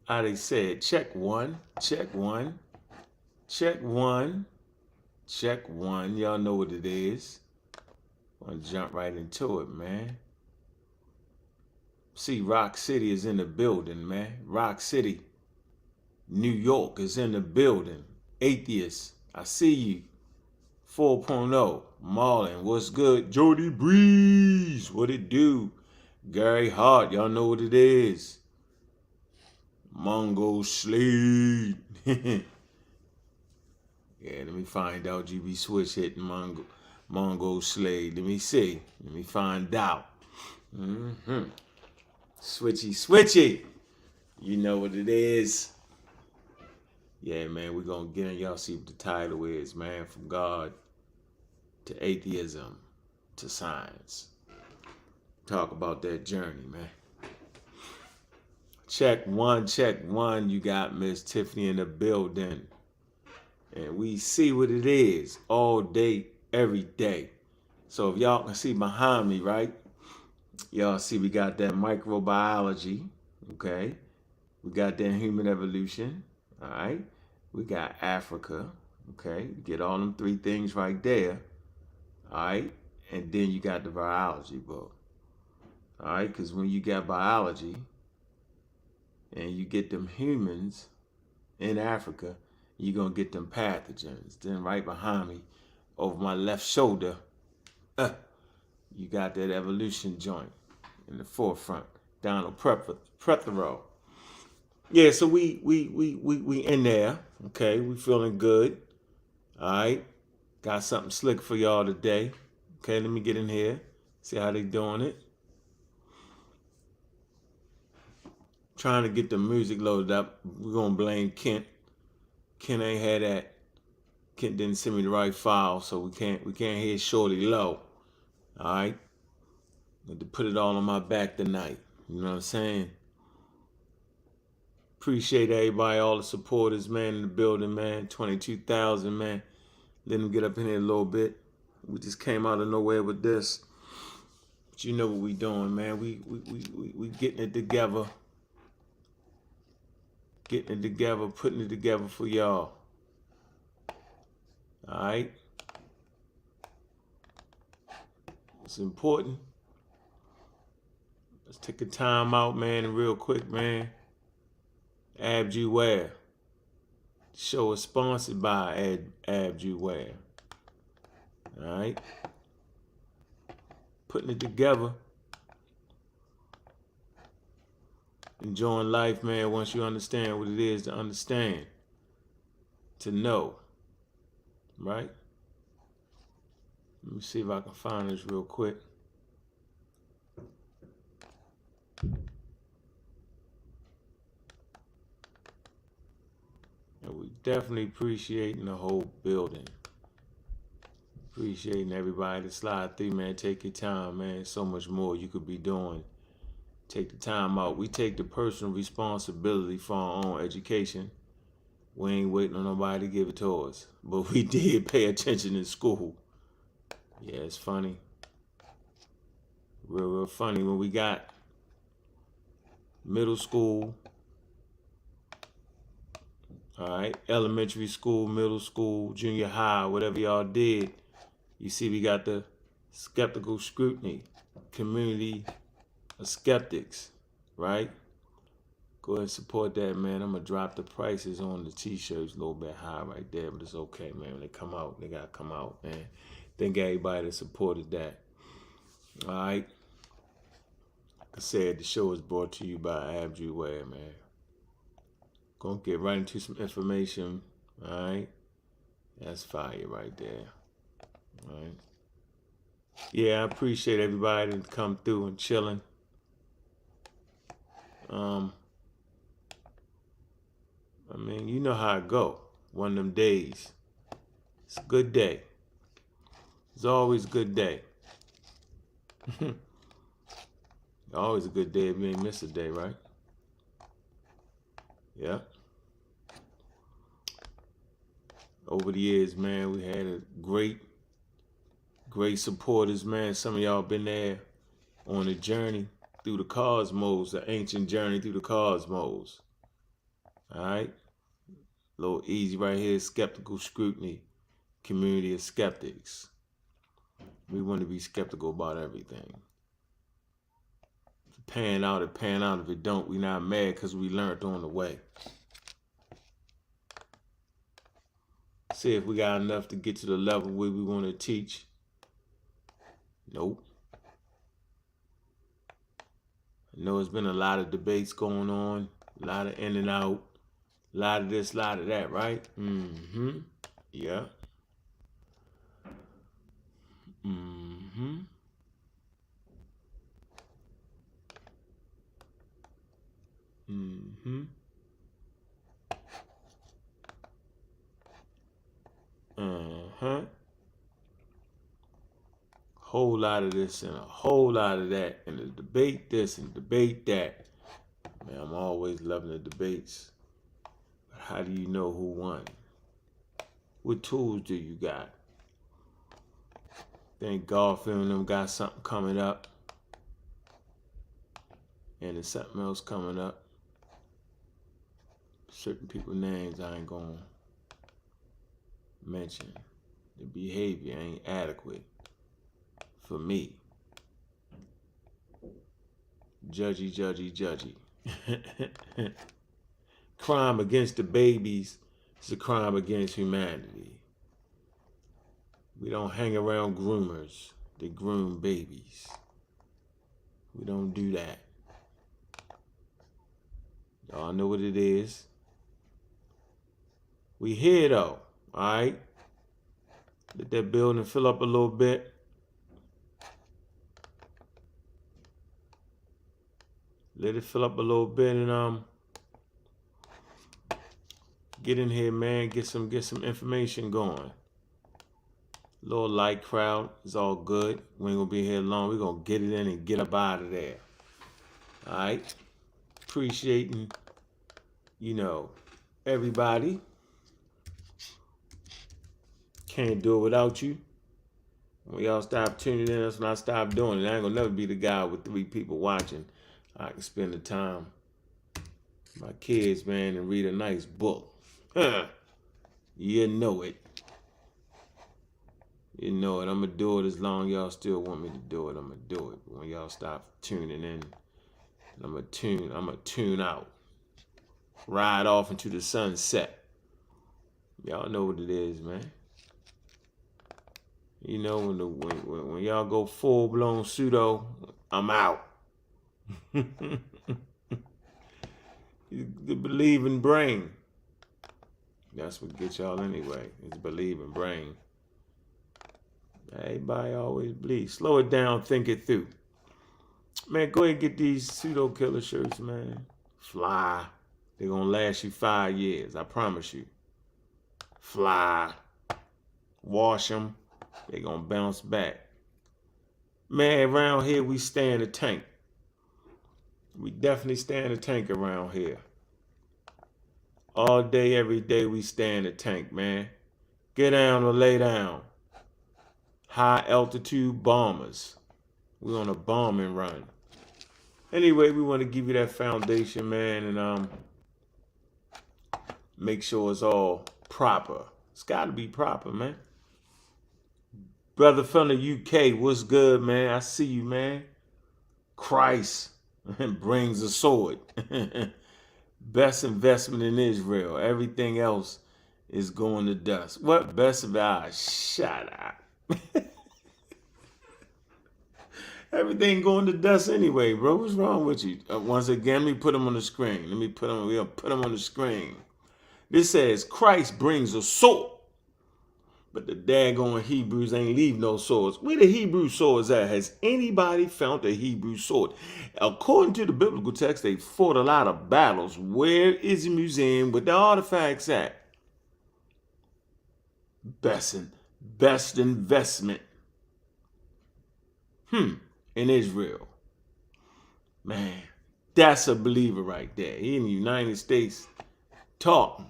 How they said, check one, check one, check one, check one. Y'all know what it is. Want to jump right into it, man. See, Rock City is in the building, man. Rock City, New York is in the building. Atheist, I see you. 4.0, Marlon, what's good? Jody Breeze, what it do? Gary Hart, y'all know what it is. Mongo Slade. Yeah, let me find out. GB Switch hitting Mongo Slade. Let me see. Let me find out. Switchy. You know what it is. Yeah, man, we're going to get in. Y'all see what the title is, man. From God to atheism to science. Talk about that journey, man. Check one. You got Miss Tiffany in the building. And we see what it is all day, every day. So if y'all can see behind me, right? Y'all see we got that microbiology, okay? We got that human evolution, all right? We got Africa, okay? You get all them three things right there, all right? And then you got the biology book, all right? Because when you got biology and you get them humans in Africa, you're going to get them pathogens. Then right behind me, over my left shoulder, you got that evolution joint in the forefront. Donald Prethero. Yeah, so we in there. Okay, we feeling good. All right, got something slick for y'all today. Okay, let me get in here, see how they doing it. Trying to get the music loaded up. We're gonna blame Kent. Kent ain't had that. Kent didn't send me the right file, so we can't hear Shorty low. All right, need to put it all on my back tonight. You know what I'm saying? Appreciate everybody, all the supporters, man, in the building, man. 22,000, man. Let them get up in here a little bit. We just came out of nowhere with this. But you know what we doing, man. We getting it together. Getting it together, putting it together for y'all. All right? It's important. Let's take a time out, man, and real quick, man. Abjeware. The show is sponsored by Abjeware. All right? Putting it together. Enjoying life, man, once you understand what it is to understand. To know. Right? Let me see if I can find this real quick. And we definitely appreciating the whole building. Appreciating everybody that slide through, man. Take your time, man. So much more you could be doing. Take the time out. We take the personal responsibility for our own education. We ain't waiting on nobody to give it to us. But we did pay attention in school. Yeah, it's funny. Real funny when we got middle school, all right, elementary school, middle school, junior high, whatever y'all did. You see we got the skeptical scrutiny, community of skeptics, right? Go ahead and support that, man. I'm going to drop the prices on the t-shirts a little bit high right there, but it's okay, man. When they come out, they got to come out, man. Thank everybody that supported that. All right. Like I said, the show is brought to you by Abjeware, man. Gonna get right into some information, all right? That's fire right there, all right? Yeah, I appreciate everybody that come through and chilling. I mean, you know how it go. One of them days. It's a good day. It's always a good day. Always a good day if you ain't miss a day, right? Yeah. Over the years, man, we had a great supporters, man. Some of y'all been there on the journey through the cosmos, the ancient journey through the cosmos. All right? A little easy right here. Skeptical scrutiny. Community of skeptics. We want to be skeptical about everything. If it pan out, it pan out. If it don't, we not mad because we learned on the way. See if we got enough to get to the level where we want to teach. Nope. I know there's been a lot of debates going on, a lot of in and out, a lot of this, a lot of that, right? Mm-hmm. Yeah. Mm-hmm. Mm-hmm. Uh-huh. Whole lot of this and a whole lot of that, and the debate this and debate that. Man, I'm always loving the debates. But how do you know who won? What tools do you got? Think Garfield and them got something coming up. And there's something else coming up. Certain people's names I ain't gonna mention. The behavior ain't adequate for me. Judgy, judgy, judgy. Crime against the babies is a crime against humanity. We don't hang around groomers that groom babies. We don't do that. Y'all know what it is. We here though, all right? Let that building fill up a little bit. Let it fill up a little bit and get in here, man. Get some information going. Little light crowd is all good. We ain't gonna be here long. We're gonna get it in and get up out of there. All right. Appreciating, everybody. Can't do it without you. When y'all stop tuning in, that's when I stop doing it. I ain't gonna never be the guy with 3 people watching. I can spend the time with my kids, man, and read a nice book. You know it. You know it. I'm gonna do it as long as y'all still want me to do it. I'm gonna do it. But when y'all stop tuning in, I'm gonna tune out. Ride off into the sunset. Y'all know what it is, man. You know when y'all go full blown pseudo, I'm out. The believing brain. That's what gets y'all anyway. Is believing brain. Everybody always believe. Slow it down, think it through. Man, go ahead and get these pseudo killer shirts, man. Fly. They're gonna last you 5 years, I promise you. Fly. Wash them. They're gonna bounce back. Man, around here we stand a tank. We definitely stand a tank around here. All day, every day we stand a tank, man. Get down or lay down. High altitude bombers. We're on a bombing run. Anyway, we want to give you that foundation, man, and make sure it's all proper. It's got to be proper, man. Brother from the UK, what's good, man? I see you, man. Christ brings a sword. Best investment in Israel. Everything else is going to dust. What best of shut up. Everything going to dust anyway, bro. What's wrong with you? Once again, let me put them on the screen. We're gonna put them on the screen. This says Christ brings a sword. But the daggone Hebrews ain't leave no swords. Where the Hebrew swords at? Has anybody found a Hebrew sword? According to the biblical text, they fought a lot of battles. Where is the museum with the artifacts at? Best investment. In Israel. Man, that's a believer right there. He in the United States. Talk.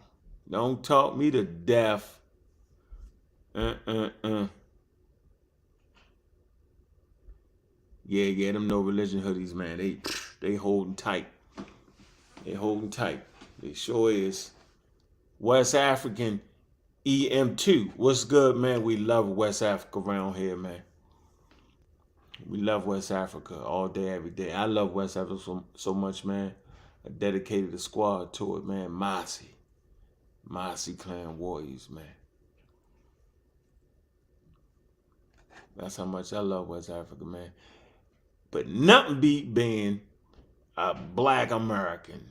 Don't talk me to death. Yeah, them no religion hoodies, man. They holding tight. They holding tight. It sure is. West African EM2. What's good, man? We love West Africa around here, man. We love West Africa all day, every day. I love West Africa so much, man. I dedicated a squad to it, man. Mossy Clan Warriors, man. That's how much I love West Africa, man. But nothing beat being a black American.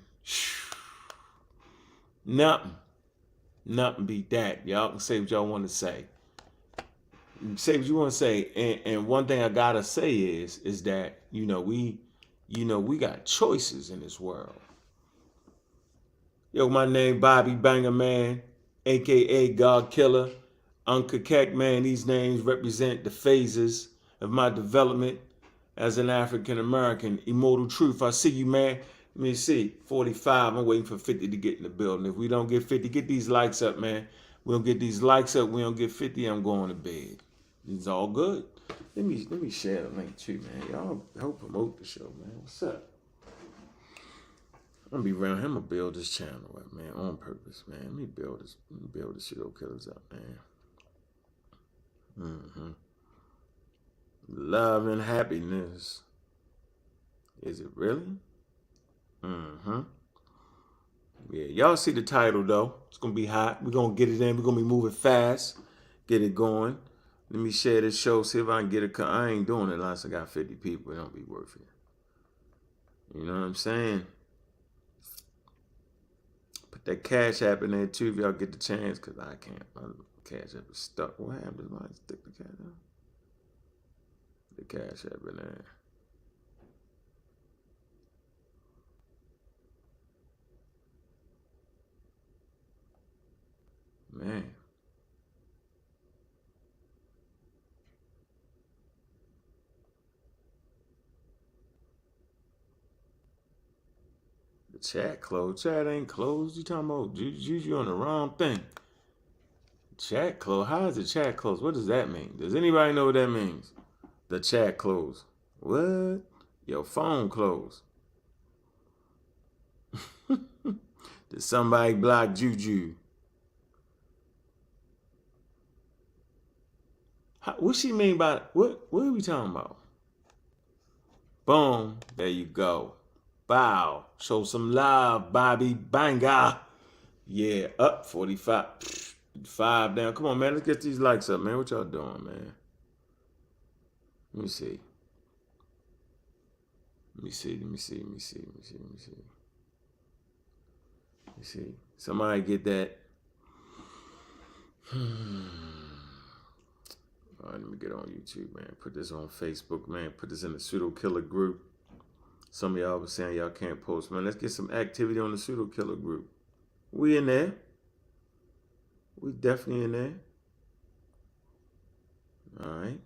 Nothing. Nothing beat that. Y'all can say what y'all want to say. Say what you want to say. And one thing I gotta say is that, we got choices in this world. Yo, my name Bobby Banger, man, aka God Killer, Uncle Keck, man. These names represent the phases of my development as an African American. Immortal truth. I see you, man. Let me see. 45. I'm waiting for 50 to get in the building. If we don't get 50, get these likes up, man. We don't get these likes up. We don't get 50. I'm going to bed. It's all good. Let me share the link too, man. Y'all help promote the show, man. What's up? I'm gonna be around him to build this channel up, man, on purpose, man. Let me build this serial killers up, man. Love and happiness. Is it really? Yeah, y'all see the title though. It's gonna be hot. We're gonna get it in. We're gonna be moving fast. Get it going. Let me share this show. See if I can get it. I ain't doing it unless I got 50 people. It don't be worth it. You know what I'm saying? Put that Cash App in there too if y'all get the chance, because I can't. My Cash App is stuck. What happened? Why stick the Cash App? The Cash App in there. Man. The chat closed. Chat ain't closed. You talking about you on the wrong thing. Chat closed. How is the chat closed? What does that mean? Does anybody know what that means? The chat closed. What? Your phone closed. Did somebody block Juju? What she mean by what are we talking about? Boom. There you go. Bow. Show some love, Bobby Banger. Yeah, up 45. 5 down. Come on, man. Let's get these likes up, man. What y'all doing, man? Let me see. Let me see. Somebody get that. All right, let me get on YouTube, man. Put this on Facebook, man. Put this in the pseudo killer group. Some of y'all was saying y'all can't post, man. Let's get some activity on the pseudo killer group. We in there. We definitely in there. All right.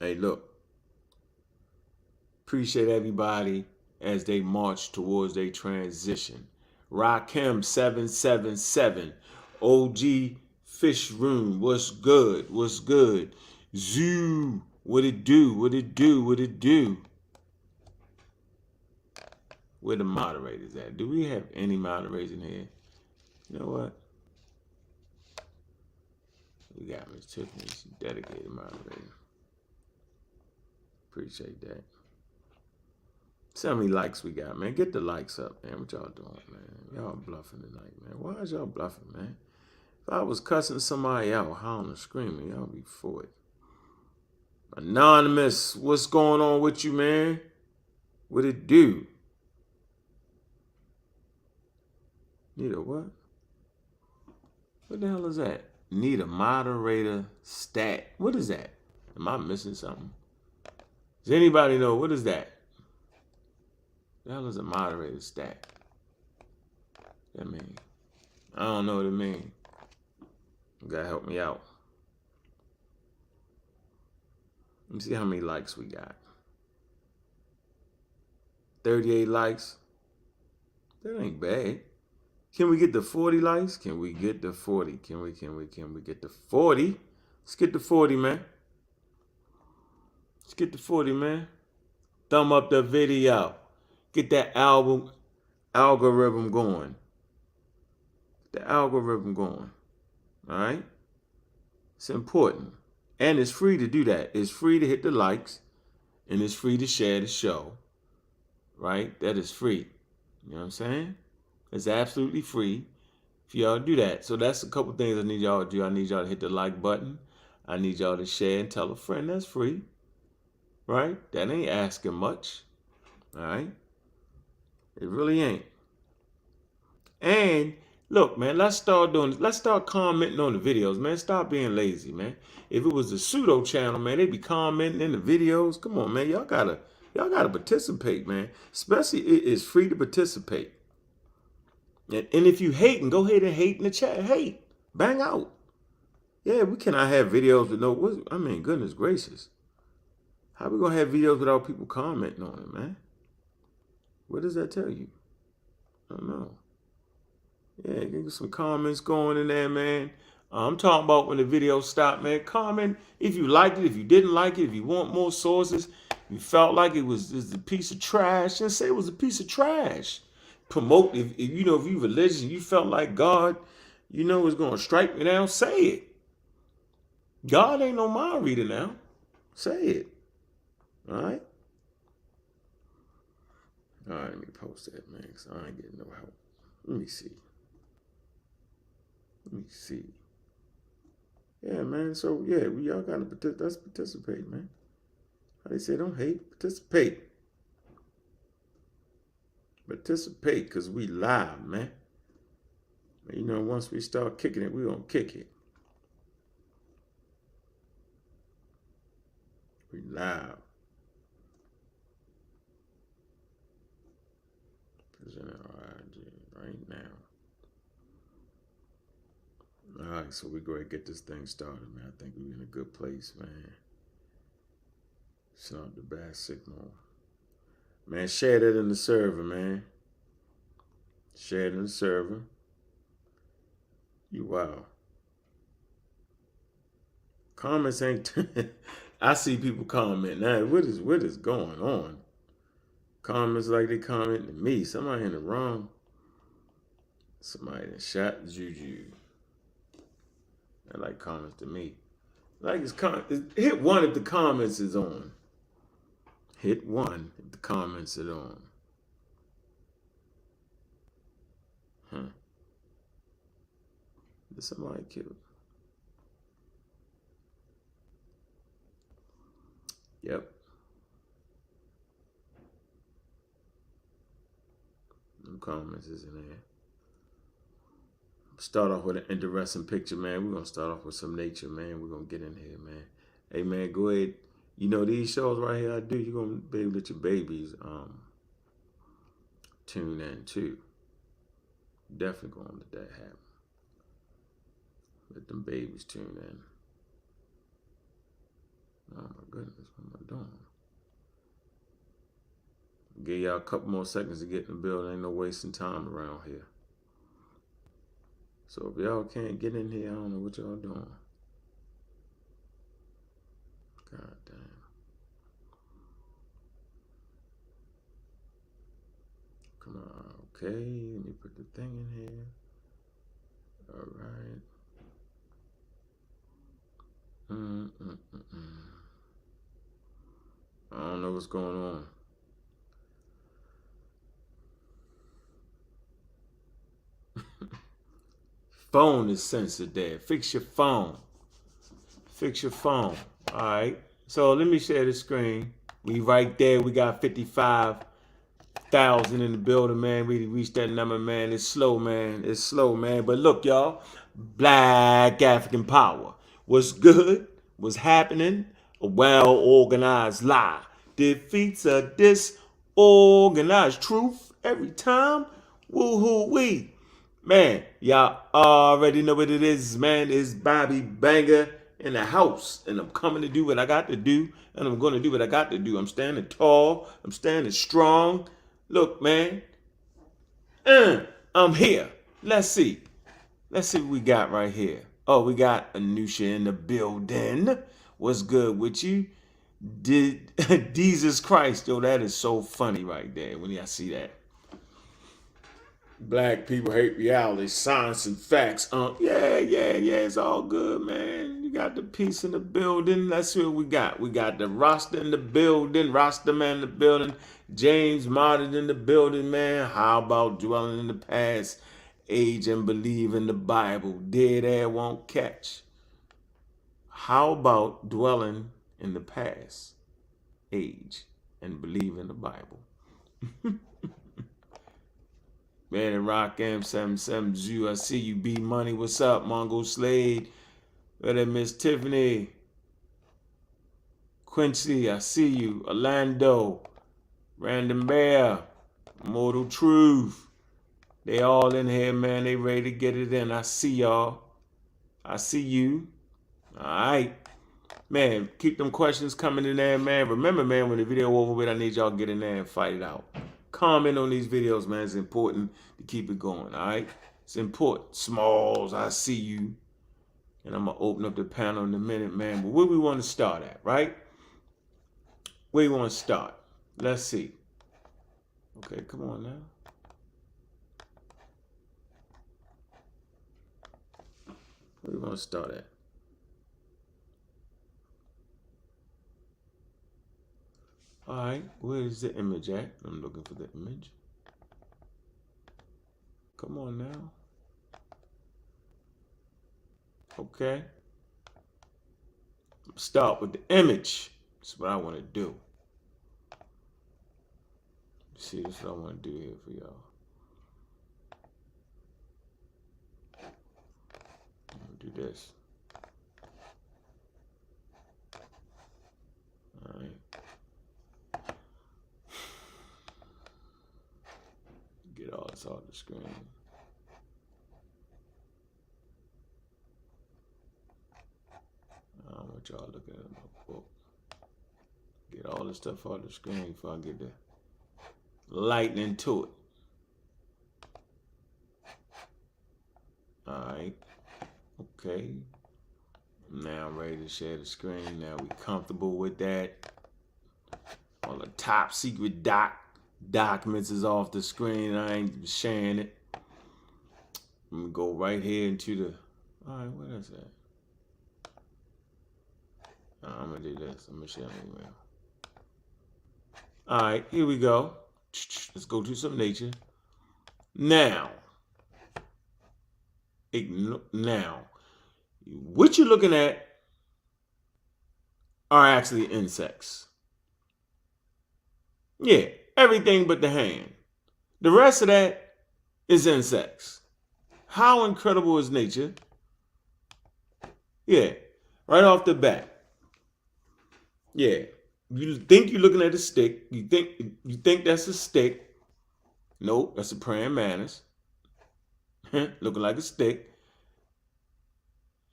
Hey, look. Appreciate everybody as they march towards their transition. Rakim 777. OG Fish Room. What's good? What's good? Zoo. What it do? What it do? What it do? Where the moderators at? Do we have any moderators in here? You know what? We got Miss Tiffany. She's dedicated moderator. Appreciate that. See how many likes we got, man. Get the likes up, man. What y'all doing, man? Y'all bluffing tonight, man. Why is y'all bluffing, man? If I was cussing somebody out, howling and screaming, y'all be for it. Anonymous, what's going on with you, man? What it do? Need a what? What the hell is that? Need a moderator stat. What is that? Am I missing something? Does anybody know what is that? The hell is a moderator stat? That mean? I don't know what it means. You gotta help me out. Let me see how many likes we got. 38 likes. That ain't bad. Can we get the 40 likes? Can we get the 40? Can we get the 40? Let's get the 40, man. Let's get the 40, man. Thumb up the video. Get that album algorithm going. The algorithm going. All right? It's important. And it's free to do that. It's free to hit the likes, and it's free to share the show. Right? That is free. You know what I'm saying? It's absolutely free for y'all to do that. So that's a couple things I need y'all to do. I need y'all to hit the like button. I need y'all to share and tell a friend. That's free. Right? That ain't asking much. All right? It really ain't. And look, man, let's start doing this. Let's start commenting on the videos, man. Stop being lazy, man. If it was the pseudo channel, man, they'd be commenting in the videos. Come on, man. Y'all gotta participate, man. Especially it's free to participate. And if you hating, go ahead and hate in the chat. Hate. Bang out. Yeah, we cannot have videos with no, I mean, goodness gracious. How we gonna have videos without people commenting on it, man? What does that tell you? I don't know. Yeah, get some comments going in there, man. I'm talking about when the video stopped, man. Comment if you liked it, if you didn't like it, if you want more sources, if you felt like it was a piece of trash, then say it was a piece of trash. Promote, if you religious and you felt like God, is going to strike me down, say it. God ain't no mind reader now. Say it. All right? All right, let me post that, man, because I ain't getting no help. Let me see. Yeah, man. So yeah, we all gotta participate, man. How they say, don't hate, participate. Participate, cause we live, man. Once we start kicking it, we gonna kick it. We live. Presenting our idea right now. All right, so we're going to get this thing started, man. I think we're in a good place, man. It's not the bad signal. Man, share that in the server, man. Share it in the server. You wow. Comments ain't... I see people comment now. What is going on? Comments like they commenting to me. Somebody in the wrong. Somebody that shot Juju. I like comments to me. Like hit one if the comments is on. Hit one if the comments are on. Did somebody kill? Yep. No comments is in there. Start off with an interesting picture, man. We're going to start off with some nature, man. We're going to get in here, man. Hey, man, go ahead. These shows right here I do, you're going to be able to let your babies tune in, too. Definitely going to let that happen. Let them babies tune in. Oh, my goodness. What am I doing? Give y'all a couple more seconds to get in the building. Ain't no wasting time around here. So if y'all can't get in here, I don't know what y'all doing. God damn. Come on. Okay, let me put the thing in here. All right. I don't know what's going on. Phone is censored there. Fix your phone. Fix your phone. All right. So let me share the screen. We right there. We got 55,000 in the building, man. We reached that number, man. It's slow, man. It's slow, man. But look, y'all. Black African power. What's good? What's happening? A well-organized lie defeats a disorganized truth every time. Woo-hoo-wee. Man, y'all already know what it is, man. It's Bobby Banger in the house. And I'm coming to do what I got to do. And I'm going to do what I got to do. I'm standing tall. I'm standing strong. Look, man. I'm here. Let's see. Let's see what we got right here. Oh, we got Anusha in the building. What's good with you? Jesus Christ. Yo, that is so funny right there when I see that. Black people hate reality, science, and facts. Yeah, it's all good, man. You got the peace in the building. That's what we got. We got the roster in the building, roster man in the building, James Martin in the building, man. How about dwelling in the past age and believe in the Bible? Dead air won't catch. How about dwelling in the past age and believe in the Bible? Man, and Rock M770, I see you, B Money. What's up, Mongo Slade? Where that Miss Tiffany? Quincy, I see you. Orlando, Random Bear, Mortal Truth. They all in here, man. They ready to get it in. I see y'all. I see you. All right. Man, keep them questions coming in there, man. Remember, man, when the video over with, I need y'all to get in there and fight it out. Comment on these videos, man. It's important to keep it going, all right? It's important. Smalls, I see you. And I'm going to open up the panel in a minute, man. But where we want to start at, right? Where you want to start? Let's see. Okay, come on now. Where we want to start at? All right, where is the image at? I'm looking for the image. Come on now. Okay. Start with the image. That's what I want to do. See, this is what I want to do here for y'all. I'm going to do this. All right. Get all this off the screen. I don't want y'all looking at my book. Get all this stuff off the screen before I get the lightning to it. Alright. Okay. Now I'm ready to share the screen. Now we comfortable with that. All the top secret documents is off the screen. I ain't sharing it. I'm gonna go right here into the. Alright, what is that? I'm gonna do this. I'm gonna share an email. Alright, here we go. Let's go to some nature. Now, what you're looking at are actually insects. Yeah, everything but the hand. The rest of that is insects. How incredible is nature? Yeah, right off the bat. Yeah, you think you're looking at a stick. You think that's a stick. Nope, that's a praying mantis. Looking like a stick.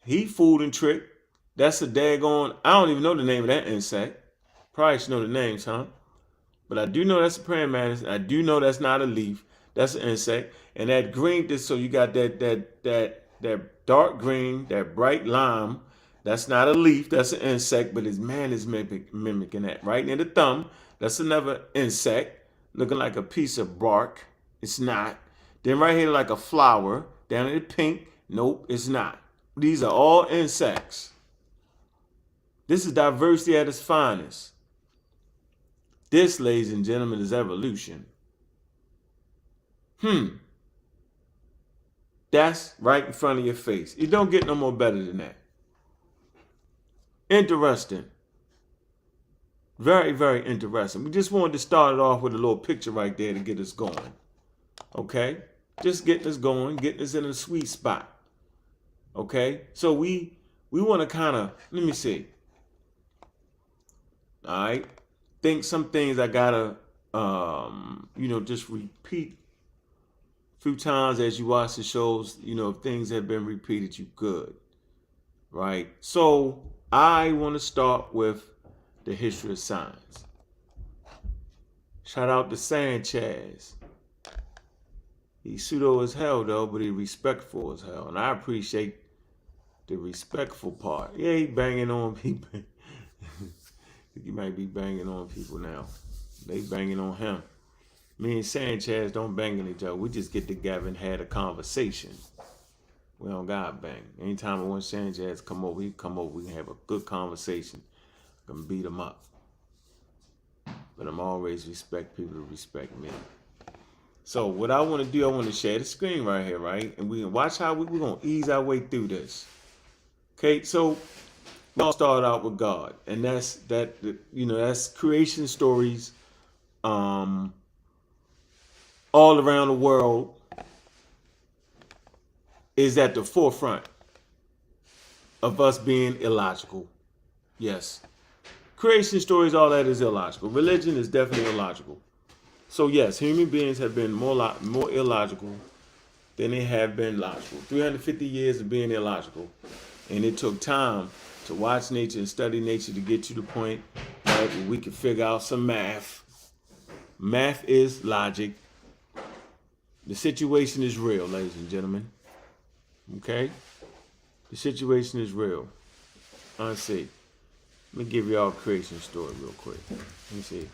He fooled and tricked. That's a daggone, I don't even know the name of that insect. Probably should know the names, huh? But I do know that's a praying mantis. I do know that's not a leaf. That's an insect. And that green, so you got that dark green, that bright lime. That's not a leaf. That's an insect. But his man is mimicking that. Right near the thumb. That's another insect. Looking like a piece of bark. It's not. Then right here like a flower. Down in the pink. Nope, it's not. These are all insects. This is diversity at its finest. This, ladies and gentlemen, is evolution. That's right in front of your face. It don't get no more better than that. Interesting. Very, very interesting. We just wanted to start it off with a little picture right there to get us going. Okay? Just getting us going, getting us in a sweet spot. Okay? So we want to kind of, let me see. All right? Think some things I gotta, just repeat a few times as you watch the shows. If things have been repeated, you good, right? So I want to start with the history of science. Shout out to Sanchez. He's pseudo as hell though, but he's respectful as hell, and I appreciate the respectful part. Yeah, he banging on people. He might be banging on people now. They banging on him. Me and Sanchez don't bang on each other. We just get together and had a conversation. We don't got bang. Anytime I want Sanchez to come over, he come over. We can have a good conversation. I can beat him up. But I'm always respect people to respect me. So what I want to do, I want to share the screen right here, right? And we can watch how we're going to ease our way through this. Okay, so we all start out with God. And that's creation stories all around the world is at the forefront of us being illogical. Yes. Creation stories, all that is illogical. Religion is definitely illogical. So yes, human beings have been more illogical than they have been logical. 350 years of being illogical. And it took time to watch nature and study nature to get to the point where we can figure out some math. Math is logic. The situation is real, ladies and gentlemen. Okay? The situation is real. Let's see. Let me give y'all a creation story real quick. Let me see.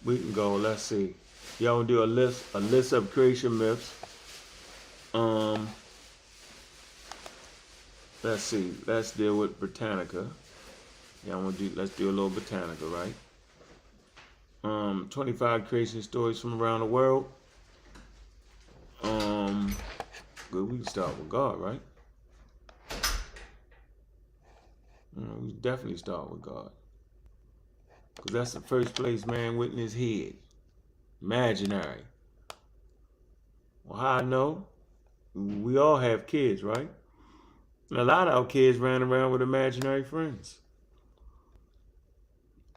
We can go, let's see. Y'all wanna do a list of creation myths. Let's see. Let's deal with Britannica. Let's do a little Britannica, right? 25 creation stories from around the world. Good, we can start with God, right? We definitely start with God. Because that's the first place man went in his head. Imaginary. Well, how I know? We all have kids, right? And a lot of our kids ran around with imaginary friends.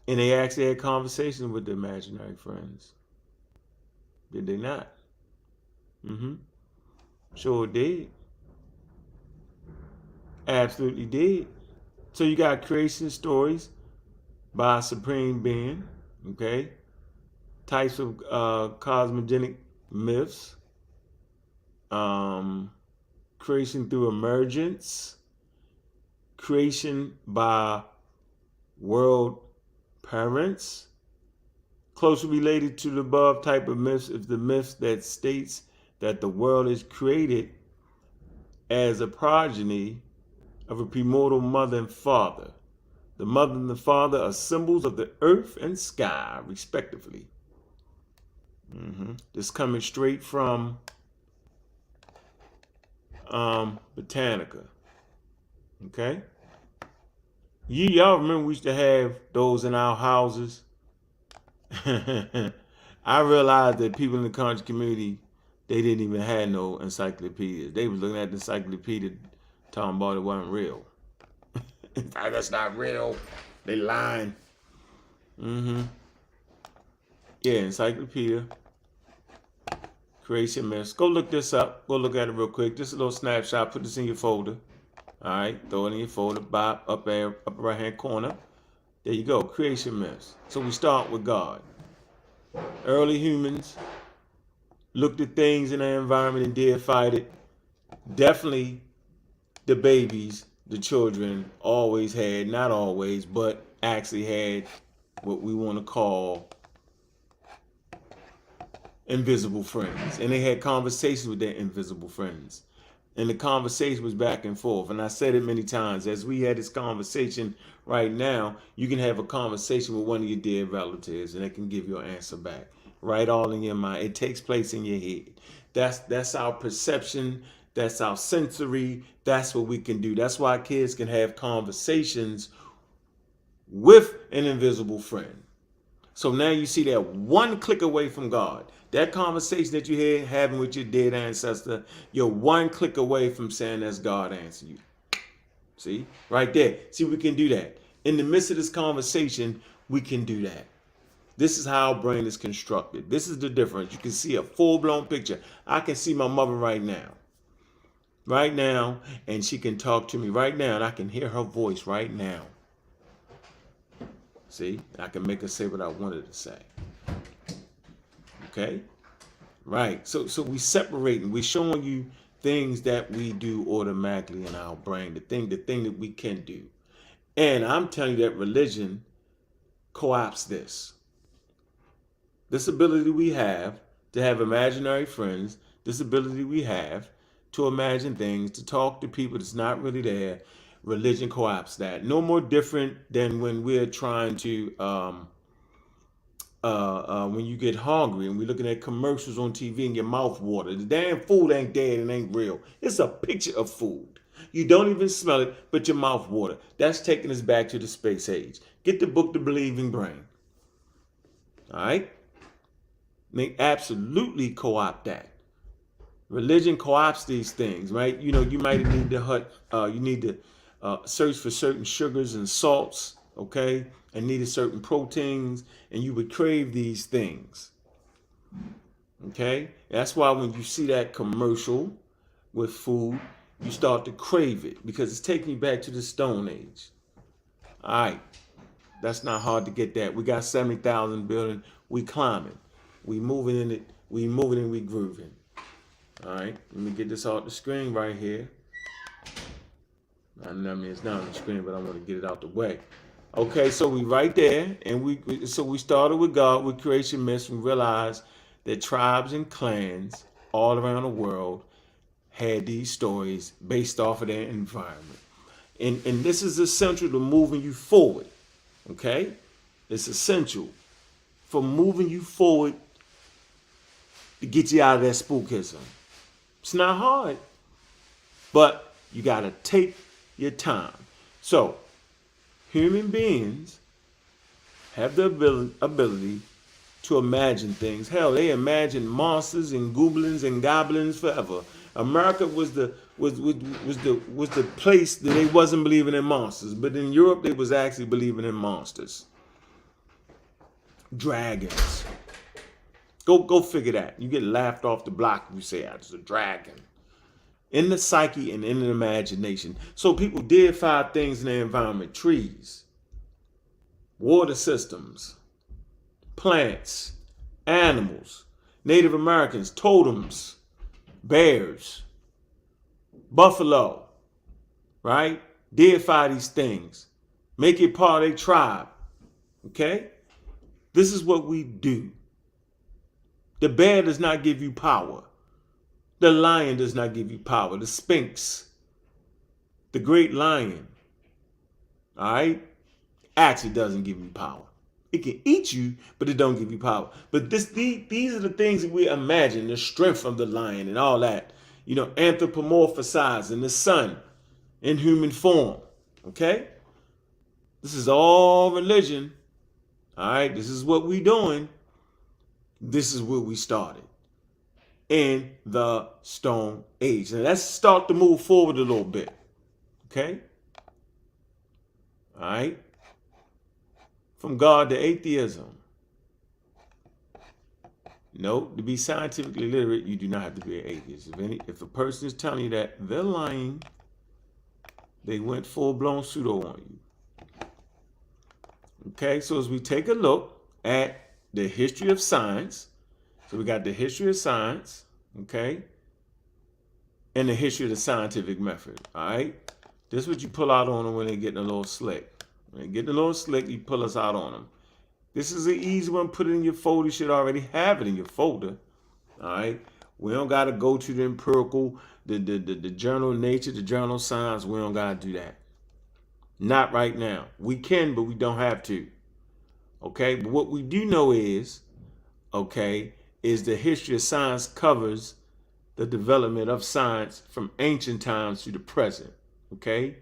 And they actually had conversations with the imaginary friends. Did they not? Sure did. Absolutely did. So you got creation stories by a supreme being, okay? Types of cosmogenic myths. Creation through emergence. Creation by world parents. Closely related to the above type of myths is the myth that states that the world is created as a progeny of a primordial mother and father. The mother and the father are symbols of the earth and sky, respectively. This coming straight from Britannica. Okay? Y'all remember we used to have those in our houses? I realized that people in the country community, they didn't even have no encyclopedias. They was looking at the encyclopedia talking about it wasn't real. That's not real. They lying. Yeah, encyclopedia. Creation myths. Go look this up. Go look at it real quick. Just a little snapshot. Put this in your folder. All right. Throw it in your folder. Upper right hand corner. There you go. Creation myths. So we start with God. Early humans looked at things in their environment and deified it. Definitely the babies, the children always had, not always, but actually had what we want to call invisible friends. And they had conversations with their invisible friends. And the conversation was back and forth. And I said it many times, as we had this conversation right now, you can have a conversation with one of your dead relatives and they can give you an answer back. Right all in your mind. It takes place in your head. That's our perception. That's our sensory. That's what we can do. That's why kids can have conversations with an invisible friend. So now you see that one click away from God. That conversation that you had having with your dead ancestor, you're one click away from saying that's God answering you. See? Right there. See, we can do that. In the midst of this conversation, we can do that. This is how our brain is constructed. This is the difference. You can see a full-blown picture. I can see my mother right now. Right now. And she can talk to me right now. And I can hear her voice right now. See? I can make her say what I wanted to say. Okay? Right. So we separating. We're showing you things that we do automatically in our brain, the thing that we can do. And I'm telling you that religion co-opts this. This ability we have to have imaginary friends, this ability we have to imagine things, to talk to people that's not really there, religion co-opts that. No more different than when we're trying to when you get hungry and we're looking at commercials on TV and your mouth water. The damn food ain't dead and ain't real. It's a picture of food. You don't even smell it, but your mouth water. That's taking us back to the space age. Get the book, The Believing Brain. All right? They absolutely co-opt that. Religion co-opts these things, right? You know, you might need to search for certain sugars and salts, okay, and needed certain proteins, and you would crave these things, okay? That's why when you see that commercial with food, you start to crave it because it's taking you back to the Stone Age. All right, that's not hard to get that. We got 70,000 building. We climbing. We moving in it. We moving and we grooving. All right, let me get this off the screen right here. I mean, it's not on the screen, but I want to get it out the way. Okay, so we right there, and we started with God, with creation myths, and realized that tribes and clans all around the world had these stories based off of their environment. And this is essential to moving you forward. Okay? It's essential for moving you forward to get you out of that spookism. It's not hard, but you got to take your time. So, human beings have the ability to imagine things. Hell, they imagined monsters and goblins forever. America was the place that they wasn't believing in monsters, but in Europe they was actually believing in monsters. Dragons. Go figure that. You get laughed off the block if you say it's a dragon. In the psyche and in the imagination. So people deify things in their environment. Trees, water systems, plants, animals, Native Americans, totems, bears, buffalo, right? Deify these things. Make it part of their tribe. Okay? This is what we do. The bear does not give you power. The lion does not give you power. The Sphinx, the great lion, all right, actually doesn't give you power. It can eat you, but it don't give you power. But these are the things that we imagine, the strength of the lion and all that. You know, anthropomorphizing the sun in human form. Okay? This is all religion. All right? This is what we doing. This is where we started. In the Stone Age. And let's start to move forward a little bit. Okay? All right? From God to atheism. No, to be scientifically literate, you do not have to be an atheist. If a person is telling you that, they're lying. They went full-blown pseudo on you. Okay, so as we take a look at the history of science, so we got the history of science, okay, and the history of the scientific method, all right? This is what you pull out on them when they're getting a little slick. When they're getting a little slick, you pull us out on them. This is an easy one. Put it in your folder. You should already have it in your folder, all right? We don't got to go to the empirical, the journal of nature, the journal of science. We don't got to do that. Not right now. We can, but we don't have to, okay? But what we do know is, okay, is the history of science covers the development of science from ancient times to the present, okay?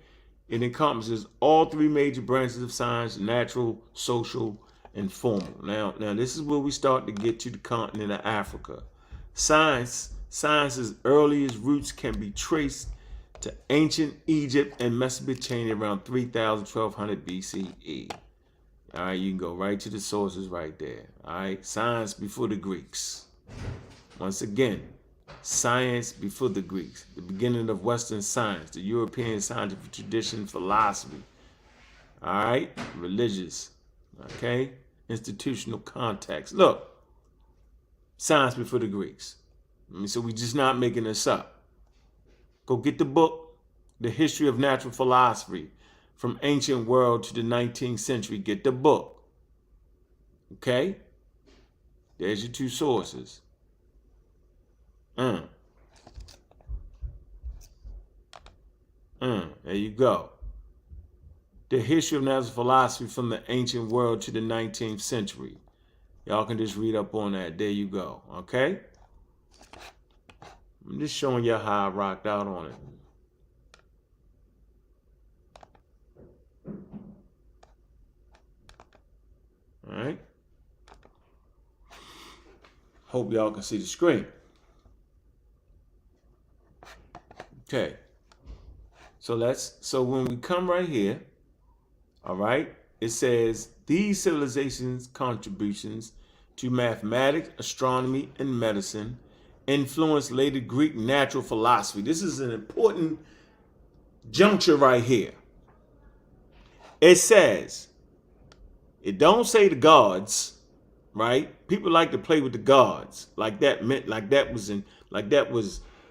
It encompasses all three major branches of science: natural, social, and formal. Now this is where we start to get to the continent of Africa. Science's earliest roots can be traced to ancient Egypt and Mesopotamia around 3000, 1200 BCE. All right, you can go right to the sources right there. All right, science before the Greeks. Once again, science before the Greeks. The beginning of Western science, the European scientific tradition, philosophy. All right, religious. Okay, institutional context. Look, Science before the Greeks. So we're just not making this up. Go get the book, The History of Natural Philosophy, from ancient world to the 19th century. Get the book. Okay? There's your two sources. There you go. The History of Natural Philosophy from the ancient world to the 19th century. Y'all can just read up on that. There you go. Okay? I'm just showing you how I rocked out on it. All right? Hope y'all can see the screen. Okay. So when we come right here, all right, it says these civilizations' contributions to mathematics, astronomy, and medicine influenced later Greek natural philosophy. This is an important juncture right here. It says, it don't say the gods, right? People like to play with the gods, like that was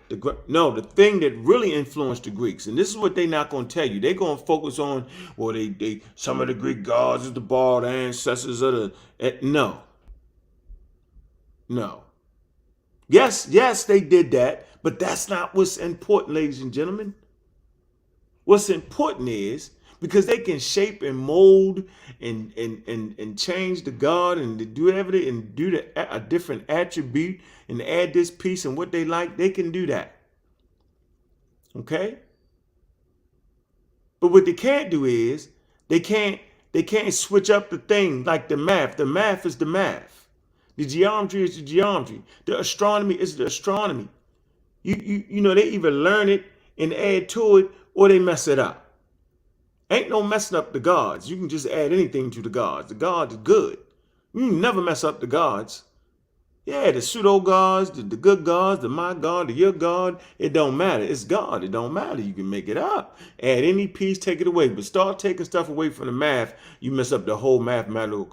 the thing that really influenced the Greeks. And this is what they're not going to tell you. They're going to focus on, well, they some of the Greek gods is the bald ancestors of the no. Yes, they did that, but that's not what's important, ladies and gentlemen. What's important is because they can shape and mold and change the God and do everything and do a different attribute and add this piece and what they like, they can do that. Okay? But what they can't do is they can't switch up the thing like the math. The math is the math. The geometry is the geometry. The astronomy is the astronomy. You know, they either learn it and add to it or they mess it up. Ain't no messing up the gods. You can just add anything to the gods. The gods are good. You can never mess up the gods. Yeah, the pseudo gods, the good gods, the my God, the your God, it don't matter. It's God. It don't matter. You can make it up. Add any piece, take it away. But start taking stuff away from the math, you mess up the whole mathematical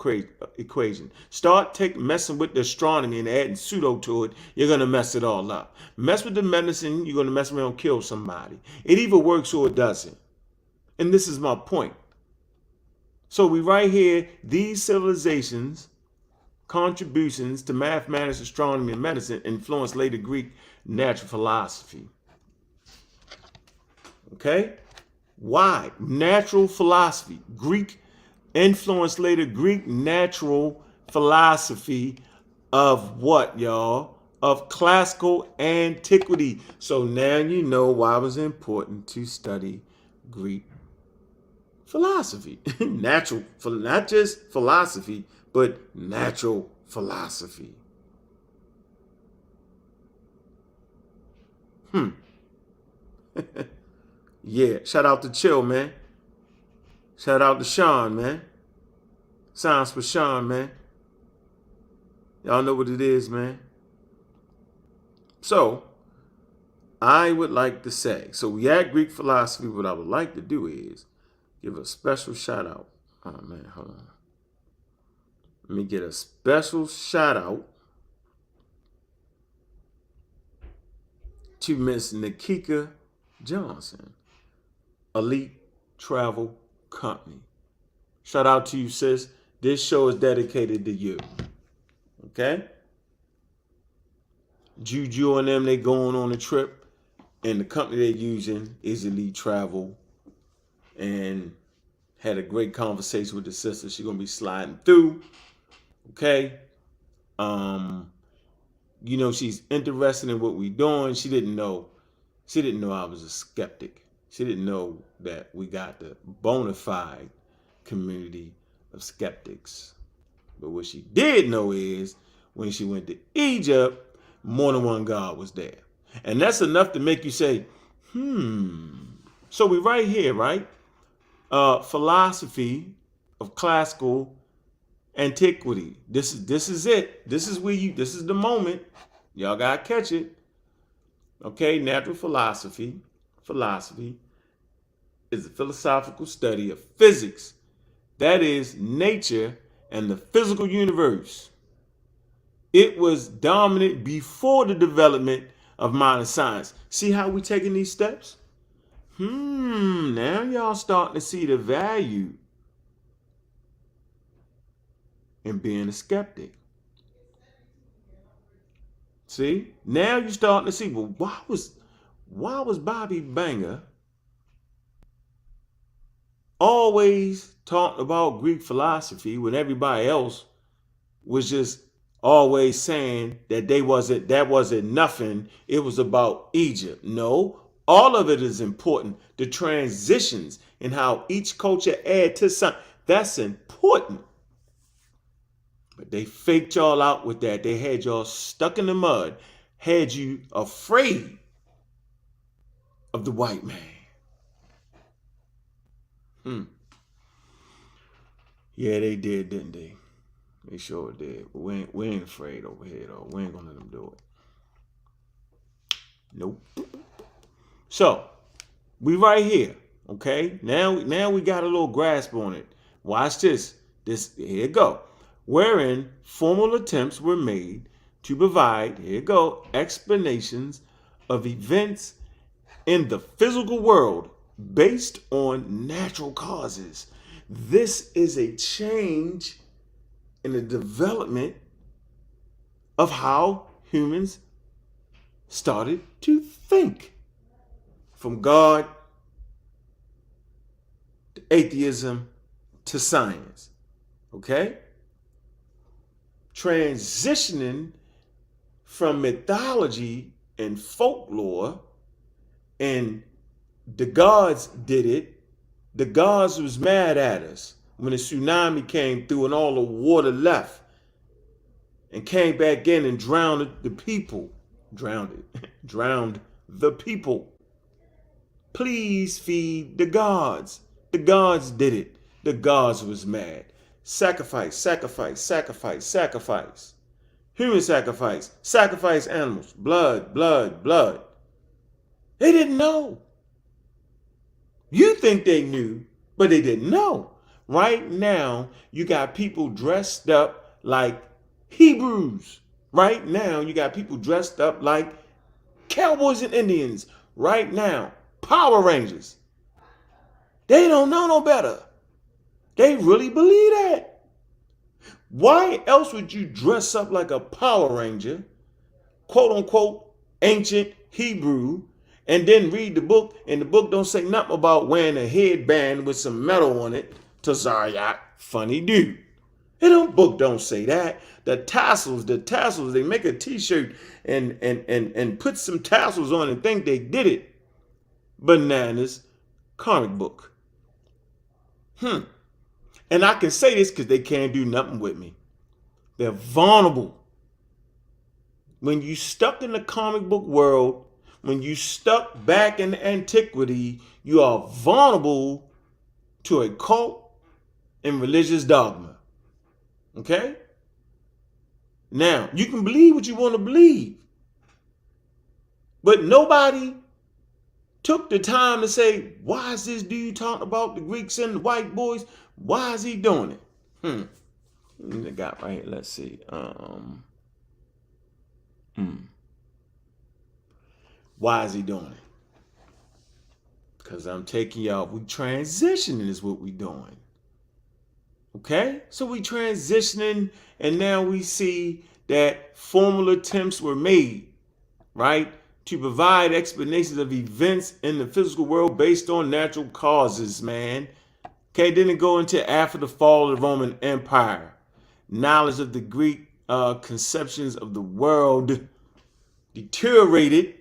equation. Start messing with the astronomy and adding pseudo to it, you're going to mess it all up. Mess with the medicine, you're going to mess around and kill somebody. It either works or it doesn't. And this is my point. So we right here, these civilizations' contributions to mathematics, astronomy, and medicine influenced later Greek natural philosophy. Okay? Why? Natural philosophy. Greek influenced later Greek natural philosophy of what, y'all? Of classical antiquity. So now you know why it was important to study Greek philosophy. Natural, not just philosophy, but natural philosophy. Yeah, shout out to Chill, man. Shout out to Sean, man. Science for Sean, man. Y'all know what it is, man. So, I would like to say, so we at Greek philosophy, what I would like to do is give a special shout out. Oh, man, hold on. Let me get a special shout out to Miss Nikika Johnson, Elite Travel Company. Shout out to you, sis. This show is dedicated to you. Okay? Juju and them, they going on a trip, and the company they're using is Elite Travel. And had a great conversation with the sister. She's gonna be sliding through. Okay. You know, she's interested in what we're doing. She didn't know I was a skeptic. She didn't know that we got the bona fide community of skeptics. But what she did know is when she went to Egypt, more than one God was there. And that's enough to make you say, So we right here, right? Philosophy of classical antiquity. This is it. This is the moment. Y'all gotta catch it. Okay, natural philosophy. Philosophy is a philosophical study of physics. That is nature and the physical universe. It was dominant before the development of modern science. See how we taking these steps? Now y'all starting to see the value in being a skeptic. See? Now you're starting to see, well, why was Bobby Banger always talking about Greek philosophy when everybody else was just always saying that that wasn't nothing, it was about Egypt? No, all of it is important. The transitions and how each culture add to something, that's important. But they faked y'all out with that. They had y'all stuck in the mud, had you afraid of the white man. Yeah, they did, didn't they? They sure did. But we ain't afraid over here, though. We ain't gonna let them do it. Nope. So, we right here, okay? Now we got a little grasp on it. Watch this. Here it go. Wherein formal attempts were made to provide, here it go, explanations of events in the physical world based on natural causes. This is a change in the development of how humans started to think. From God to atheism to science. Okay? Transitioning from mythology and folklore, and the gods did it. The gods was mad at us when the tsunami came through and all the water left and came back in and drowned the people. Drowned the people. Please feed the gods. The gods did it. The gods was mad. Sacrifice, sacrifice, sacrifice, sacrifice. Human sacrifice. Sacrifice animals. Blood, blood, blood. They didn't know. You think they knew, but they didn't know. Right now, you got people dressed up like Hebrews. Right now, you got people dressed up like cowboys and Indians. Right now, Power Rangers. They don't know no better. They really believe that. Why else would you dress up like a Power Ranger, quote unquote, ancient Hebrew, and then read the book, and the book don't say nothing about wearing a headband with some metal on it? Tazariak, funny dude. Book don't say that. The tassels, they make a t-shirt and put some tassels on and think they did it. Bananas, comic book. And I can say this because they can't do nothing with me. They're vulnerable. When you stuck in the comic book world, when you stuck back in antiquity, you are vulnerable to a cult and religious dogma. Okay? Now, you can believe what you want to believe. But nobody took the time to say, why is this dude talking about the Greeks and the white boys? Why is he doing it? I got right here. Let's see. Why is he doing it? Because I'm taking y'all, we transitioning is what we doing. Okay? So we transitioning, and now we see that formal attempts were made, right, to provide explanations of events in the physical world based on natural causes, man. Okay, then it go into after the fall of the Roman Empire. Knowledge of the Greek conceptions of the world deteriorated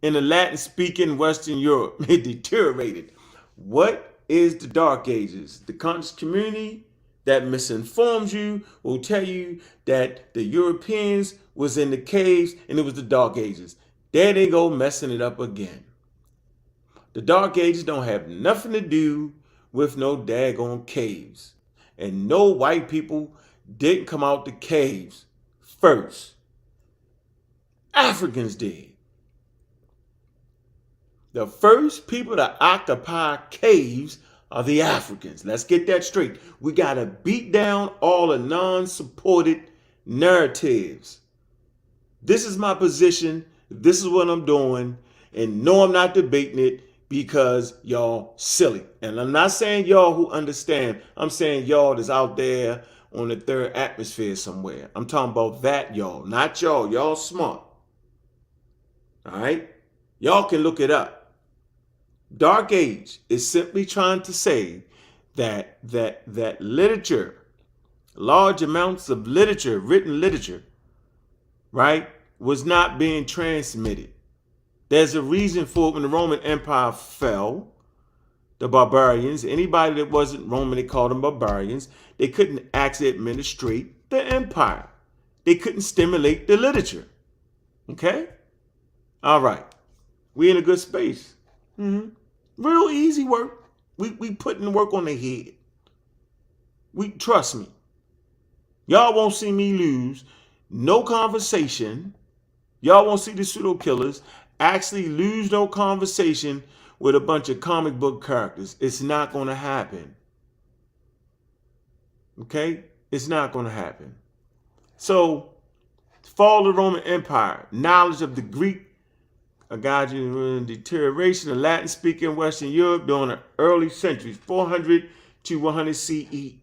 in the Latin-speaking Western Europe. It deteriorated. What is the Dark Ages? The conscious community that misinforms you will tell you that the Europeans was in the caves and it was the Dark Ages. There they go messing it up again. The Dark Ages don't have nothing to do with no daggone caves. And no white people didn't come out the caves first. Africans did. The first people to occupy caves are the Africans. Let's get that straight. We got to beat down all the non-supported narratives. This is my position. This is what I'm doing. And no, I'm not debating it because y'all silly. And I'm not saying y'all who understand. I'm saying y'all that's out there on the third atmosphere somewhere. I'm talking about that y'all, not y'all. Y'all smart. All right? Y'all can look it up. Dark Age is simply trying to say that literature, large amounts of literature, written literature, right, was not being transmitted. There's a reason for it. When the Roman Empire fell, the barbarians, anybody that wasn't Roman, they called them barbarians, they couldn't actually administrate the empire. They couldn't stimulate the literature. Okay? All right. We in a good space. Real easy work. We putting work on the head. Trust me. Y'all won't see me lose no conversation. Y'all won't see the pseudo killers actually lose no conversation with a bunch of comic book characters. It's not going to happen. Okay? It's not going to happen. So, fall of the Roman Empire, knowledge of the Greek, deterioration of Latin-speaking Western Europe during the early centuries, 400 to 100 CE.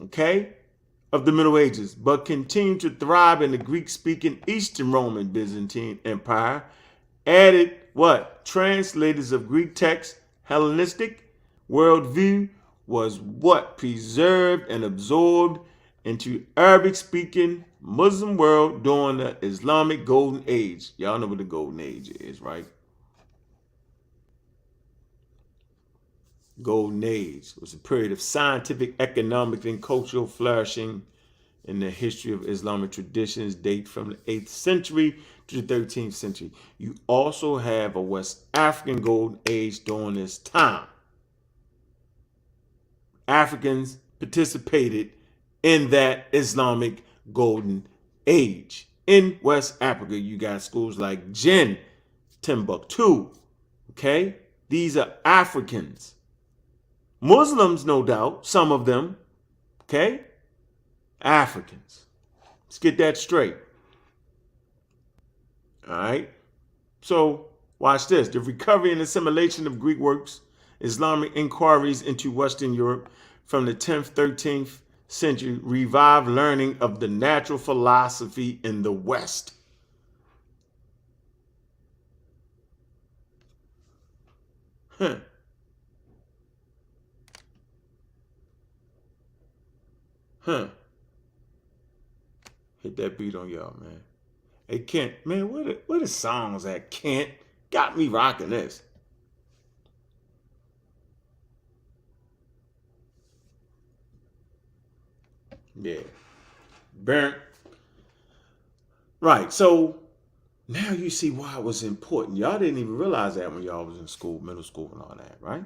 Okay? Of the Middle Ages, but continued to thrive in the Greek-speaking Eastern Roman Byzantine Empire. Added what? Translators of Greek texts, Hellenistic worldview was what? Preserved and absorbed into Arabic-speaking Muslim world during the Islamic Golden Age. Y'all know what the Golden Age is, right? Golden Age was a period of scientific, economic, and cultural flourishing in the history of Islamic traditions, date from the 8th century to the 13th century. You also have a West African Golden Age during this time. Africans participated in that Islamic Golden Age. In West Africa, you got schools like Jinn, Timbuktu. Okay? These are Africans. Muslims, no doubt, some of them, okay? Africans. Let's get that straight. All right? So, watch this. The recovery and assimilation of Greek works, Islamic inquiries into Western Europe from the 10th, 13th century, revived learning of the natural philosophy in the West. Hit that beat on y'all, man. Hey, Kent, man, where the songs at, Kent? Got me rocking this. Yeah. Burnt. Right, so now you see why it was important. Y'all didn't even realize that when y'all was in school, middle school and all that, right?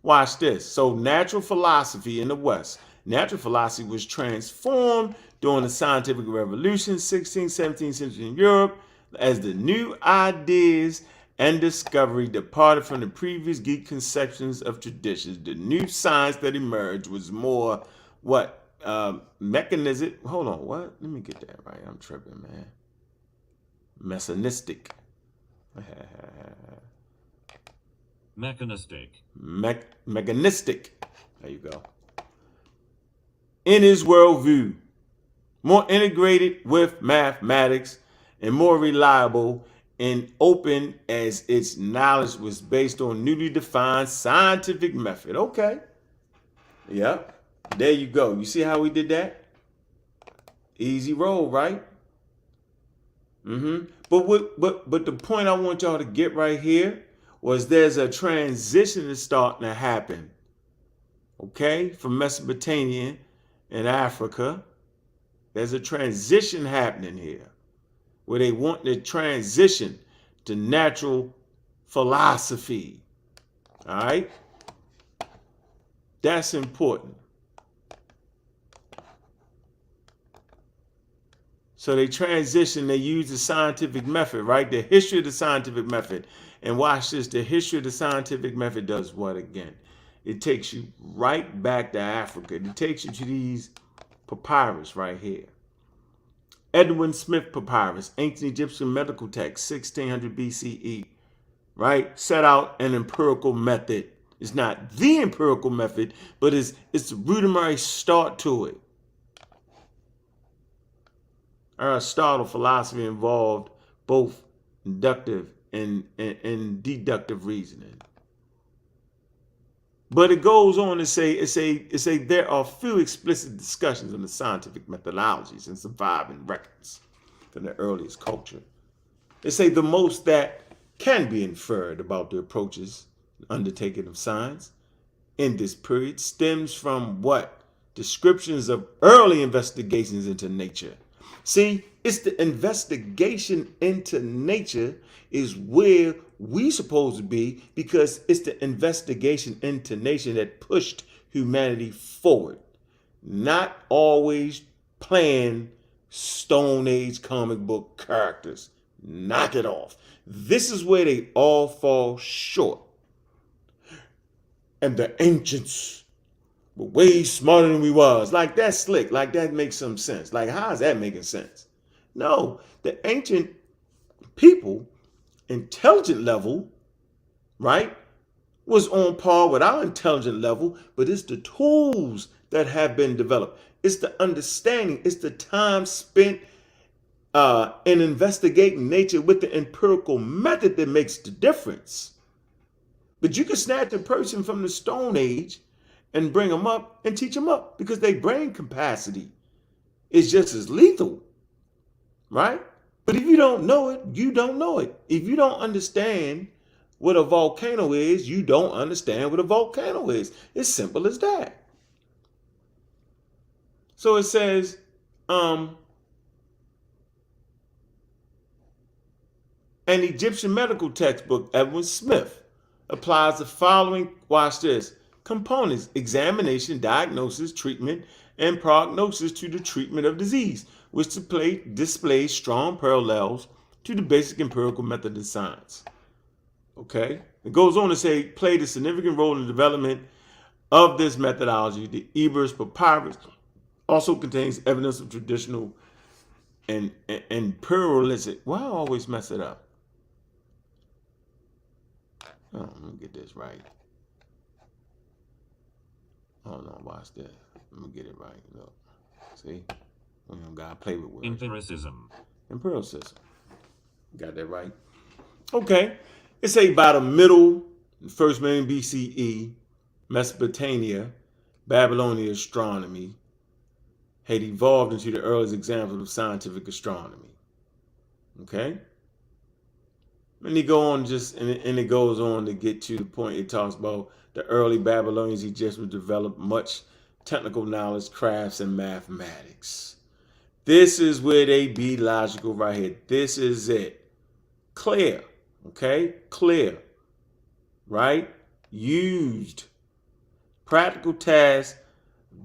Watch this. So natural philosophy in the West. Natural philosophy was transformed during the scientific revolution, 16th, 17th century in Europe, as the new ideas and discovery departed from the previous Greek conceptions of traditions. The new science that emerged was more what? Mechanism. Hold on, what? Let me get that right. I'm tripping, man. Mechanistic. Mechanistic. Mechanistic. There you go. In his worldview, more integrated with mathematics and more reliable and open as its knowledge was based on newly defined scientific method. Okay. Yep. There you go. You see how we did that? Easy roll, right? But the point I want y'all to get right here was there's a transition that's starting to happen. Okay? From Mesopotamia and Africa. There's a transition happening here where they want to transition to natural philosophy. All right? That's important. So they transition, they use the scientific method, right? The history of the scientific method. And watch this, the history of the scientific method does what again? It takes you right back to Africa. It takes you to these papyrus right here. Edwin Smith papyrus, ancient Egyptian medical text, 1600 BCE, right? Set out an empirical method. It's not the empirical method, but it's a rudimentary start to it. Aristotle philosophy involved both inductive and deductive reasoning. But it goes on to say there are few explicit discussions on the scientific methodologies and surviving records from the earliest culture. They say the most that can be inferred about the approaches undertaken of science in this period stems from what? Descriptions of early investigations into nature. See, it's the investigation into nature is where we supposed to be, because it's the investigation into nature that pushed humanity forward. Not always playing Stone Age comic book characters. Knock it off. This is where they all fall short. And the ancients were way smarter than we was. Like, that's slick. Like, that makes some sense. Like, how is that making sense? No, the ancient people, intelligent level, right, was on par with our intelligent level, but it's the tools that have been developed. It's the understanding. It's the time spent in investigating nature with the empirical method that makes the difference. But you can snatch a person from the Stone Age and bring them up and teach them up, because their brain capacity is just as lethal, right? But if you don't know it, you don't know it. If you don't understand what a volcano is, you don't understand what a volcano is. It's simple as that. So it says, an Egyptian medical textbook, Edwin Smith, applies the following, watch this, components: examination, diagnosis, treatment, and prognosis to the treatment of disease, which displays strong parallels to the basic empirical method of science. Okay? It goes on to say, played a significant role in the development of this methodology. The Ebers Papyrus also contains evidence of traditional and pluralistic. Why I always mess it up? Oh, let me get this right. Hold on, watch this. Let me get it right. Look, see, we don't gotta play with words. Empiricism. Got that right? Okay. It's say by the middle, first million BCE, Mesopotamia, Babylonian astronomy had evolved into the earliest examples of scientific astronomy. Okay. And he go on and it goes on to get to the point. It talks about the early Babylonians, Egyptians developed much technical knowledge, crafts, and mathematics. This is where they be logical right here. This is it. Clear. Okay? Clear. Right? Used. Practical tasks,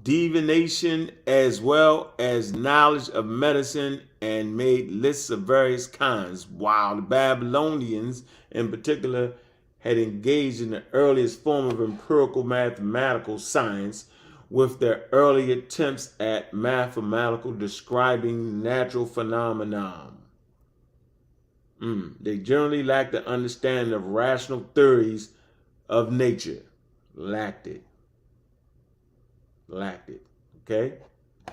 divination, as well as knowledge of medicine, and made lists of various kinds, while the Babylonians in particular had engaged in the earliest form of empirical mathematical science with their early attempts at mathematical describing natural phenomenon. They generally lacked the understanding of rational theories of nature. Lacked it. Okay?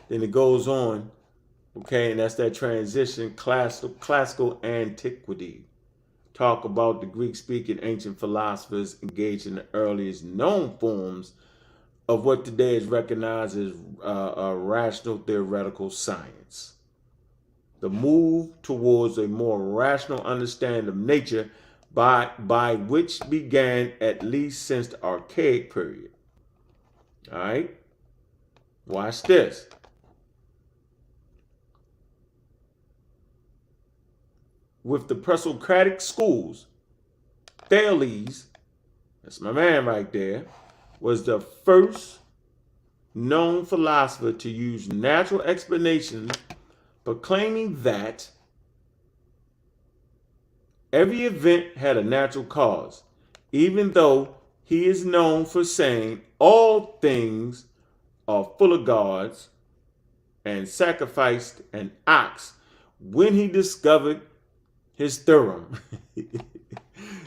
Then it goes on. Okay, and that's that transition, classical antiquity. Talk about the Greek-speaking ancient philosophers engaged in the earliest known forms of what today is recognized as rational theoretical science. The move towards a more rational understanding of nature by which began at least since the archaic period. All right? Watch this. With the Presocratic schools, Thales, that's my man right there, was the first known philosopher to use natural explanations, proclaiming that every event had a natural cause, even though he is known for saying all things are full of gods, and sacrificed an ox when he discovered his theorem.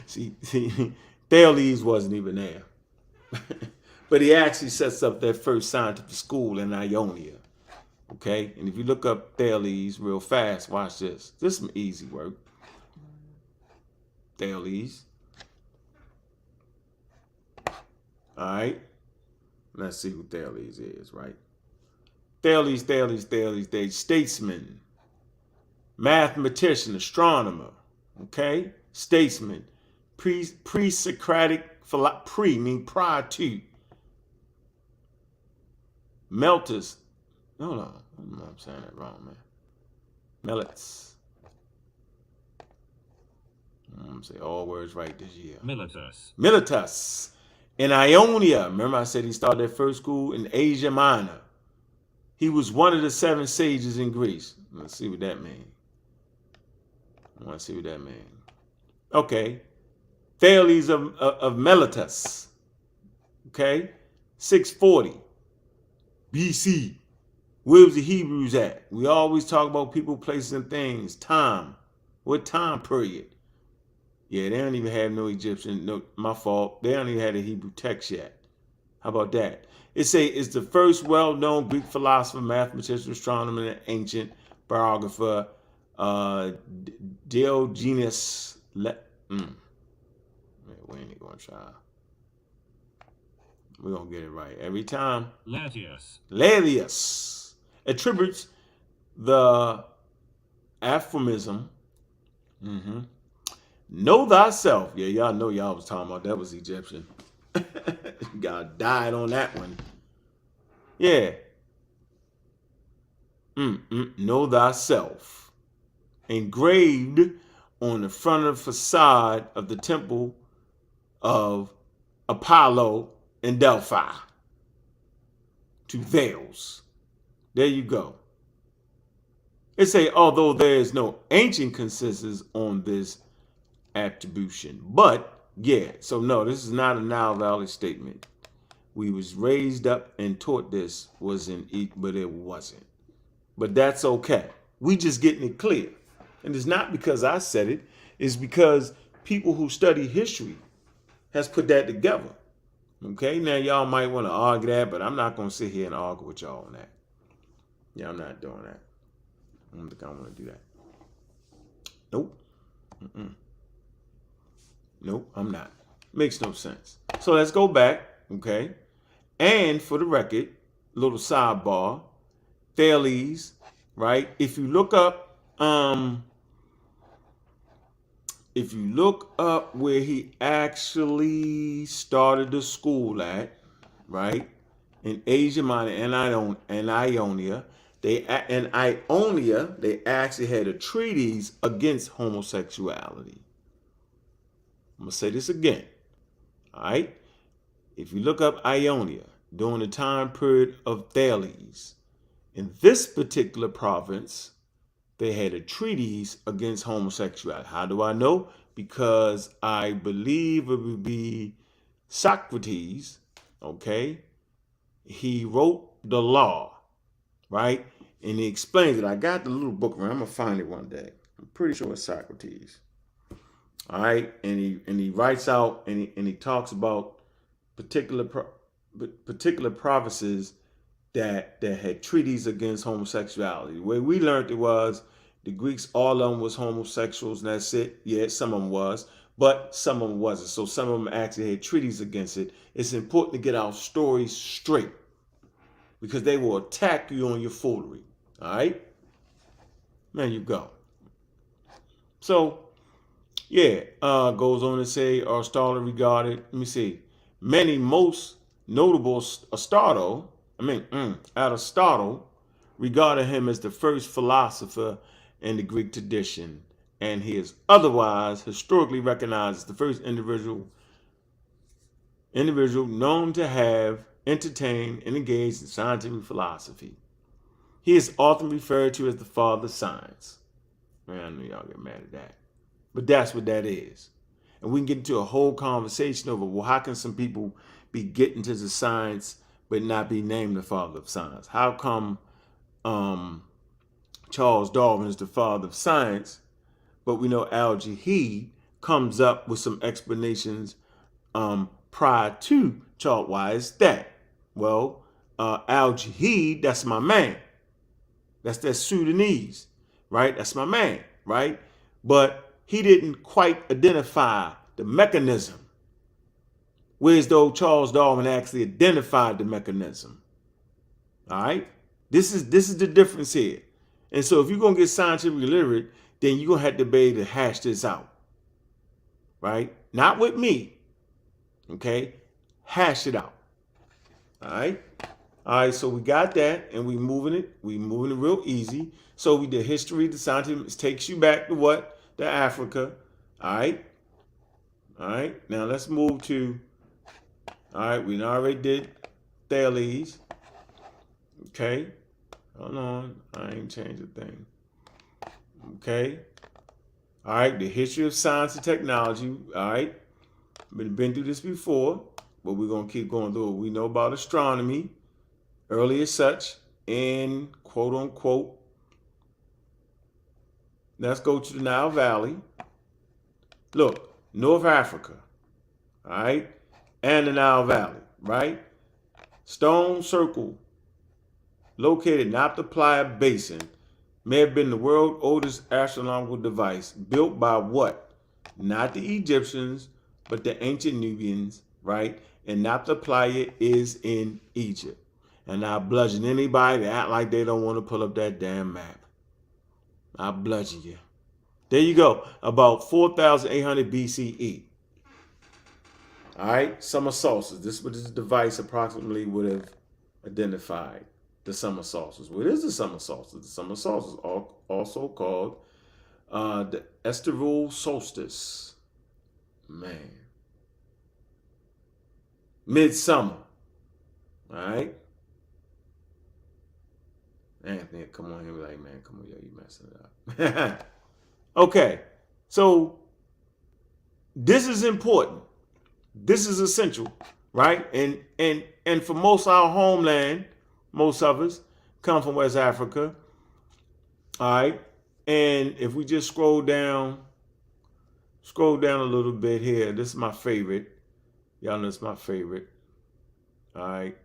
see, Thales wasn't even there. But he actually sets up that first scientific school in Ionia. Okay? And if you look up Thales real fast, watch this. This is some easy work. Thales. All right? Let's see who Thales is, right? Thales, statesman, mathematician, astronomer, okay? Statesman, pre-Socratic, prior to. Meltus, hold on, I'm saying that wrong, man. Melits. I'm going to say all words right this year. Militus. In Ionia, remember I said he started that first school in Asia Minor. He was one of the 7 sages in Greece. Let's see what that means. I want to see what that means. Okay. Thales of Miletus. Okay. 640 BC. Where was the Hebrews at? We always talk about people, places, and things. Time. What time period? Yeah, they don't even have no Egyptian. No, my fault. They don't even have a Hebrew text yet. How about that? It's the first well-known Greek philosopher, mathematician, astronomer, and ancient biographer, Diogenes. We ain't gonna try. We're gonna get it right every time. Laelius attributes the aphorism. Know thyself. Yeah, y'all know y'all was talking about that was Egyptian. God died on that one. Yeah. Know thyself. Engraved on the front of the facade of the temple of Apollo in Delphi. To Thales. There you go. It say, although there is no ancient consensus on this attribution. But, yeah, so no, this is not a Nile Valley statement. We was raised up and taught this was but it wasn't. But that's okay. We just getting it clear. And it's not because I said it. It's because people who study history has put that together. Okay, now y'all might want to argue that, but I'm not going to sit here and argue with y'all on that. Yeah, I'm not doing that. I don't think I want to do that. Nope. Nope, I'm not. Makes no sense. So let's go back, okay? And for the record, little sidebar, Thales, right? If you look up where he actually started the school at, right? In Asia Minor and Ionia, they actually had a treatise against homosexuality. I'm going to say this again. All right? If you look up Ionia during the time period of Thales, in this particular province, they had a treatise against homosexuality. How do I know? Because I believe it would be Socrates, okay? He wrote the law, right? And he explains it. I got the little book around. I'm going to find it one day. I'm pretty sure it's Socrates. All right, and he writes out and he talks about particular provinces that had treaties against homosexuality. The way we learned it was the Greeks, all of them was homosexuals, and that's it. Yeah, some of them was, but some of them wasn't. So some of them actually had treaties against it. It's important to get our stories straight because they will attack you on your foolery. All right, there you go. So. Yeah, goes on to say Aristotle regarded, let me see, most notable Aristotle regarded him as the first philosopher in the Greek tradition, and he is otherwise historically recognized as the first individual known to have entertained and engaged in scientific philosophy. He is often referred to as the father of science. Man, I know y'all get mad at that. But that's what that is. And we can get into a whole conversation over, well, how can some people be getting to the science but not be named the father of science? How come Charles Darwin is the father of science, but we know Al-Jahid comes up with some explanations prior to Charles. Why is that? Well, Al-Jahid, that's my man. That's that Sudanese, right? That's my man, right? But he didn't quite identify the mechanism. Whereas though Charles Darwin actually identified the mechanism. All right? This is the difference here. And so if you're gonna get scientifically literate, then you're gonna have to be able to hash this out. Right? Not with me. Okay? Hash it out. All right? All right, so we got that, and we moving it real easy. So we did history, the scientific takes you back to what? To Africa. All right. All right. Now let's move to, all right, we already did Thales. Okay. Hold on. I ain't changed a thing. Okay. All right. The history of science and technology. All right. Been through this before, but we're going to keep going through it. We know about astronomy, early as such, and quote unquote. Let's go to the Nile Valley. Look, North Africa. All right. And the Nile Valley. Right. Stone Circle, located in the Playa Basin, may have been the world's oldest astronomical device, built by what? Not the Egyptians, but the ancient Nubians, right? And Nabta Playa is in Egypt. And I bludgeon anybody that act like they don't want to pull up that damn map. I bludgeon you. There you go. About 4,800 BCE. All right, summer solstice. This is what this device approximately would have identified the summer solstice. What is the summer solstice? The summer solstice, also called the estival solstice. Man. Midsummer. All right. Anthony, come on here, be like, man, come on, yo, you messing it up. Okay, so this is important. This is essential, right? And for most of our homeland, most of us come from West Africa. All right. And if we just scroll down a little bit here, this is my favorite. Y'all know it's my favorite. All right.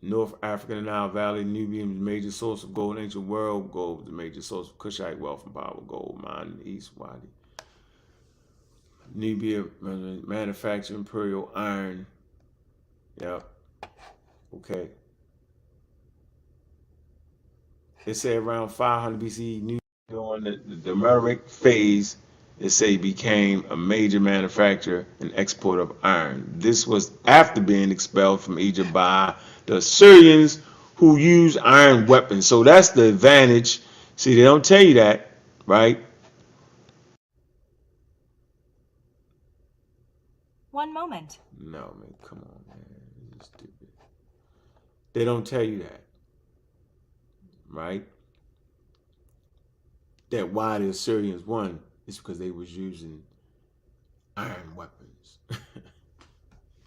North Africa and Nile Valley, Nubian, major source of gold, ancient world gold, the major source of Kushite wealth and power, gold mine in the East Wadi. Nubia manufacture imperial iron. Yep. Okay. They say around 500 BCE, Nubia during the Meroic phase, they say became a major manufacturer and exporter of iron. This was after being expelled from Egypt by the Assyrians, who used iron weapons. So that's the advantage. See, they don't tell you that, right? One moment. No, man, come on, man. This is stupid. They don't tell you that, right? That why the Assyrians won is because they was using iron weapons.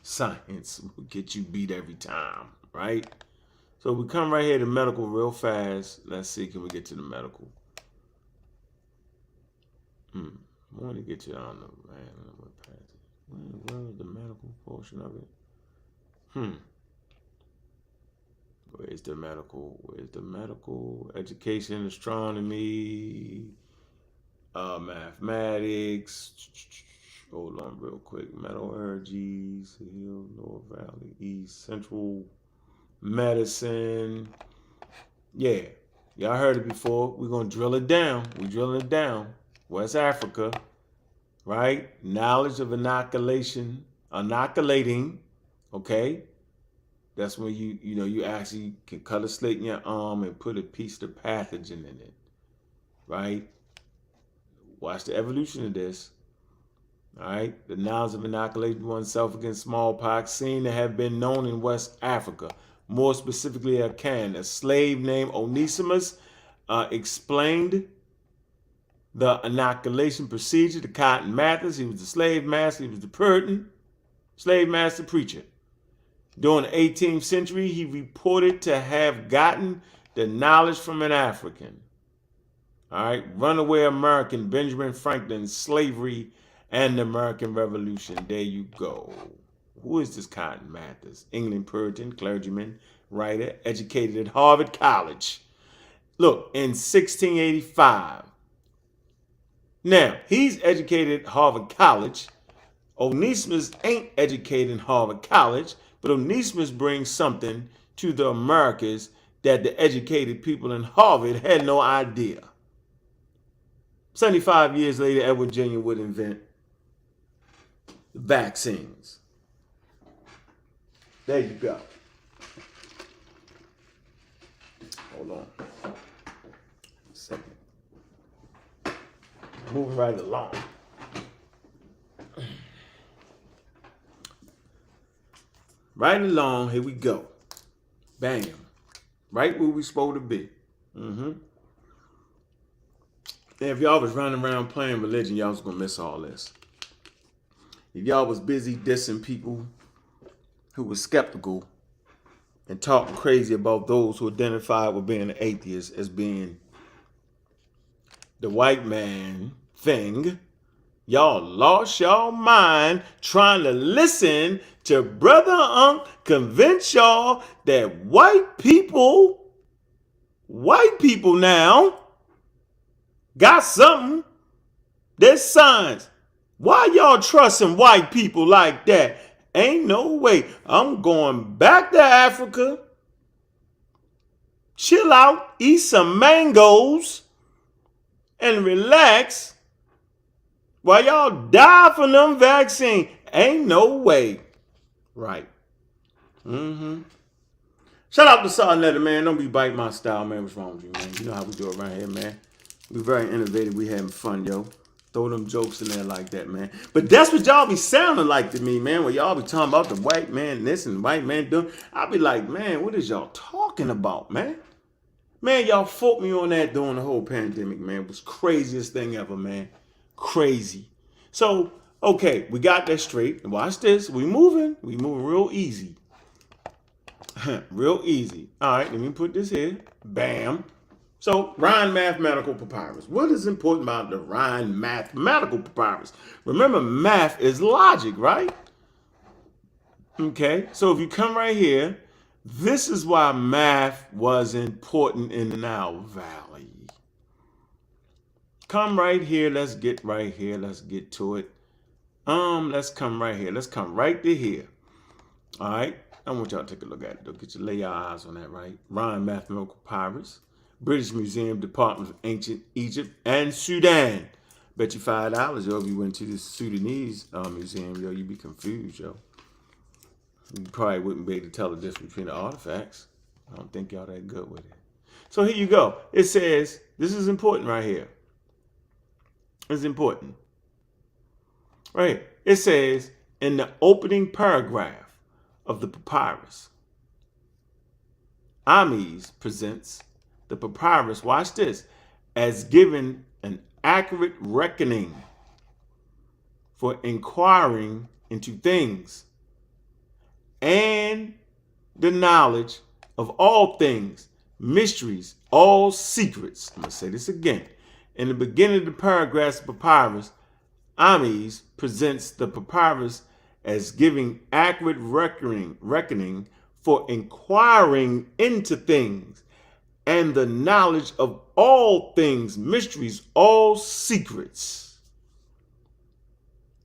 Science will get you beat every time, right? So we come right here to medical real fast. Let's see, can we get to the medical? I want to get to, I don't know, man. I don't know what passage. Where is the medical portion of it? Where's the medical? Where's the medical? Education, astronomy, mathematics. Hold on real quick. Metallurgy, Hill, North Valley, East, Central Medicine. Yeah. Y'all heard it before. We're going to drill it down. We're drilling it down. West Africa. Right? Knowledge of inoculating, okay? That's when you actually can cut a slit in your arm and put a piece of pathogen in it, right? Watch the evolution of this, all right? The knowledge of inoculating oneself against smallpox seen to have been known in West Africa, more specifically at Cannes. A slave named Onesimus explained the inoculation procedure to Cotton Mather. He was the slave master. He was the Puritan slave master preacher. During the 18th century, he reported to have gotten the knowledge from an African. All right, runaway American, Benjamin Franklin, slavery and the American Revolution. There you go. Who is this Cotton Mather? England Puritan, clergyman, writer, educated at Harvard College. Look, in 1685. Now, he's educated at Harvard College. Onesimus ain't educated in Harvard College, but Onesimus brings something to the Americas that the educated people in Harvard had no idea. 75 years later, Edward Jenner would invent vaccines. There you go. Hold on. A second. Moving right along. Right along, here we go. Bam. Right where we supposed to be. And if y'all was running around playing religion, y'all was going to miss all this. If y'all was busy dissing people who were skeptical and talking crazy about those who identified with being an atheist as being the white man thing, y'all lost y'all mind trying to listen to Brother Unc convince y'all that white people now got something. There's signs. Why y'all trusting white people like that? Ain't no way. I'm going back to Africa. Chill out, eat some mangoes, and relax while y'all die from them vaccines. Ain't no way. Right. Shout out to Sarnetta, man. Don't be biting my style, man. What's wrong with you, man? You know how we do it around here, man. We very innovative. We having fun, yo. Throw them jokes in there like that, man. But that's what y'all be sounding like to me, man. When y'all be talking about the white man this and the white man doing, I be like, man, what is y'all talking about, man? Man, y'all fought me on that during the whole pandemic, man. It was craziest thing ever, man. Crazy. So, okay, we got that straight. Watch this. We moving real easy. Real easy. All right, let me put this here. Bam. So, Rhine Mathematical Papyrus. What is important about the Rhine Mathematical Papyrus? Remember, math is logic, right? Okay, so if you come right here, this is why math was important in the Nile Valley. Come right here. Let's get right here. Let's get to it. Let's come right here. Let's come right to here. All right. I want y'all to take a look at it. Get your lay your eyes on that, right? Rhine Mathematical Papyrus. British Museum, Department of Ancient Egypt and Sudan. Bet you $5, yo, if you went to the Sudanese museum, yo, you'd be confused, yo. You probably wouldn't be able to tell the difference between the artifacts. I don't think y'all that good with it. So here you go. It says, this is important right here. It's important. Right here. It says, in the opening paragraph of the papyrus, Ames presents the papyrus, watch this, as giving an accurate reckoning for inquiring into things and the knowledge of all things, mysteries, all secrets. I'm going to say this again. In the beginning of the paragraphs of papyrus, Ames presents the papyrus as giving accurate reckoning for inquiring into things and the knowledge of all things, mysteries, all secrets.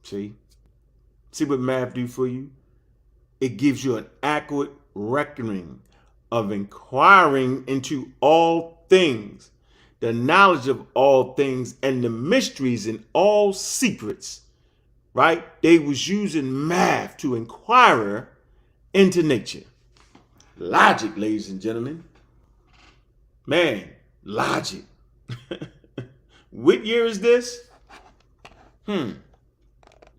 See what math do for you? It gives you an accurate reckoning of inquiring into all things, the knowledge of all things, and the mysteries and all secrets, right? They was using math to inquire into nature. Logic, ladies and gentlemen. Man, logic. What year is this?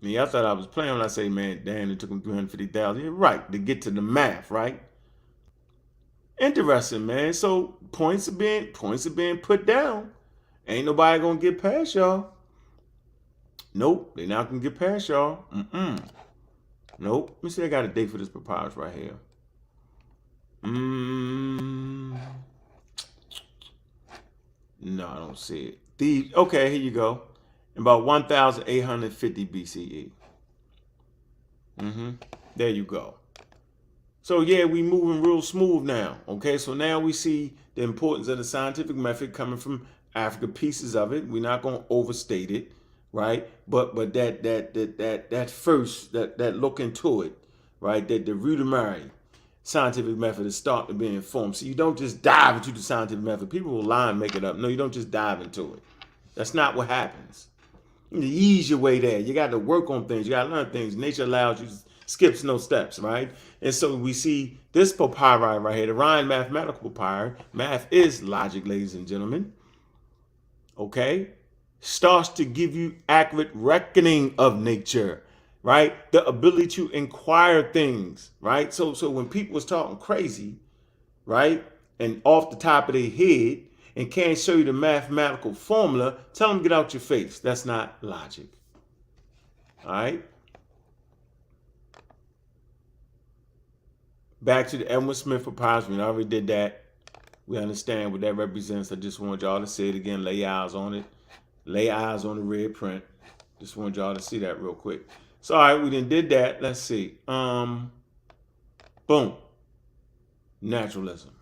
Yeah, I thought I was playing when I say, man, damn, it took them 350,000. Yeah, right, to get to the math, right? Interesting, man. So points are being put down. Ain't nobody gonna get past y'all. Nope, they not gonna get past y'all. Nope. Let me see, I got a date for this papyrus right here. Mm, no, I don't see it. Okay, here you go. About 1850 BCE. There you go. So yeah, we moving real smooth now. Okay, so now we see the importance of the scientific method coming from Africa. Pieces of it. We're not going to overstate it, right? But that first that look into it, right? That the rudimentary scientific method is starting to be informed. So you don't just dive into the scientific method. People will lie and make it up. No, you don't just dive into it. That's not what happens. You ease your way there. You got to work on things. You got to learn things. Nature allows you skips no steps, right? And so we see this papyri right here, the Rhine mathematical papyri. Math is logic, ladies and gentlemen. Okay? Starts to give you accurate reckoning of nature, right? The ability to inquire things, right? So when people was talking crazy, right? And off the top of their head and can't show you the mathematical formula, tell them get out your face. That's not logic. All right? Back to the Edwin Smith papyrus. We already did that. We understand what that represents. I just want y'all to say it again. Lay eyes on it. Lay eyes on the red print. Just want y'all to see that real quick. So, all right, we done did that. Let's see. Boom. Naturalism.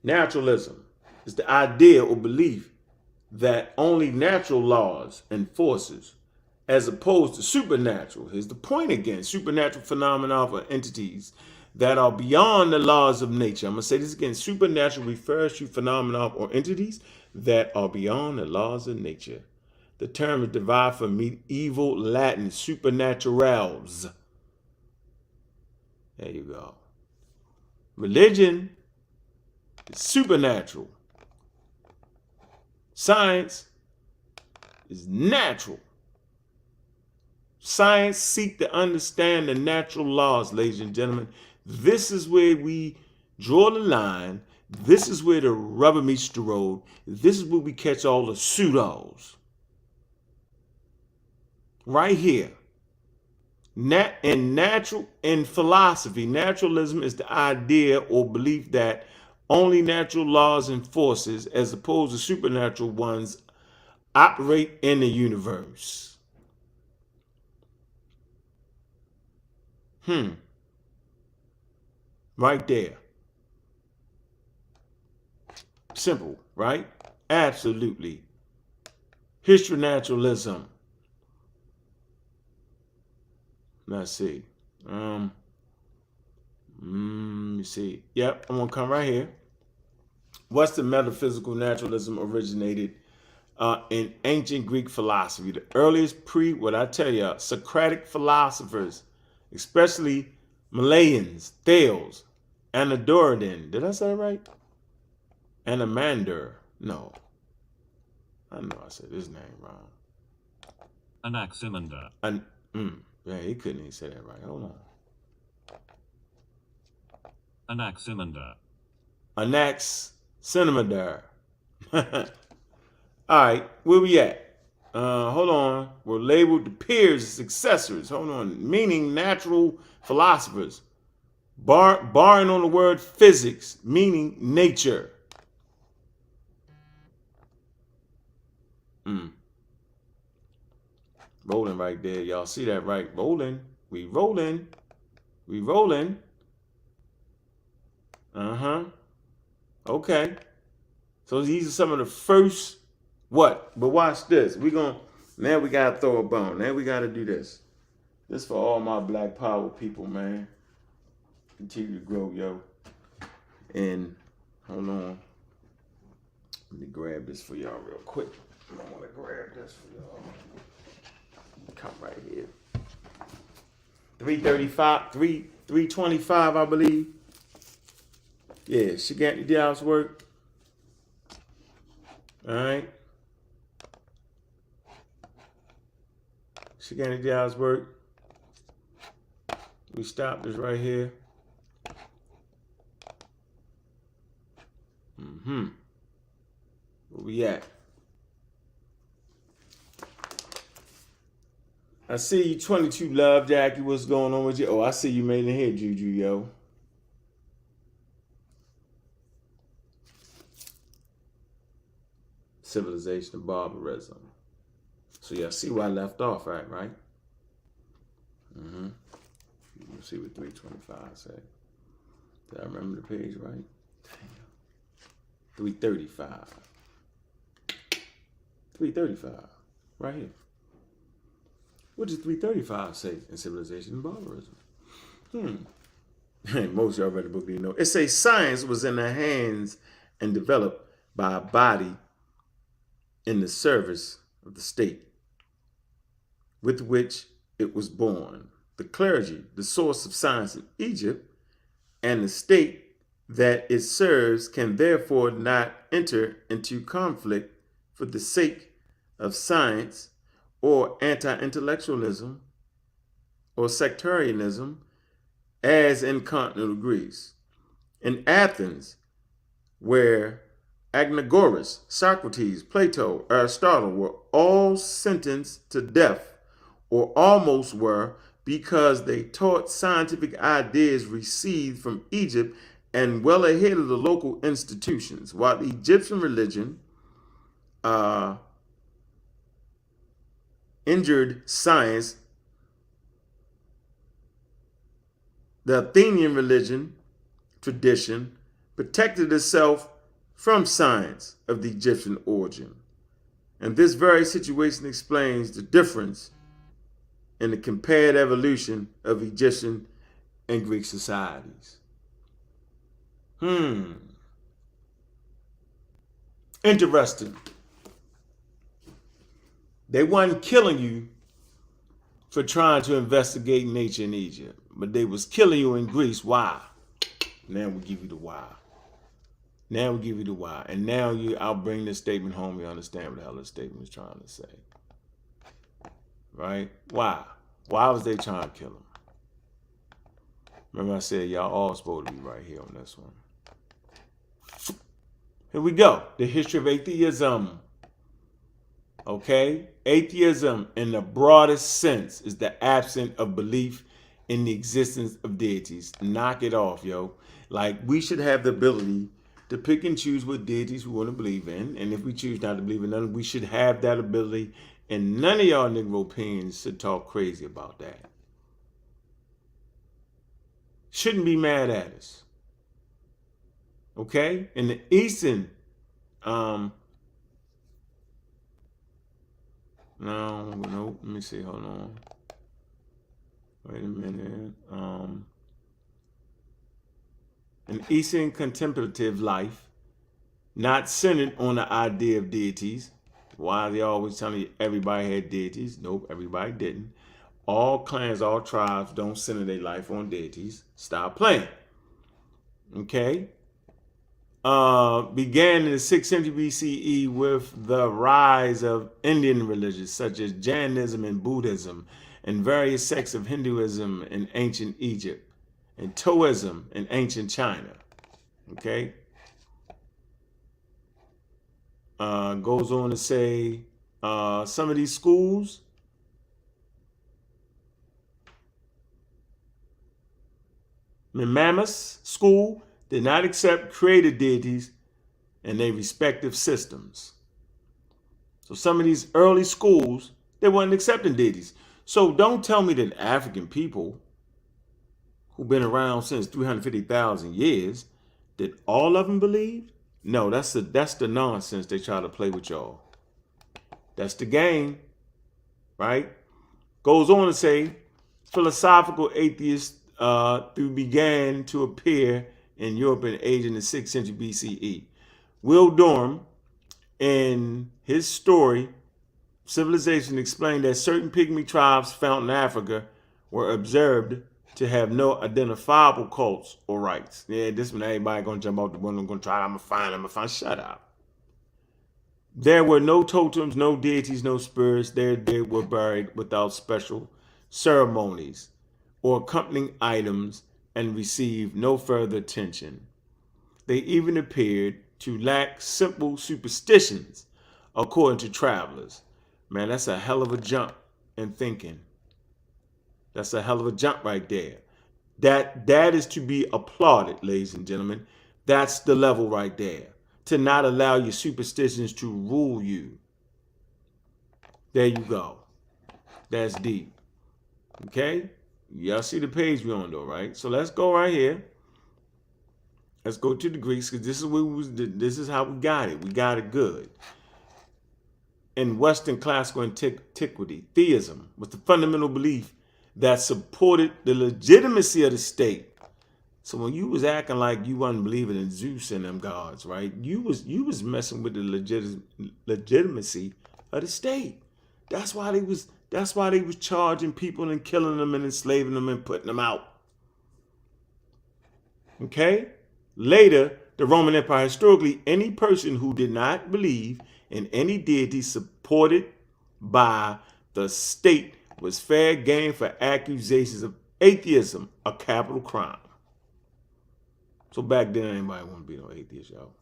Naturalism is the idea or belief that only natural laws and forces, as opposed to supernatural. Here's the point again. Supernatural phenomena or entities that are beyond the laws of nature. I'm going to say this again. Supernatural refers to phenomena or entities that are beyond the laws of nature. The term is derived from medieval Latin, supernaturals. There you go. Religion is supernatural. Science is natural. Science seeks to understand the natural laws, ladies and gentlemen. This is where we draw the line. This is where the rubber meets the road. This is where we catch all the pseudos. Right here. In philosophy, naturalism is the idea or belief that only natural laws and forces, as opposed to supernatural ones, operate in the universe. Right there. Simple, right? Absolutely. History naturalism. Let's see. Let me see. Yep, I'm gonna come right here. Western metaphysical naturalism originated in ancient Greek philosophy. The earliest Socratic philosophers, especially Malayans, Thales, Anaxagoras. Did I say it right? Anaximander. No. I know I said his name wrong. Anaximander. Yeah, he couldn't even say that right. Hold on. Anaximander. Anaximander. All right, where we at? Hold on. We're labeled the peers as successors. Hold on. Meaning natural philosophers. Barring on the word physics, meaning nature. Rolling right there. Y'all see that, right? Rolling. We rolling. We rolling. Okay. So these are some of the first what? But watch this. Now we gotta throw a bone. Now we gotta do this. This for all my Black Power people, man. Continue to grow, yo. And hold on. Let me grab this for y'all real quick. I want to grab this for y'all. Come right here. 335, 325, I believe. Yeah, Shiganthy Dial's work. All right. Shiganthy Dial's work. We stop this right here. Where we at? I see you 22 Love Jackie. What's going on with you? Oh, I see you made it here, Juju, yo. civilization and barbarism. So y'all see where I left off, right? Mm-hmm. Let's see what 325 say. Did I remember the page right? Damn. 335. 335. Right here. What does 335 say in civilization and barbarism? Most of y'all read the book, you know. It says science was in the hands and developed by a body in the service of the state with which it was born. The clergy, the source of science in Egypt, and the state that it serves can therefore not enter into conflict for the sake of science or anti-intellectualism or sectarianism as in continental Greece. In Athens, where Anaxagoras, Socrates, Plato, Aristotle were all sentenced to death, or almost were, because they taught scientific ideas received from Egypt and well ahead of the local institutions, while the Egyptian religion injured science. The Athenian religion tradition protected itself from science of the Egyptian origin. And this very situation explains the difference in the compared evolution of Egyptian and Greek societies. Interesting. They wasn't killing you for trying to investigate nature in Egypt, but they was killing you in Greece. Why? Now we give you the why. And now I'll bring this statement home. You understand what the hell this statement was trying to say. Right? Why? Why was they trying to kill him? Remember I said y'all all supposed to be right here on this one. Here we go. The history of atheism. Okay? Atheism in the broadest sense is the absence of belief in the existence of deities. Knock it off, yo. Like, we should have the ability to pick and choose what deities we want to believe in. And if we choose not to believe in none, we should have that ability. And none of y'all Negro pins should talk crazy about that. Shouldn't be mad at us. Okay? In the Eastern, no, let me see, hold on. Wait a minute. An Eastern contemplative life, not centered on the idea of deities. Why are they always telling you everybody had deities? Nope, everybody didn't. All clans, all tribes don't center their life on deities. Stop playing. Okay? Began in the 6th century BCE with the rise of Indian religions such as Jainism and Buddhism, and various sects of Hinduism in ancient Egypt, and Taoism in ancient China. Okay? Goes on to say some of these schools Mammoth school did not accept created deities in their respective systems. So some of these early schools, they weren't accepting deities. So don't tell me that African people who've been around since 350,000 years, did all of them believe? No, that's the nonsense they try to play with y'all. That's the game, right? Goes on to say, philosophical atheists began to appear in Europe and Asia in the 6th century BCE. Will Durham, in his story, Civilization, explained that certain pygmy tribes found in Africa were observed to have no identifiable cults or rites. Yeah, this one, everybody gonna jump out the window, gonna try, I'm gonna find, shut up. There were no totems, no deities, no spirits. Their dead were buried without special ceremonies or accompanying items and received no further attention. They even appeared to lack simple superstitions, according to travelers. Man, that's a hell of a jump in thinking. That's a hell of a jump right there. That is to be applauded, ladies and gentlemen. That's the level right there. to not allow your superstitions to rule you. There you go. That's deep. Okay? Y'all see the page we're on though, right? So let's go right here. Let's go to the Greeks, because this is how we got it. We got it good. In Western classical antiquity, theism was the fundamental belief that supported the legitimacy of the state. So when you was acting like you wasn't believing in Zeus and them gods, right? You was messing with the legitimacy of the state. That's why they was charging people and killing them and enslaving them and putting them out. Okay? Later, the Roman Empire, historically, any person who did not believe in any deity supported by the state was fair game for accusations of atheism, a capital crime. So back then, anybody want to be no atheist, y'all.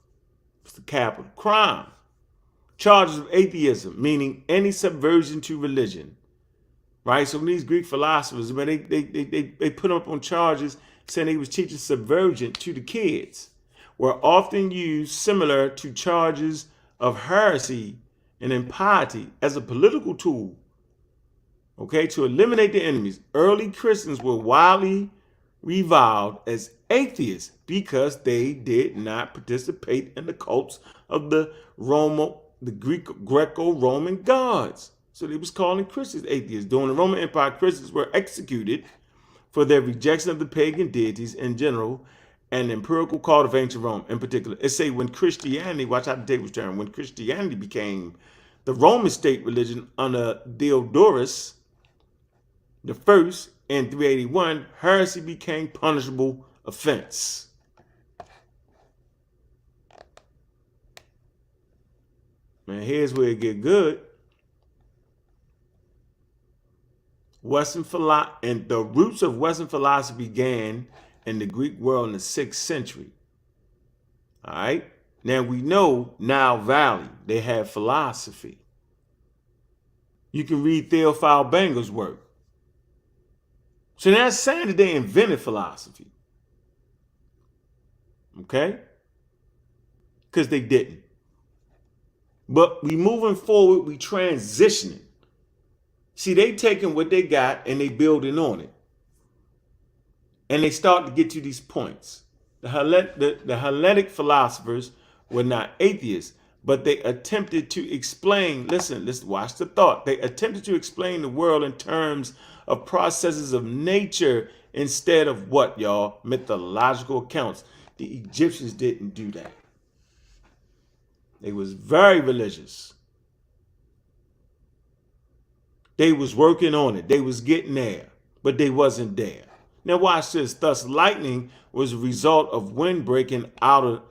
It's a capital crime. Charges of atheism, meaning any subversion to religion. Right? So when these Greek philosophers, man, they put them up on charges saying they was teaching subversion to the kids, were often used similar to charges of heresy and impiety as a political tool, okay, to eliminate the enemies. Early Christians were widely reviled as atheists because they did not participate in the cults of the Greco-Roman gods. So they was calling Christians atheists. During the Roman Empire, Christians were executed for their rejection of the pagan deities in general and the empirical cult of ancient Rome in particular. It say when Christianity, watch how the tables turn, when Christianity became the Roman state religion under Theodorus the first in 381, heresy became punishable offense. Man, here's where it get good. Western philosophy and the roots of Western philosophy began in the Greek world in the 6th century. All right. Now we know Nile Valley, they had philosophy. You can read Theophile Benger's work. So that's saying that they invented philosophy. Okay? Because they didn't. But we moving forward, we transitioning. See, they taking what they got and they building on it. And they start to get to these points. The Hellenic philosophers were not atheists, but they attempted to explain, listen, watch the thought. They attempted to explain the world in terms of processes of nature instead of what, y'all? Mythological accounts. The Egyptians didn't do that. They was very religious. They was working on it. They was getting there, but they wasn't there. Now watch this. Thus, lightning was a result of wind breaking out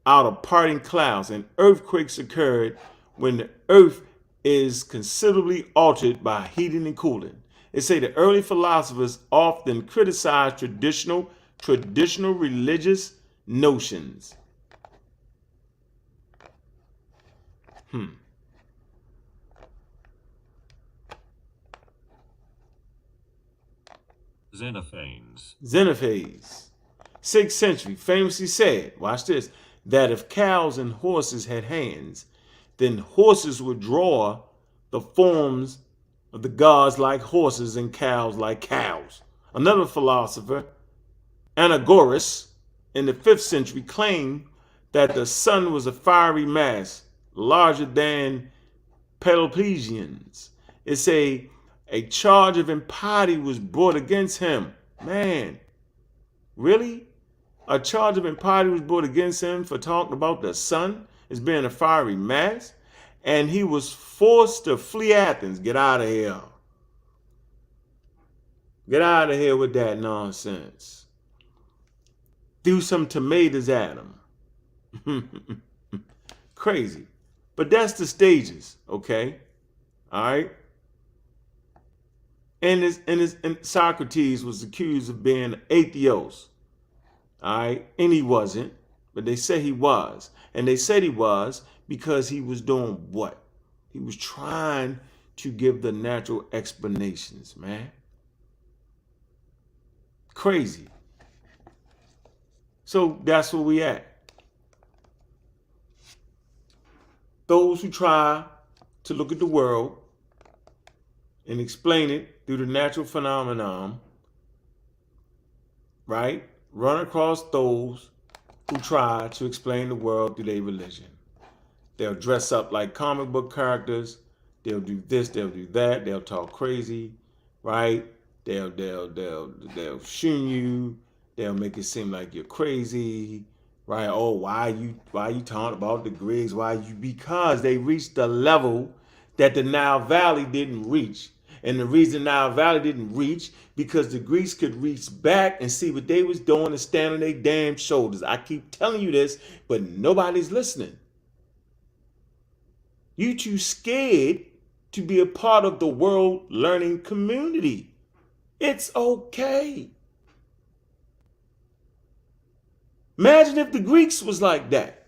of parting clouds, and earthquakes occurred when the earth is considerably altered by heating and cooling. They say the early philosophers often criticized traditional religious notions. Xenophanes, 6th century, famously said, watch this, that if cows and horses had hands, then horses would draw the forms of the gods like horses and cows like cows. Another philosopher, Anaxagoras, in the 5th century, claimed that the sun was a fiery mass larger than Peloponnesians. It's a charge of impiety was brought against him. Man, really? A charge of impiety was brought against him for talking about the sun as being a fiery mass, and he was forced to flee Athens. Get out of here. Get out of here with that nonsense. Threw some tomatoes at him. Crazy. But that's the stages, okay? All right? And Socrates was accused of being an atheos. All right? And he wasn't, but they say he was. And they said he was because he was doing what? He was trying to give the natural explanations, man. Crazy. So that's where we at. those who try to look at the world and explain it through the natural phenomenon, right, run across those who try to explain the world through their religion. They'll dress up like comic book characters. They'll do this. They'll do that. They'll talk crazy, right? They'll shun you. They'll make it seem like you're crazy, right? Oh, why you talking about the Greeks? Because they reached the level that the Nile Valley didn't reach. And the reason Nile Valley didn't reach because the Greeks could reach back and see what they was doing and stand on their damn shoulders. I keep telling you this, but nobody's listening. You too scared to be a part of the world learning community. It's okay. Imagine if the Greeks was like that.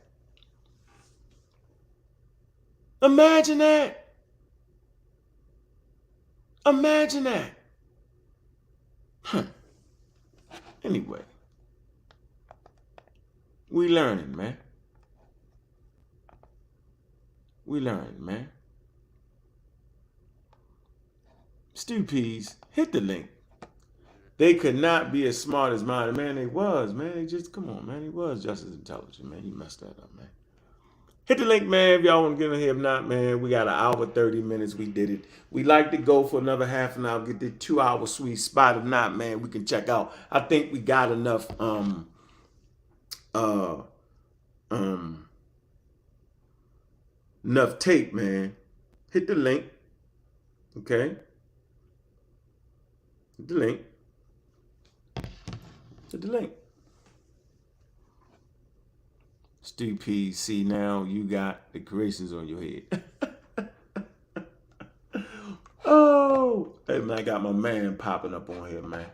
Imagine that. Imagine that. Anyway, we learning, man. We learning, man. Stew peas, hit the link. They could not be as smart as mine. Man, they was, man. They just, come on, man. He was just as intelligent, man. You messed that up, man. Hit the link, man, if y'all want to get in here. If not, man, we got an hour, 30 minutes. We did it. We like to go for another half an hour, get the 2 hour sweet spot. If not, man, we can check out. I think we got enough enough tape, man. Hit the link. Okay. Hit the link. Hit the link. Stu P, see now you got the creations on your head. Oh, hey man, I got my man popping up on here, man.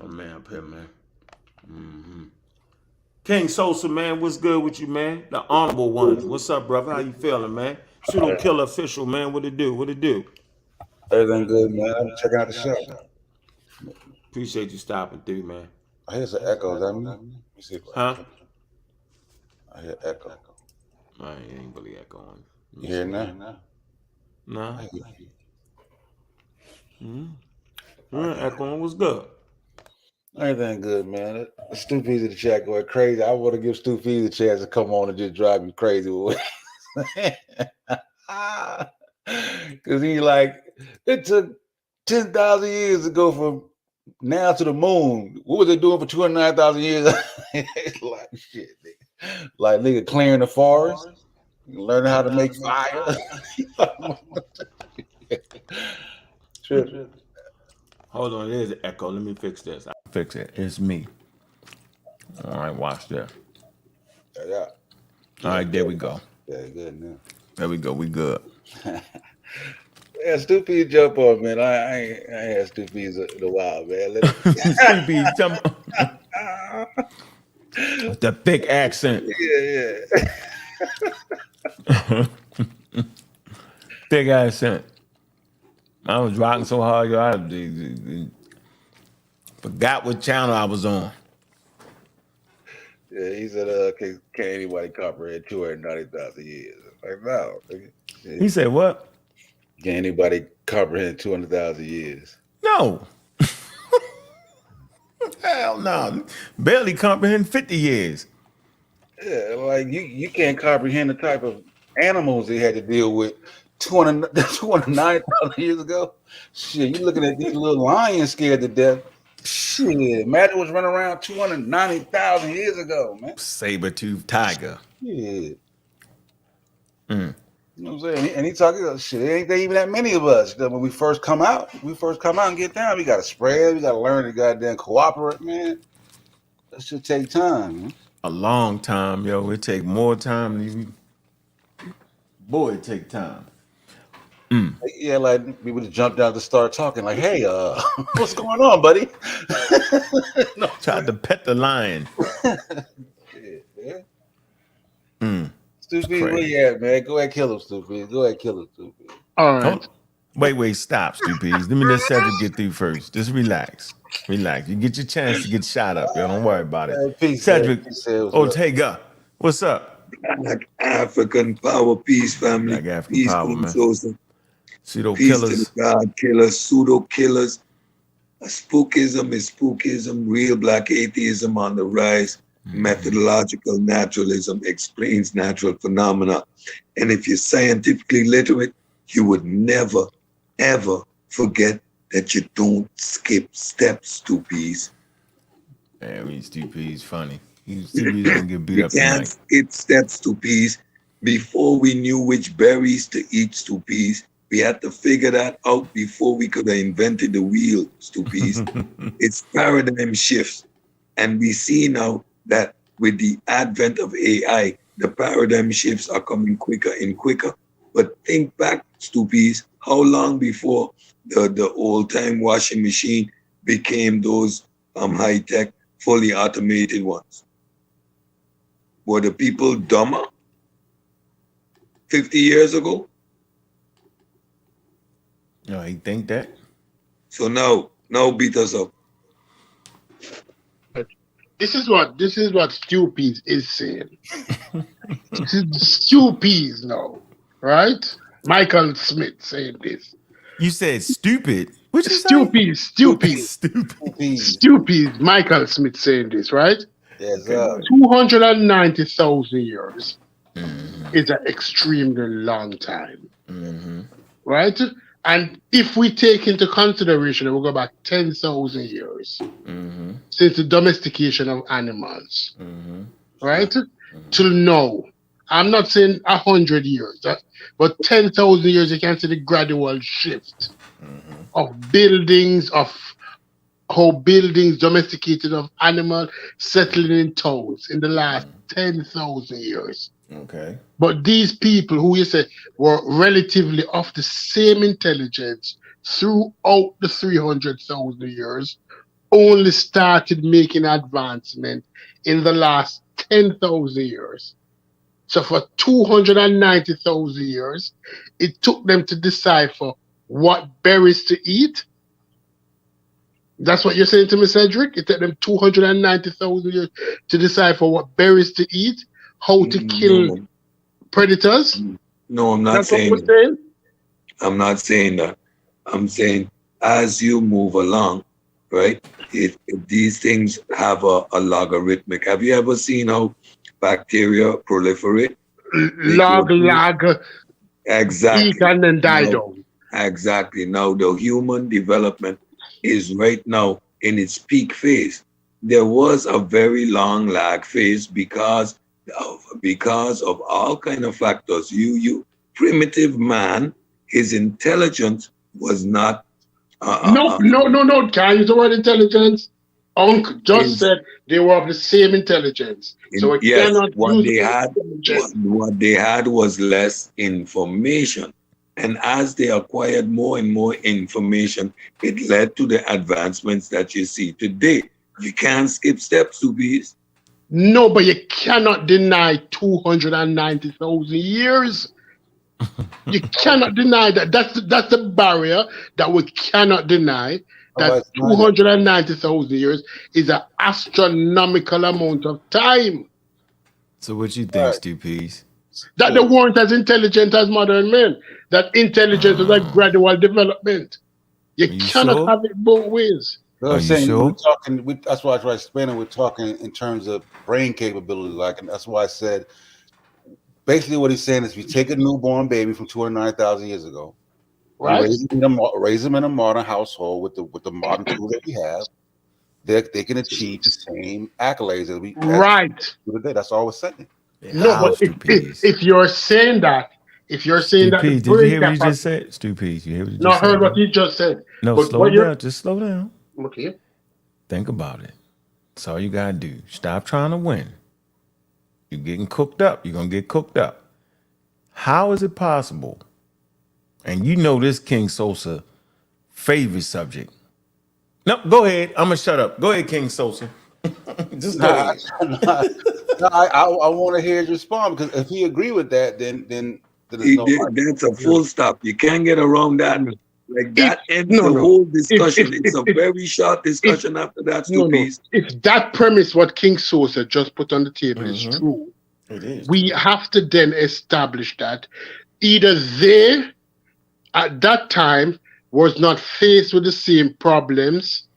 My man up here, man. King Sosa, man, what's good with you, man? The honorable one. What's up, brother? How you feeling, man? Pseudo Killer Official, man. What it do? What it do? Everything good, man. I'm checking out the show. Appreciate you stopping through, man. I hear some echo. Is that me? Let me see if Huh? I hear echo. I ain't really echoing. You hear now? Nah. I hear you. Echoing was good. Everything good, man. Stu P's in the chat going crazy. I want to give Stu P's a chance to come on and just drive you crazy with it. Because he like, it took 10,000 years to go from now to the moon. What was they doing for 209,000 years? It's like shit, nigga. Like nigga clearing the forest, learning how to make fire. True. Hold on, there's an echo. Let me fix this. I'll fix it. It's me. All right, watch that. Yeah. All right, there we go. Yeah, good now. There we go. We good. Yeah, Stu P jump on, man. I ain't had Stu P's in a while, man. Sleepy, jump. The thick accent. Yeah. Thick accent. I was rocking so hard, yo, I forgot what channel I was on. Yeah, he said, can anybody comprehend 290,000 years? Like, no. He said what? Can anybody comprehend 200,000 years? No. Hell no. Barely comprehend 50 years. Yeah, like you can't comprehend the type of animals they had to deal with 209,000 years ago. Shit, you looking at these little lions scared to death. Shit, imagine what's running around 290,000 years ago, man. Saber-toothed tiger. Yeah. You know what I'm saying? And he talking about shit. Ain't there even that many of us? When we first come out and get down, we gotta spread, we gotta learn to goddamn cooperate, man. That should take time, man. A long time, yo. It take more time than you. Boy, it take time. Yeah, like we would have jumped out to start talking, like, hey, what's going on, buddy? No. Tried to pet the lion. Yeah. Stupid, where you at, man? Go ahead, kill him, stupid. Go ahead, kill him, stupid. All right. Wait, stop, stupid. Let me let Cedric get through first. Just relax. Relax. You get your chance to get shot up, yo. Don't worry about it. Peace, Cedric Peace, Ortega, what's up? Black African power, peace, family. Black African Peace, power, King man. Sosa. Pseudo Peace to the killers. God killers, pseudo killers. Spookism is spookism. Real black atheism on the rise. Methodological naturalism explains natural phenomena. And if you're scientifically literate, you would never, ever forget that you don't skip steps to peace. Man, we Stupid's funny. Stupid's gonna get beat You up can't tonight. skip steps to peace. Before we knew which berries to eat to peace, we had to figure that out before we could have invented the wheel to peace. It's paradigm shifts. And we see now that with the advent of AI, the paradigm shifts are coming quicker and quicker. But think back, Stoopies, how long before the old time washing machine became those high tech, fully automated ones? Were the people dumber 50 years ago? No, he think that. So now beat us up. This is what Stupid is saying. This is Stupid now, right? Michael Smith saying this. You said stupid. What you say? Stupid. Stupid. Stupid. Michael Smith saying this, right? Yes, sir. 290,000 years is an extremely long time, right? And if we take into consideration, and we'll go back 10,000 years since the domestication of animals, right? Till now, I'm not saying 100 years, but 10,000 years, you can see the gradual shift of buildings, of how buildings domesticated of animal settling in towns in the last 10,000 years. Okay. But these people who you say were relatively of the same intelligence throughout the 300,000 years only started making advancement in the last 10,000 years. So for 290,000 years, it took them to decipher what berries to eat. That's what you're saying to me, Cedric? It took them 290,000 years to decipher what berries to eat, how to kill predators. No, I'm not That's saying what we're saying? I'm not saying that. I'm saying as you move along, right? If these things have a logarithmic. Have you ever seen how bacteria proliferate? Log, Exactly. eat and then die Now, down. exactly. Now the human development is right now in its peak phase. There was a very long lag phase because of all kind of factors. You primitive man, his intelligence was not No. Can't use the word intelligence. Unc just said they were of the same intelligence. So it yes, cannot use the word intelligence. what they had was less information. And as they acquired more and more information, it led to the advancements that you see today. You can't skip steps to bees. No, but you cannot deny 290,000 years. You cannot deny that. That's the barrier that we cannot deny. That 290,000 years is an astronomical amount of time. So what you think, Stupies? That they weren't as intelligent as modern men. That intelligence was a gradual development. You cannot sure? have it both ways. I'm saying sure? we're talking. That's why I try to explain it. We're talking in terms of brain capability, like, and that's why I said. Basically, what he's saying is, if you take a newborn baby from 209,000 years ago, right, raise them in a modern household with the modern tools that we have, they can achieve the same accolades as we right. That's all we're saying. No, but if you're saying that, Stupid, the did you hear what he just said? Stupid, you hear what he just said? No, I heard what he just said. No, but slow down. Just slow down. Okay. Think about it. That's all you gotta do. Stop trying to win. You're getting cooked up. You're gonna get cooked up. How is it possible? And you know this King Sosa favorite subject. No, go ahead. I'm gonna shut up. Go ahead, King Sosa. Just go ahead. I want to hear his response, because if he agree with that, then that's a full stop. You can't get around that. Like that ends the whole discussion. It's a very short discussion after that. If that premise, what King Sosa just put on the table, is true, It is We true. have to then establish that either they, at that time, was not faced with the same problems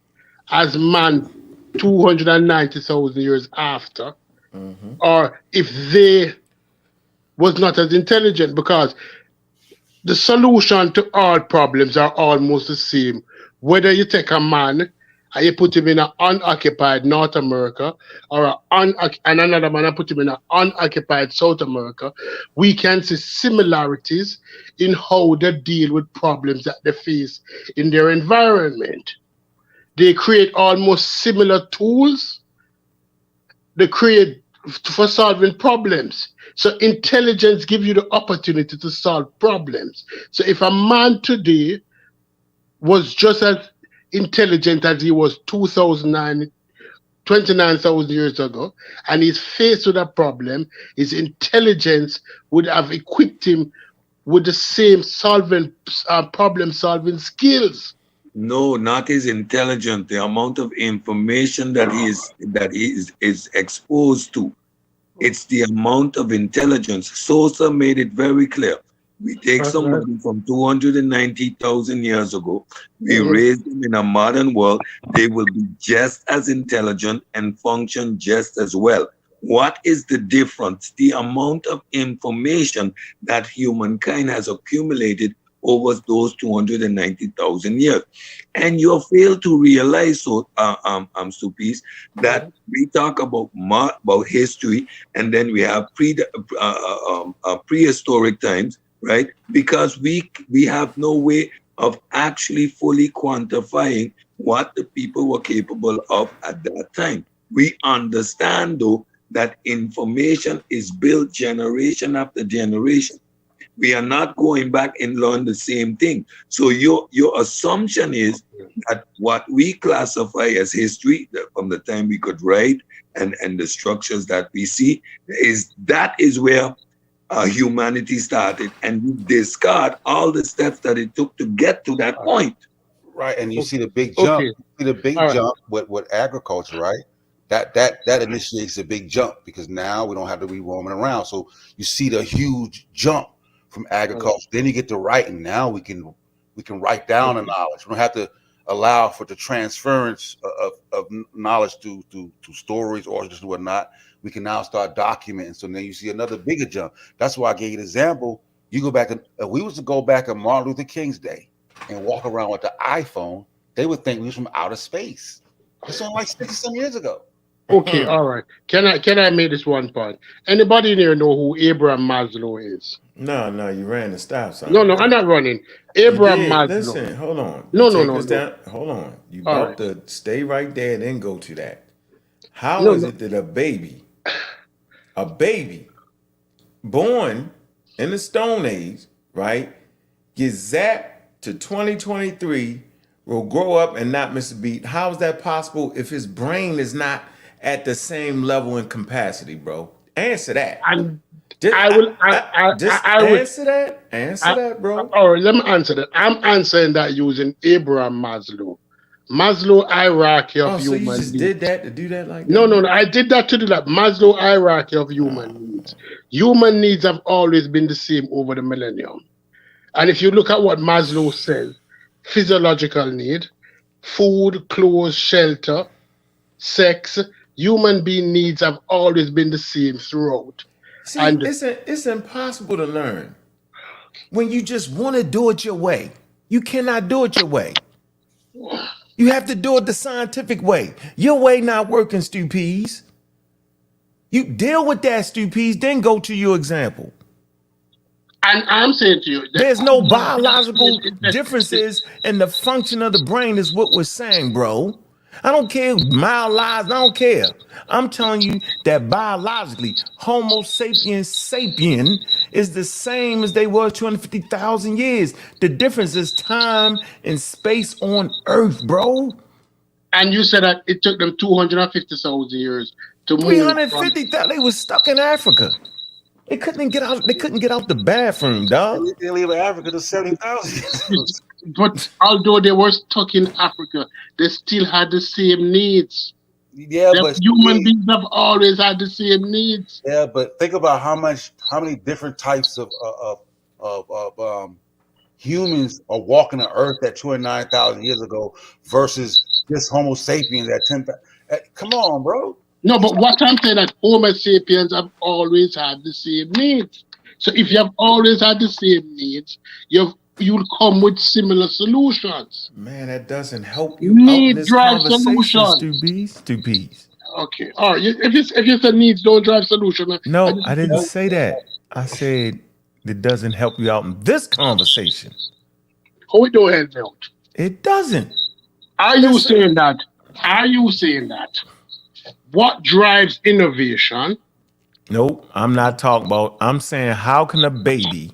as man 290,000 years after, Mm-hmm. or if they was not as intelligent, because the solution to all problems are almost the same. Whether you take a man and you put him in an unoccupied North America, or and another man and put him in an unoccupied South America, we can see similarities in how they deal with problems that they face in their environment. They create almost similar tools. They create for solving problems. So intelligence gives you the opportunity to solve problems. So if a man today was just as intelligent as he was 2009, 29,000 years ago, and he's faced with a problem, his intelligence would have equipped him with the same problem solving skills. No, not his intelligence. The amount of information that is exposed to. It's the amount of intelligence. Sosa made it very clear. We take Uh-huh. somebody from 290,000 years ago, we Mhm. raise them in a modern world, they will be just as intelligent and function just as well. What is the difference? The amount of information that humankind has accumulated over those 290,000 years. And you fail to realize, so, Supis, that we talk about about history, and then we have prehistoric times, right? Because we have no way of actually fully quantifying what the people were capable of at that time. We understand, though, that information is built generation after generation. We are not going back and learn the same thing. So your assumption is that what we classify as history, from the time we could write, and the structures that we see, is where humanity started, and we discard all the steps that it took to get to that point. Right, and you Okay. see the big jump. Okay. You see the big All right. jump with agriculture, right? That initiates a big jump, because now we don't have to be roaming around. So you see the huge jump from agriculture. Then you get to writing. Now we can write down the knowledge. We don't have to allow for the transference of knowledge to stories or just whatnot. We can now start documenting. So then you see another bigger jump. That's why I gave you an example. You go back, and if we was to go back on Martin Luther King's day and walk around with the iPhone, they would think we was from outer space. It's only like 60 some years ago. Okay, all right. Can I make this one point? Anybody in here know who Abraham Maslow is? No, you ran the stop No, sign, no, I'm bro. not running. You Abraham did. Maslow. Listen, hold on. You No, no, take no, us no. down. Hold on. You All about right. to stay right there, then go to that. How No, is no. it that a baby born in the Stone Age, right, gets zapped to 2023, will grow up and not miss a beat? How is that possible if his brain is not at the same level and capacity, bro? Answer that. And Just, I will. just I will. answer that. Answer that, bro. All right. Let me answer that. I'm answering that using Abraham Maslow. Maslow hierarchy of Oh, so you human just did needs. that to do that like No, that, no, no. man? I did that to do that. Maslow hierarchy of human needs. Human needs have always been the same over the millennium. And if you look at what Maslow says, physiological need, food, clothes, shelter, sex, human being needs have always been the same throughout. See, And it's impossible to learn when you just want to do it your way. You cannot do it your way. You have to do it the scientific way. Your way not working, stupides. You deal with that, stupides, then go to your example. I'm saying to you that There's no failed biological investigation. differences in the function of the brain, is what we're saying, bro. I don't care mile lies, I don't care. I'm telling you that biologically, Homo sapiens sapien is the same as they were 250,000 years. The difference is time and space on Earth, bro. And you said that it took them 250,000 years to move from. 350,000, they was stuck in Africa. They couldn't get out. They couldn't get out the bathroom, dog. They leave Africa to 70,000. But although they were stuck in Africa, they still had the same needs. Yeah, but Human beings have always had the same needs. yeah, but think about how many different types of humans are walking the earth at 29,000 years ago versus this Homo sapiens at 10. Come on, bro. No, but what I'm saying that Homo sapiens have always had the same needs. So if you have always had the same needs, you'll come with similar solutions. Man, that doesn't help you out in Need this drive conversation, solutions. Stupies. Okay, all right. If you say needs don't drive solution, No, I didn't say that. I said it doesn't help you out in this conversation. how it don't help out. It doesn't. Are you saying that? Are you saying that? What drives innovation? Nope, I'm not talking about. I'm saying, how can a baby?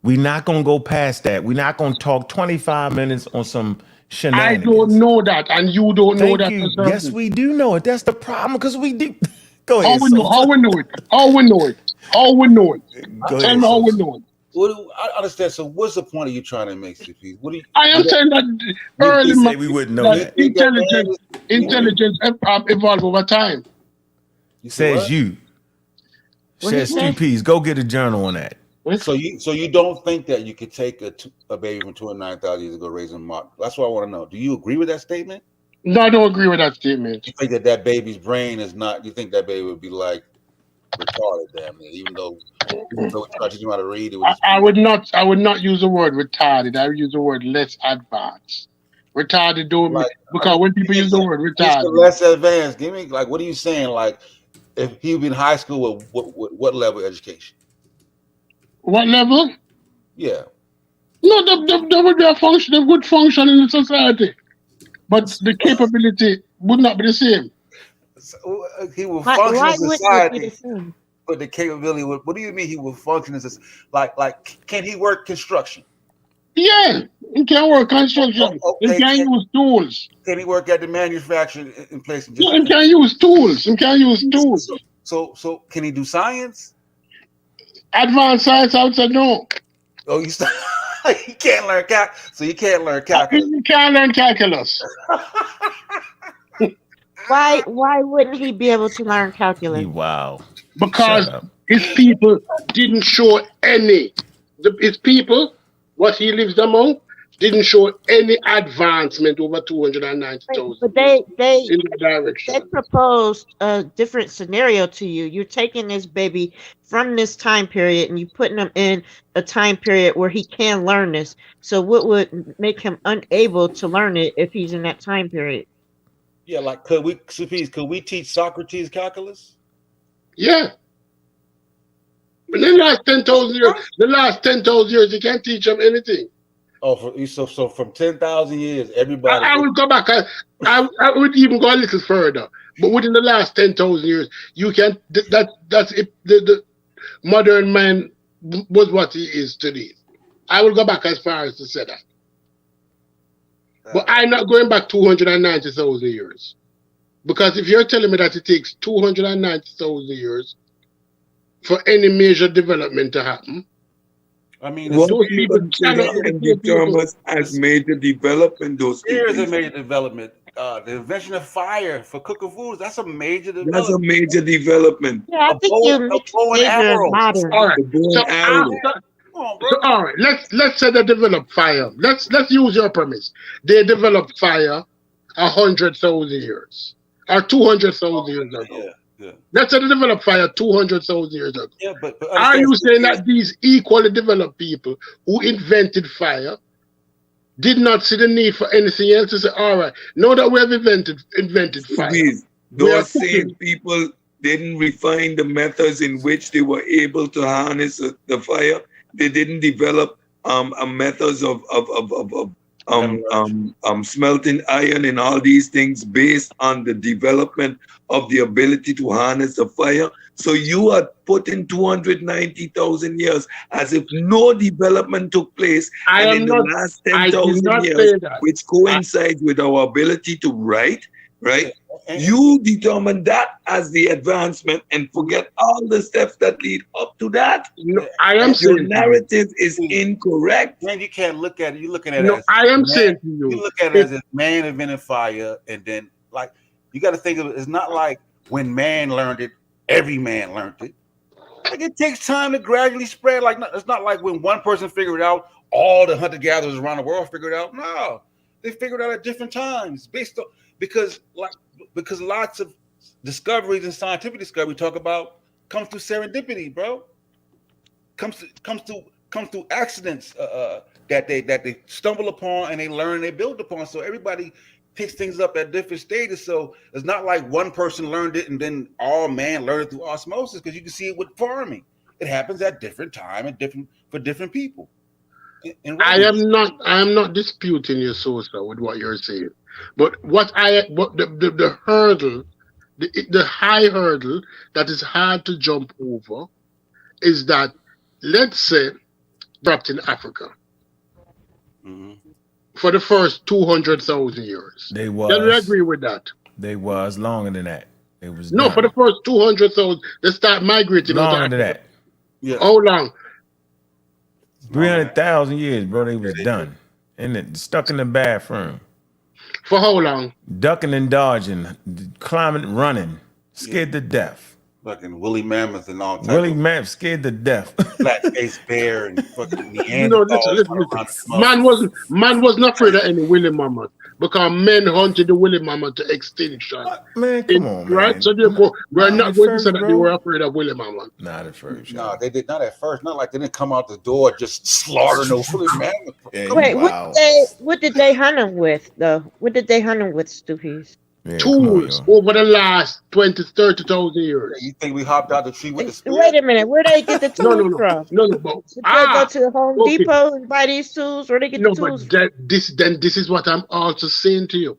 We're not gonna go past that. We're not gonna talk 25 minutes on some I shenanigans. don't know that, and you don't know Thank that. you. Yes, we do know it. That's the problem, because we do. Go How ahead. we know? How we know it? How we know it? How we know it? Go Tell ahead. me how we know it. I understand. So, what's the point of you trying to make, CP? What do you? I am saying that early He said we wouldn't know that. intelligence evolve over time. You said Says what? you. What Says he say? Stupies. Go get a journal on that. So you don't think that you could take a baby from 29,000 years ago, raise him up? That's what I want to know. Do you agree with that statement? No, I don't agree with that statement. You think that baby's brain is not? You think that baby would be like retarded, damn near, even though we try to teach him how to read? I would not use the word retarded. I would use the word less advanced. Retarded don't because when people use the word retarded, less advanced. Give me what are you saying? Like, if he would be in high school, with what level of education? What level? Yeah. No, there would be a good function in the society, but the capability would not be the same. So, he will Why function in wouldn't it be society, the same? but the capability would. What do you mean he will function as like? Can he work construction? Yeah, he can work construction. Okay, He can use tools. Can he work at the manufacturing in place? And Yeah, he can use tools. He can use tools. So can he do science? Advanced science, I would say no. Oh, he can't learn so you can't learn calculus. You can't learn calculus. Why wouldn't he be able to learn calculus? Wow. Because his people didn't show any. His people, what he lives among, didn't show any advancement over 290,000. But they in that direction. They proposed a different scenario to you. You're taking this baby from this time period and you putting him in a time period where he can learn this. So what would make him unable to learn it if he's in that time period? Yeah, like could we teach Socrates calculus? Yeah. But in the last 10,000 years, you can't teach them anything. Oh, so from 10,000 years, everybody. I would go back. I would even go a little further. But within the last 10,000 years, you can. That's if the modern man was what he is today. I will go back as far as to say that. But I'm not going back 290,000 years, because if you're telling me that it takes 290,000 years for any major development to happen. I mean, what do you consider and determine as major development? Those here's a major development. The invention of fire for cooking foods, that's a major development. That's a major development. Yeah, I think you mix major and modern. All right. All right. Let's say they develop fire. Let's use your premise. They developed fire 100,000 years or 200,000 years ago. Yeah. Let's say they developed fire 200,000 years ago. Yeah, but are you saying that these equally developed people who invented fire did not see the need for anything else to say, all right, now that we have invented fire. Those same people didn't refine the methods in which they were able to harness the fire. They didn't develop methods of smelting iron and all these things based on the development of the ability to harness the fire. So you are putting 290,000 years as if no development took place. And in the last 10,000 years, which coincides with our ability to write, right? You determine that as the advancement and forget all the steps that lead up to that. No, I am your saying narrative is incorrect. Man, you can't look at it. You're looking at it. No, as I am man, saying to you. You look at it as if man invented fire, and then like You got to think of it. It's not like when man learned it, every man learned it. Like it takes time to gradually spread. Like it's not like when one person figured it out, all the hunter gatherers around the world figured it out. No, they figured it out at different times, based on because lots of discoveries and scientific discovery talk about comes through serendipity, bro. Comes through accidents that they stumble upon and they learn and they build upon. So everybody picks things up at different stages. So it's not like one person learned it and then all man learned it through osmosis, because you can see it with farming. It happens at different time and for different people. I am not disputing you, Sosa, with what you're saying. But the hurdle, the high hurdle that is hard to jump over is that, let's say, dropped in Africa for the first 200,000 years. They was. Can we agree with that? They was longer than that. It was no done. For the first 200,000. They start migrating. Longer than that. Yeah. How long? 300,000 years, bro. They was done, and it stuck in the bathroom. For how long? Ducking and dodging, climbing, running, scared to death. Fucking woolly mammoth and all. Woolly mammoth, scared to death. Flat-faced bear and fucking Neanderthals. Listen. Man wasn't afraid of any woolly mammoth, because men hunted the woolly mammoth to extinction. Man, come on, man. Right? So therefore, we're not going to say that they were afraid of woolly mammoth. Not at first. No, they did not at first. Not like they didn't come out the door just slaughtering the woolly mammoth. Yeah, Wait, wow. what did they hunt them with, though? What did they hunt them with, Stoopies? Yeah, tools over the last 20, 30,000 years. You think we hopped out the tree with the spear? Wait a minute, where they get the tools from? No. Did they go to Home Depot and buy these tools? Where they get the tools from? This is what I'm also saying to you.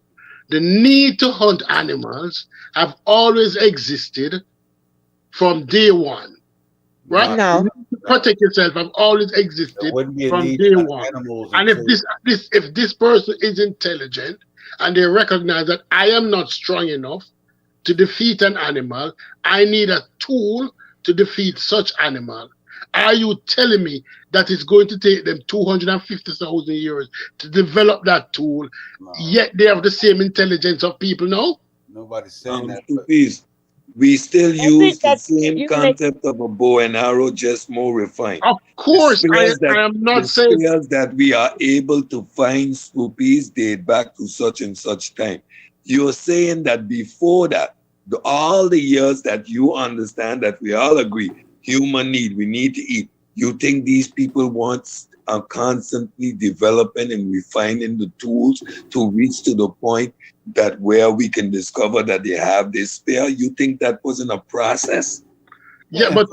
The need to hunt animals have always existed from day one. Right? No. To protect yourself have always existed from day one. And if this person is intelligent, and they recognize that I am not strong enough to defeat an animal, I need a tool to defeat such animal. Are you telling me that it's going to take them 250,000 years to develop that tool, yet they have the same intelligence of people now? Nobody's saying that. Please, we still use the same concept of a bow and arrow, just more refined. Of course, I am not saying that we are able to find Scoopies date back to such and such time. You're saying that before that, all the years that you understand that we all agree, human need, we need to eat. You think these people are constantly developing and refining the tools to reach to the point that where we can discover that they have this spear? You think that wasn't a process? Yeah, but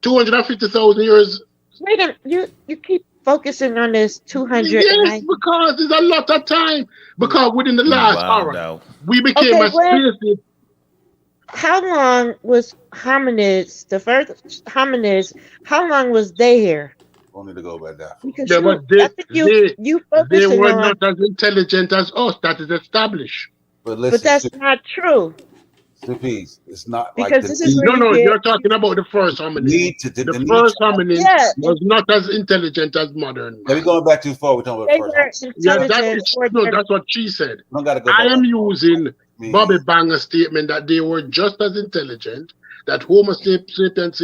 250,000 years. Wait a minute, you keep focusing on this 200. Yes, because there's a lot of time. Because within the last hour, we became a species. How long was hominids, the first hominids, how long was they here? Only to go by that. Because they were not as intelligent as us. That is established. But listen, that's not true. It's not because like this is you're talking about the first hominid. The first hominid was not as intelligent as modern. Are we going back too far? We're talking about the first. Yeah, that's what she said. I am using Bobby Banger's statement that they were just as intelligent. That Homo sapiens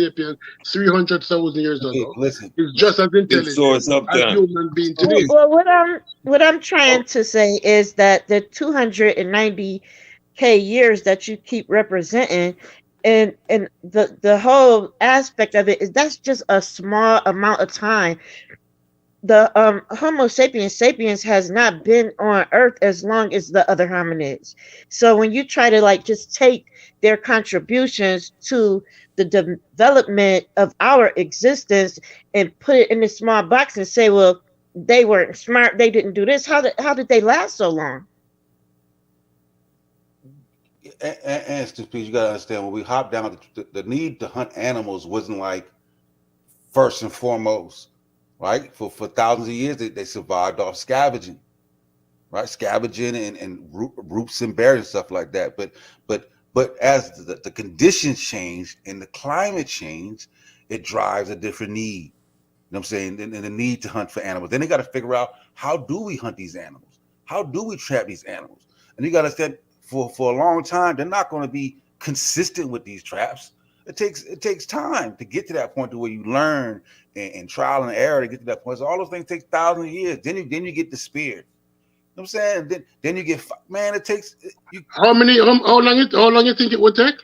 300,000 years ago is just as intelligent as human being today. Well, what I'm trying to say is that the 290K years that you keep representing, and the whole aspect of it is that's just a small amount of time. The Homo sapiens has not been on Earth as long as the other hominids. So when you try to just take their contributions to the development of our existence and put it in a small box and say, well, they weren't smart, they didn't do this. How did they last so long? And you gotta understand, when we hop down, the need to hunt animals wasn't like first and foremost, right? For thousands of years, they survived off scavenging, right? Scavenging and roots and berries and stuff like that. But as the conditions change and the climate change, it drives a different need. You know what I'm saying? And the need to hunt for animals. Then they got to figure out, how do we hunt these animals? How do we trap these animals? And you got to understand, for a long time, they're not going to be consistent with these traps. It takes time to get to that point to where you learn and trial and error to get to that point. So all those things take thousands of years. Then you get the spear. You know what I'm saying? Then you get, man, it takes you. How long you think it would take?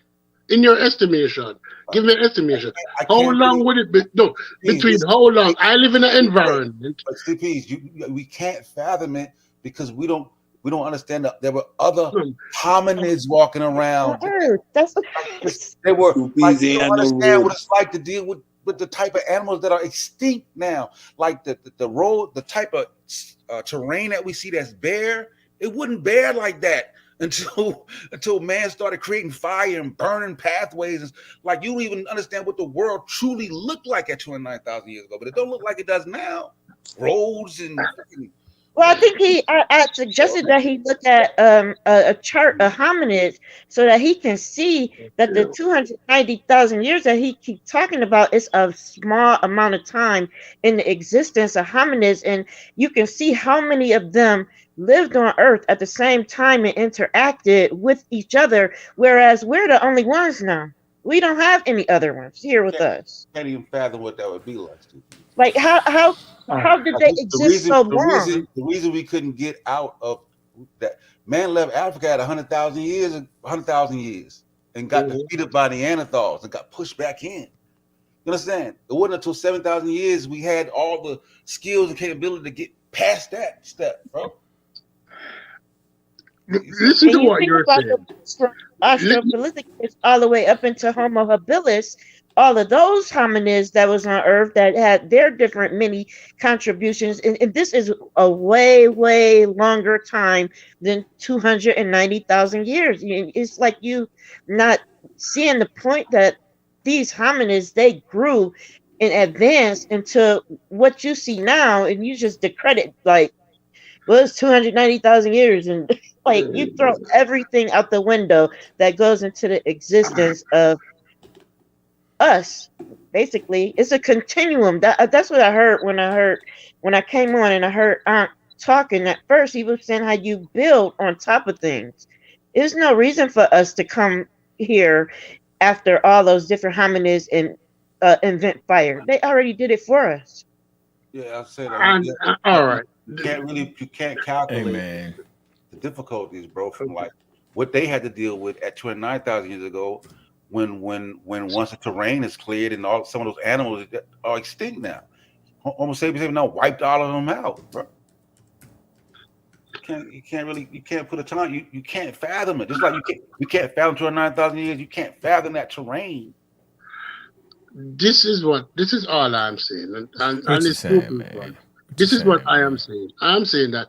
In your estimation, give me an estimation. How long would it be? No, between how long? I live in an environment. But CPs, we can't fathom it because we don't understand that there were other hominids walking around. They were like, you don't understand what it's like to deal with the type of animals that are extinct now. Like the type of terrain that we see that's bare, it wouldn't bear like that until man started creating fire and burning pathways. Like, you don't even understand what the world truly looked like at 29,000 years ago, but it don't look like it does now. Roads and well, I think I suggested that he look at a chart of hominids so that he can see that the 290,000 years that he keeps talking about is a small amount of time in the existence of hominids, and you can see how many of them lived on Earth at the same time and interacted with each other, whereas we're the only ones now. We don't have any other ones here with us. Can't even fathom what that would be like. Like, how did they exist so long? The reason we couldn't get out of that, man left Africa at 100,000 years and got defeated by Neanderthals and got pushed back in. You understand? It wasn't until 7,000 years we had all the skills and capability to get past that step, bro. Listen to what you're saying. Australopithecus all the way up into Homo habilis, all of those hominids that was on Earth that had their different many contributions, and this is a way, way longer time than 290,000 years. It's like you not seeing the point that these hominids, they grew and advanced into what you see now, and you just discredit, like, well, it's 290,000 years, and like, you throw everything out the window that goes into the existence of us. Basically, it's a continuum. That's what I heard when I came on and I heard Aunt talking. At first, he was saying how you build on top of things. There's no reason for us to come here after all those different hominids and invent fire. They already did it for us. Yeah, I said that. All right. You can't calculate the difficulties, bro, from like what they had to deal with at 29,000 years ago, when once the terrain is cleared and some of those animals are extinct now. Homo sapiens have now wiped all of them out, bro. You can't put a time. You can't fathom it. Just like you can't fathom 29,000 years. You can't fathom that terrain. This is all I'm saying, and it's saying, man. This is what I am saying. I'm saying that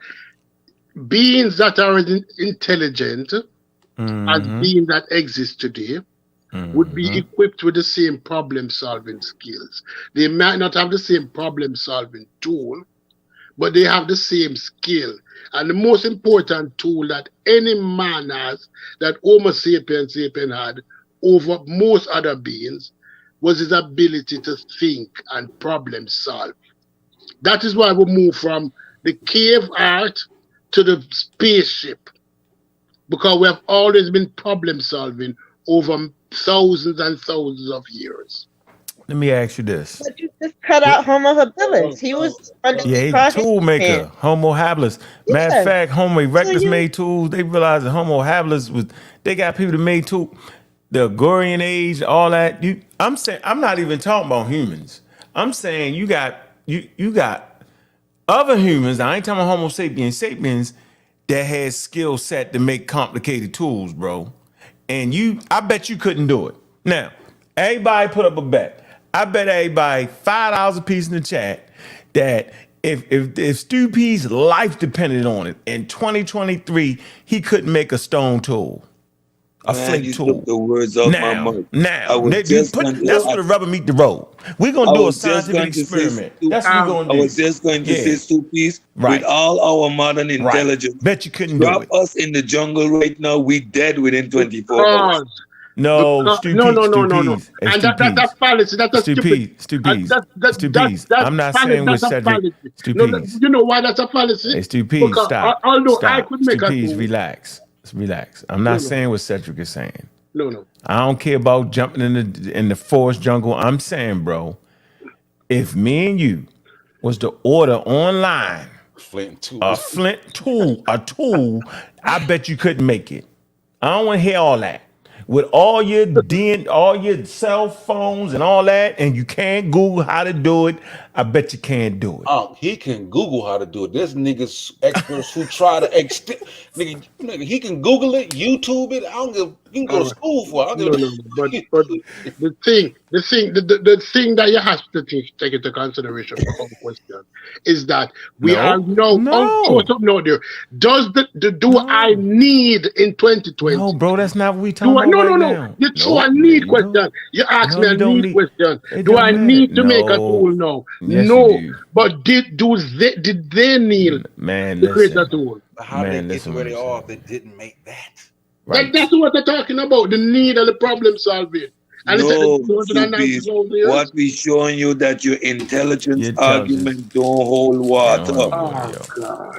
beings that are intelligent as beings that exist today would be equipped with the same problem-solving skills. They might not have the same problem-solving tool, but they have the same skill. And the most important tool that any man has, that Homo sapiens had over most other beings, was his ability to think and problem solve. That is why we move from the cave art to the spaceship, because we have always been problem solving over thousands and thousands of years. Let me ask you this. But you just cut out Homo habilis. He was he's a tool maker, Homo habilis. Matter of fact, Homo erectus made tools. They realized that Homo habilis they got people that made tools. The Agrarian age, all that. I'm saying, I'm not even talking about humans. I'm saying you got other humans. I ain't talking about Homo sapiens that had skill set to make complicated tools, bro. And I bet you couldn't do it. Now, everybody put up a bet. I bet everybody $5 a piece in the chat that if Stu P's life depended on it, in 2023, he couldn't make a stone tool. A flint tool. The words of my mouth. Now, that's where the rubber meet the road. We're gonna do a scientific experiment. That's what we're gonna do. I was just going to say, Stu Peace, with all our modern intelligence, bet you couldn't do it. Drop us in the jungle right now, we dead within 24 hours. No, Stu Peace. And that's fallacy. That's a stupid. Stu Peace. I'm not saying we're Cedric. Stu Peace. You know why that's a fallacy? Hey, Stu Peace, stop. Although stop. I could make Stu Peace, relax. Let's relax. I'm not saying what Cedric is saying. No. I don't care about jumping in the forest jungle. I'm saying, bro, if me and you was to order online Flint too. a tool, I bet you couldn't make it. I don't want to hear all that. With all your cell phones and all that, and you can't Google how to do it, I bet you can't do it. He can Google how to do it. There's niggas experts who try to nigga, he can Google it, YouTube it. I don't give. You can go to school for it. No. But the thing that you have to take into consideration for our question is that we are now no there. I need in 2020? No, bro, that's not what we talking about right now. You throw a need question. You ask me a need question. Do I need to make a tool now? Yes, no. you do. But did they need to create a tool? How did they get to where they are if they didn't make that? Right. That's what they're talking about. The need and the problem solving. And No, it's what we showing you that your intelligence argument don't hold water. Oh God.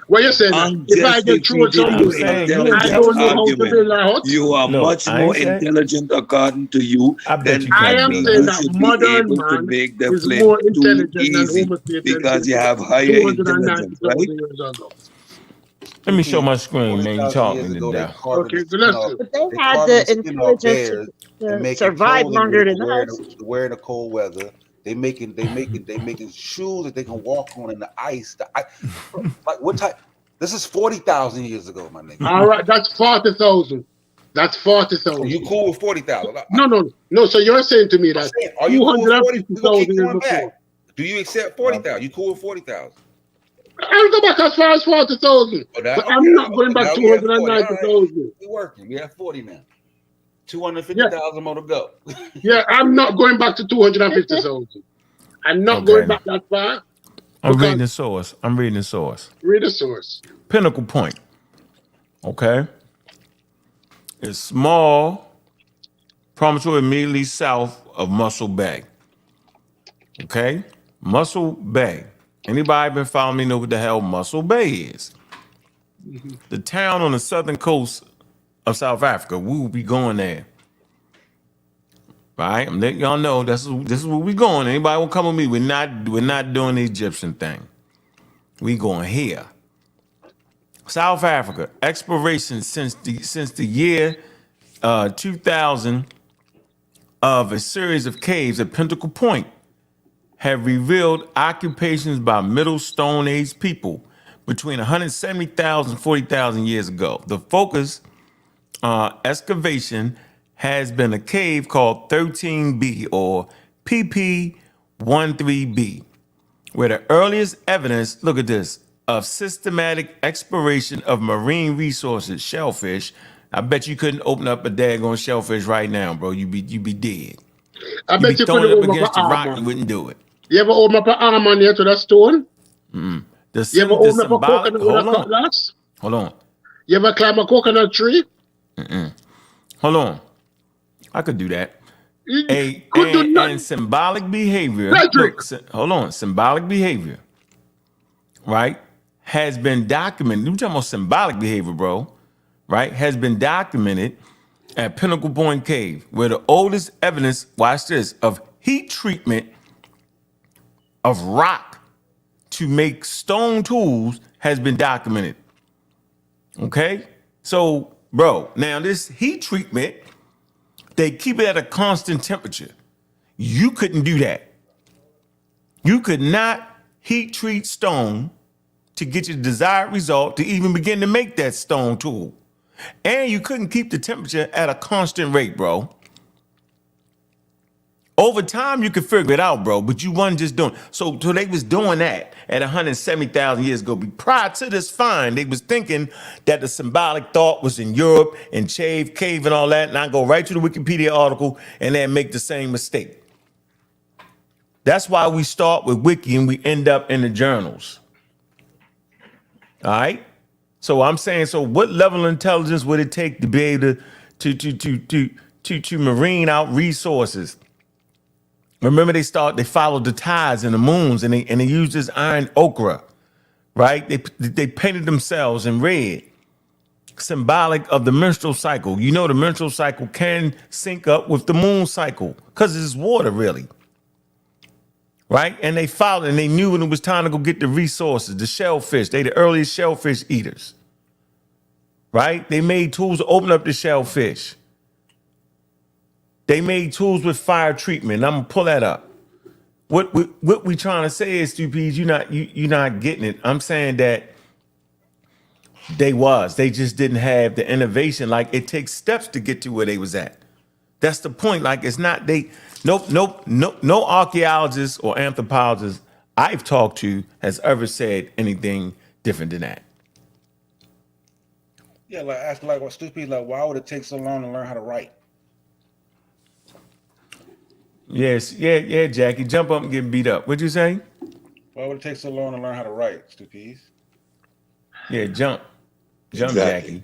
What you saying? I'm If I just get through something, I don't know how to build a house. You are much more intelligent according to you. I bet you I am saying that modern to man make the is more flame too intelligent than easy Homo sapiens because you have higher intelligence, right? years ago. Let me show my screen, man. You talking to death. Okay, so let's But they had the intelligence to survive longer than us. Wearing the cold weather. They making shoes that they can walk on in the ice. Like what type? This is 40,000 years ago, my nigga. All right, that's 40,000. That's 40,000. You cool with 40,000? No. So you're saying to me that are you cool with 40,000 years before? Do you accept 40,000? You cool with 40,000? I'll go back as far as 40,000. But I'm not going back 290,000. We're working. We have 40 now. 250,000 more to go. Yeah, I'm not going back to 250,000. I'm not going back that far. I'm reading the source. Read the source. Pinnacle Point. Okay. It's small, promontory immediately south of Muscle Bay. Okay? Muscle Bay. Anybody been following me know what the hell Muscle Bay is? The town on the southern coast of South Africa. We will be going there. Right? I'm letting y'all know this is where we going. Anybody will come with me. We're not doing the Egyptian thing. We going here. South Africa. Exploration since the year 2000 of a series of caves at Pinnacle Point have revealed occupations by Middle Stone Age people between 170,000 and 40,000 years ago. The focus excavation has been a cave called 13B or PP13B, where the earliest evidence, look at this, of systematic exploration of marine resources, shellfish. I bet you couldn't open up a daggone shellfish right now, bro. You'd be dead. I bet you couldn't open up against the rock, you wouldn't do it. You ever open up an arm on there to that stone? You ever open up a coconut with a cutlass? Hold on. You ever climb a coconut tree? Hold on. I could do that. And symbolic behavior. Look, hold on. Symbolic behavior, right, has been documented. You're talking about symbolic behavior, bro, right? Has been documented at Pinnacle Point Cave, where the oldest evidence, watch this, of heat treatment of rock to make stone tools has been documented. Okay? So, bro, now this heat treatment, they keep it at a constant temperature. You couldn't do that. You could not heat treat stone to get your desired result to even begin to make that stone tool. And you couldn't keep the temperature at a constant rate, bro. Over time, you could figure it out, bro, but you wasn't just doing. So they was doing that at 170,000 years ago. Prior to this find, they was thinking that the symbolic thought was in Europe and cave and all that. And I go right to the Wikipedia article and then make the same mistake. That's why we start with Wiki and we end up in the journals. All right. So I'm saying, so what level of intelligence would it take to be able to marine out resources? Remember, they followed the tides and the moons, and they used this iron ochre, right? They painted themselves in red, symbolic of the menstrual cycle. You know, the menstrual cycle can sync up with the moon cycle because it's water, really. Right? And they followed and they knew when it was time to go get the resources, the shellfish. They the earliest shellfish eaters. Right? They made tools to open up the shellfish. They made tools with fire treatment. I'm gonna pull that up. What we trying to say is, stupids, you're not getting it. I'm saying that they just didn't have the innovation. Like, it takes steps to get to where they was at. That's the point. Like, it's not no archaeologist or anthropologist I've talked to has ever said anything different than that. Yeah, like ask like what stupid, like why would it take so long to learn how to write? Yes, yeah, Jackie, jump up and get beat up. What'd you say? Why would it take so long to learn how to write, stupids? Yeah, jump, Exactly. Jackie.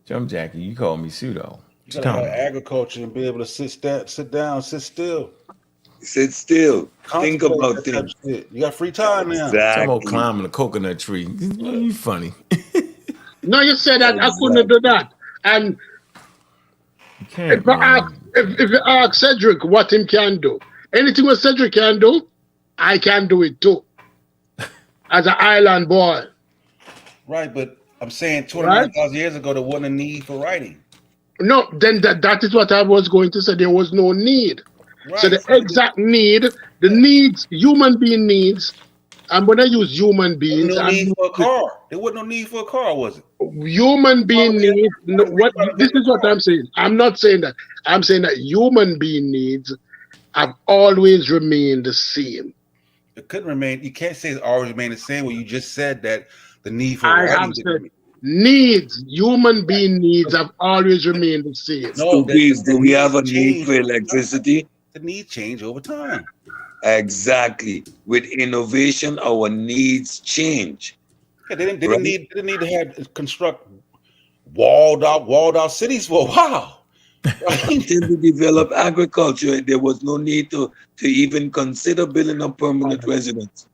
Jump, Jackie. You call me pseudo. You gotta have agriculture and be able to sit down, sit still. Sit still. Think Contemplate about that type things. of shit. You got free time now. Talking about Exactly. climbing a coconut tree. You funny. No, you said that I couldn't do that. And You can't, if I ask, man. if you ask Cedric what him can do, anything what Cedric can do, I can do it too. As an island boy. Right, but I'm saying 200,000 years ago there wasn't a need for writing. No, then that is what I was going to say. There was no need. Right. So the exact need, the needs, human being needs, and when I use human beings, no need for a car. There wasn't no need for a car, was it? Human being needs. No, this is what I'm saying. I'm not saying that. I'm saying that human being needs have always remained the same. It couldn't remain. You can't say it's always remained the same. Well, you just said that the need for I writing. have said needs, human being needs have always remained the same. No, Stupids, do we have a needs need change. for electricity? The need change over time. Exactly. With innovation, our needs change. Yeah, they didn't Right. need to have construct walled out cities for a while. Right? Until we develop agriculture, there was no need to even consider building a permanent residence.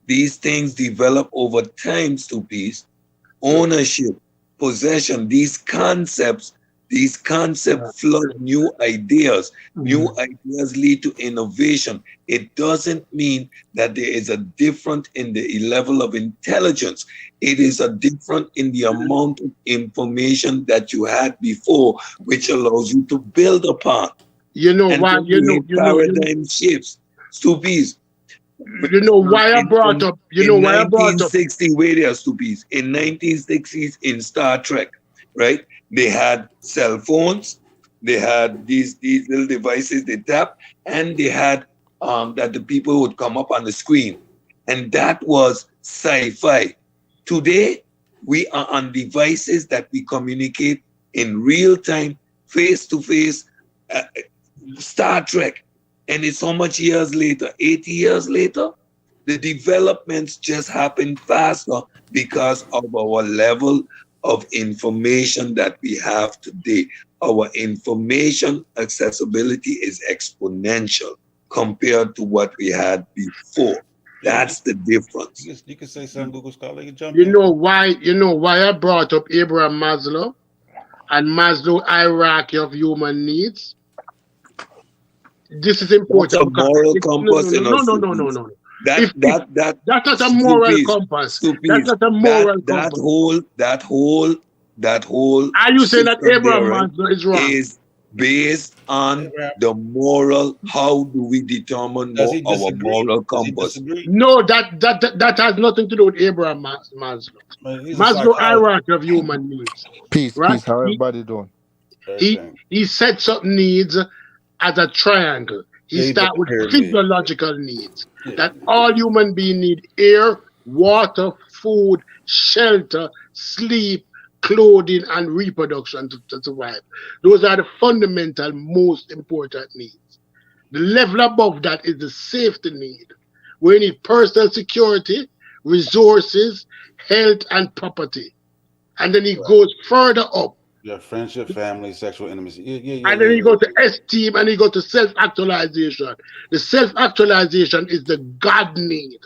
These things develop over time, stupids. Ownership, possession, these concepts flood new ideas. New ideas lead to innovation. It doesn't mean that there is a difference in the level of intelligence. It is a difference in the amount of information that you had before, which allows you to build upon. You know And why? to create paradigm shifts. Stupids. You know why I brought up. You know why I brought up. 1960, where they are stupids. In 1960s, in Star Trek, right? They had cell phones, they had these little devices they tap, and they had that the people would come up on the screen, and that was sci-fi. Today, we are on devices that we communicate in real time, face to face. Star Trek, and it's so much years later, 80 years later, the developments just happen faster because of our level of information that we have today. Our information accessibility is exponential compared to what we had before. That's the difference. You can say something, Google Scholar. You can jump You in. know why I brought up Abraham Maslow and Maslow hierarchy of human needs? This is important. What's a moral compass? No. That's not a moral compass. That's not a moral compass. That whole Are you saying that system Abraham there Maslow is wrong? is based on the moral. How do we determine Does he our disagree? moral Does he compass? disagree? No, that has nothing to do with Abraham Maslow. He's a Maslow psychologist. hierarchy of human needs. Peace, Right? peace. How everybody doing? He sets up needs as a triangle. He starts with physiological needs. Yeah. That all human beings need: air, water, food, shelter, sleep, clothing, and reproduction to survive. Those are the fundamental, most important needs. The level above that is the safety need, where you need personal security, resources, health, and property. And then he goes further up. Yeah, friendship, family, sexual intimacy. And then you go to esteem, and you go to self-actualization. The self-actualization is the God need.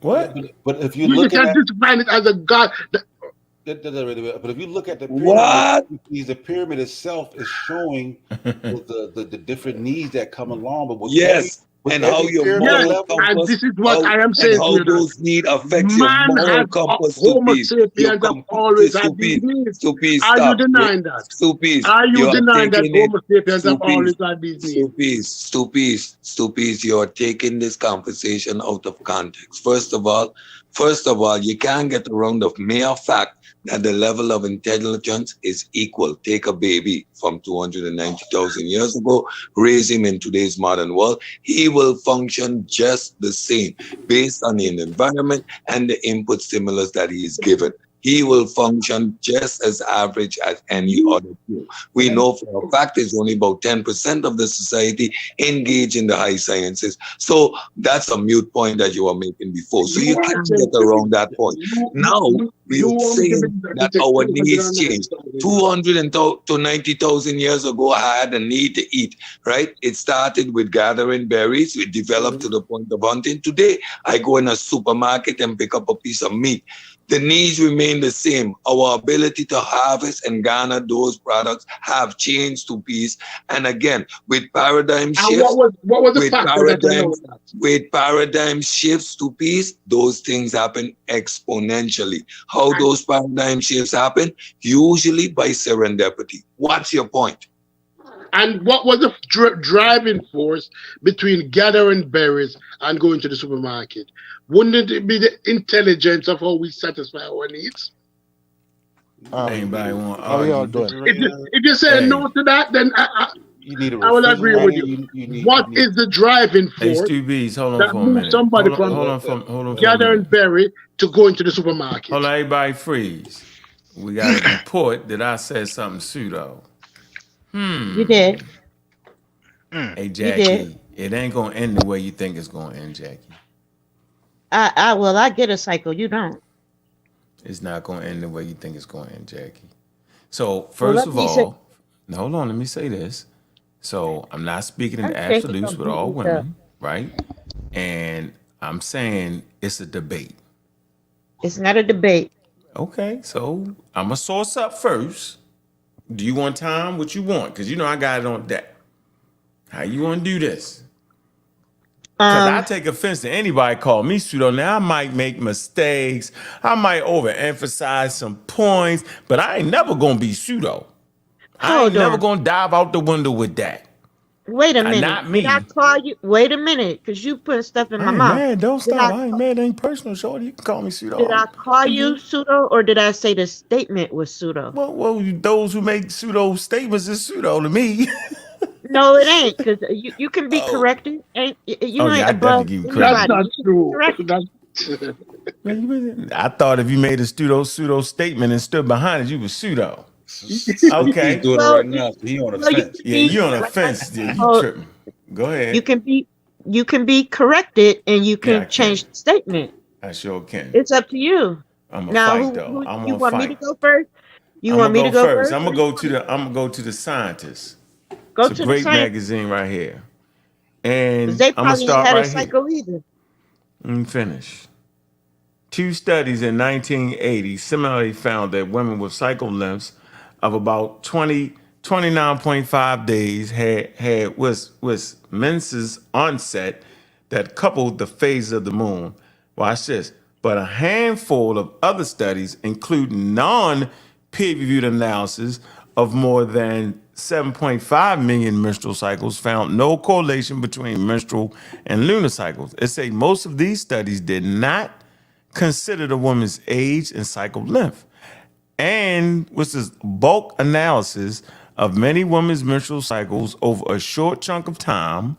What? But if you You look can at define it as a God. That doesn't really matter. But if you look at the pyramid, What? you see the pyramid itself is showing the different needs that come along. But Yes. with And how every your pyramid Yes, moral level, and compass, this is what how I am and saying to how you, that those need affects your man moral has compass to Homo peace. Your sapiens have always compass had to these peace. needs. To peace. Are you Stop. denying that? To peace. Are you You are denying that taking it Homo sapiens have to peace. always had these needs? Stupies, you're taking this conversation out of context. First of all, you can't get around the mere fact that the level of intelligence is equal. Take a baby from 290,000 years ago, raise him in today's modern world. He will function just the same based on the environment and the input stimulus that he is given. He will function just as average as any other group. We know for a fact there's only about 10% of the society engage in the high sciences. So that's a mute point that you were making before. So you You are can't get saying around that point. Now we are want to saying believe that that it takes our needs change. 290,000 years. 200 to 90,000 years ago, I had a need to eat, right? It started with gathering berries. It developed to the point of hunting. Today, I go in a supermarket and pick up a piece of meat. The needs remain the same. Our ability to harvest and garner those products have changed to peace. And again, with paradigm And shifts, what was the with factor that allowed that? paradigm shifts to peace, those things happen exponentially. How And, those paradigm shifts happen? Usually by serendipity. What's your point? and what was the driving force between gathering berries and going to the supermarket? Wouldn't it be the intelligence of how we satisfy our needs? Anybody want to How y'all argue? doing? If you say Hey, no to that, then you need a I will agree with refrigerator. you. You What need is the driving hey, force Stu B's, hold on that for a moves minute. somebody from Hold on for a gathering minute. berry to going to the supermarket? Hold on, everybody freeze. We got a report that I said something pseudo. You did. Hey, You did. Jackie, it ain't going to end the way you think it's going to end, Jackie. I get a cycle. You don't. It's not going to end the way you think it's going to end, Jackie. So, Well, first let of me say, all, hold on, let me say this. So, I'm not speaking in I'm shaking absolutes don't with beat all myself. women, right? And I'm saying it's a debate. It's not a debate. Okay, so I'm going to source up first. Do you want time? What you want? Because you know I got it on deck. How you want to do this? Because I Um, take offense to anybody call me pseudo. Now, I might make mistakes. I might overemphasize some points, but I ain't never going to be pseudo. I ain't hold never on. going to dive out the window with that. Wait a minute. Not Did I me. call you? Wait a minute, because you putting stuff in my I ain't mouth. mad. Don't Did stop. I I ain't mad. It ain't personal, shorty. You can call me pseudo. did I call you pseudo, or did I say the statement was pseudo? Well, those who make pseudo statements is pseudo to me. No, it ain't, because you can be Oh. corrected. Ain't you Oh, yeah, ain't I definitely above give you That's credit. anybody. not You can be true. corrected. I thought if you made a pseudo statement and stood behind it, you was pseudo. Snoopy's Okay. doing it Well, right now, so he on the you fence. can Yeah, be you on a like I fence. Yeah, you told tripping. Go you ahead. can be you can be corrected, and you Yeah, I can can. change the statement. I sure can. It's up to you. I'm a Now, fight who though. I'm you gonna want me to fight. go first? You I'm want gonna me to go go first. first, or you want me to I'm gonna go to the scientists. go It's a to the great science? magazine right here. Because And they I'm gonna probably ain't start had a right here. cycle either. Let me finish. Two studies in 1980 similarly found that women with cycle lengths of about 29.5 days was menses onset that coupled the phases of the moon. Watch this. But a handful of other studies, including non-peer-reviewed analysis of more than 7.5 million menstrual cycles, found no correlation between menstrual and lunar cycles. It say most of these studies did not consider the woman's age and cycle length, and which is bulk analysis of many women's menstrual cycles over a short chunk of time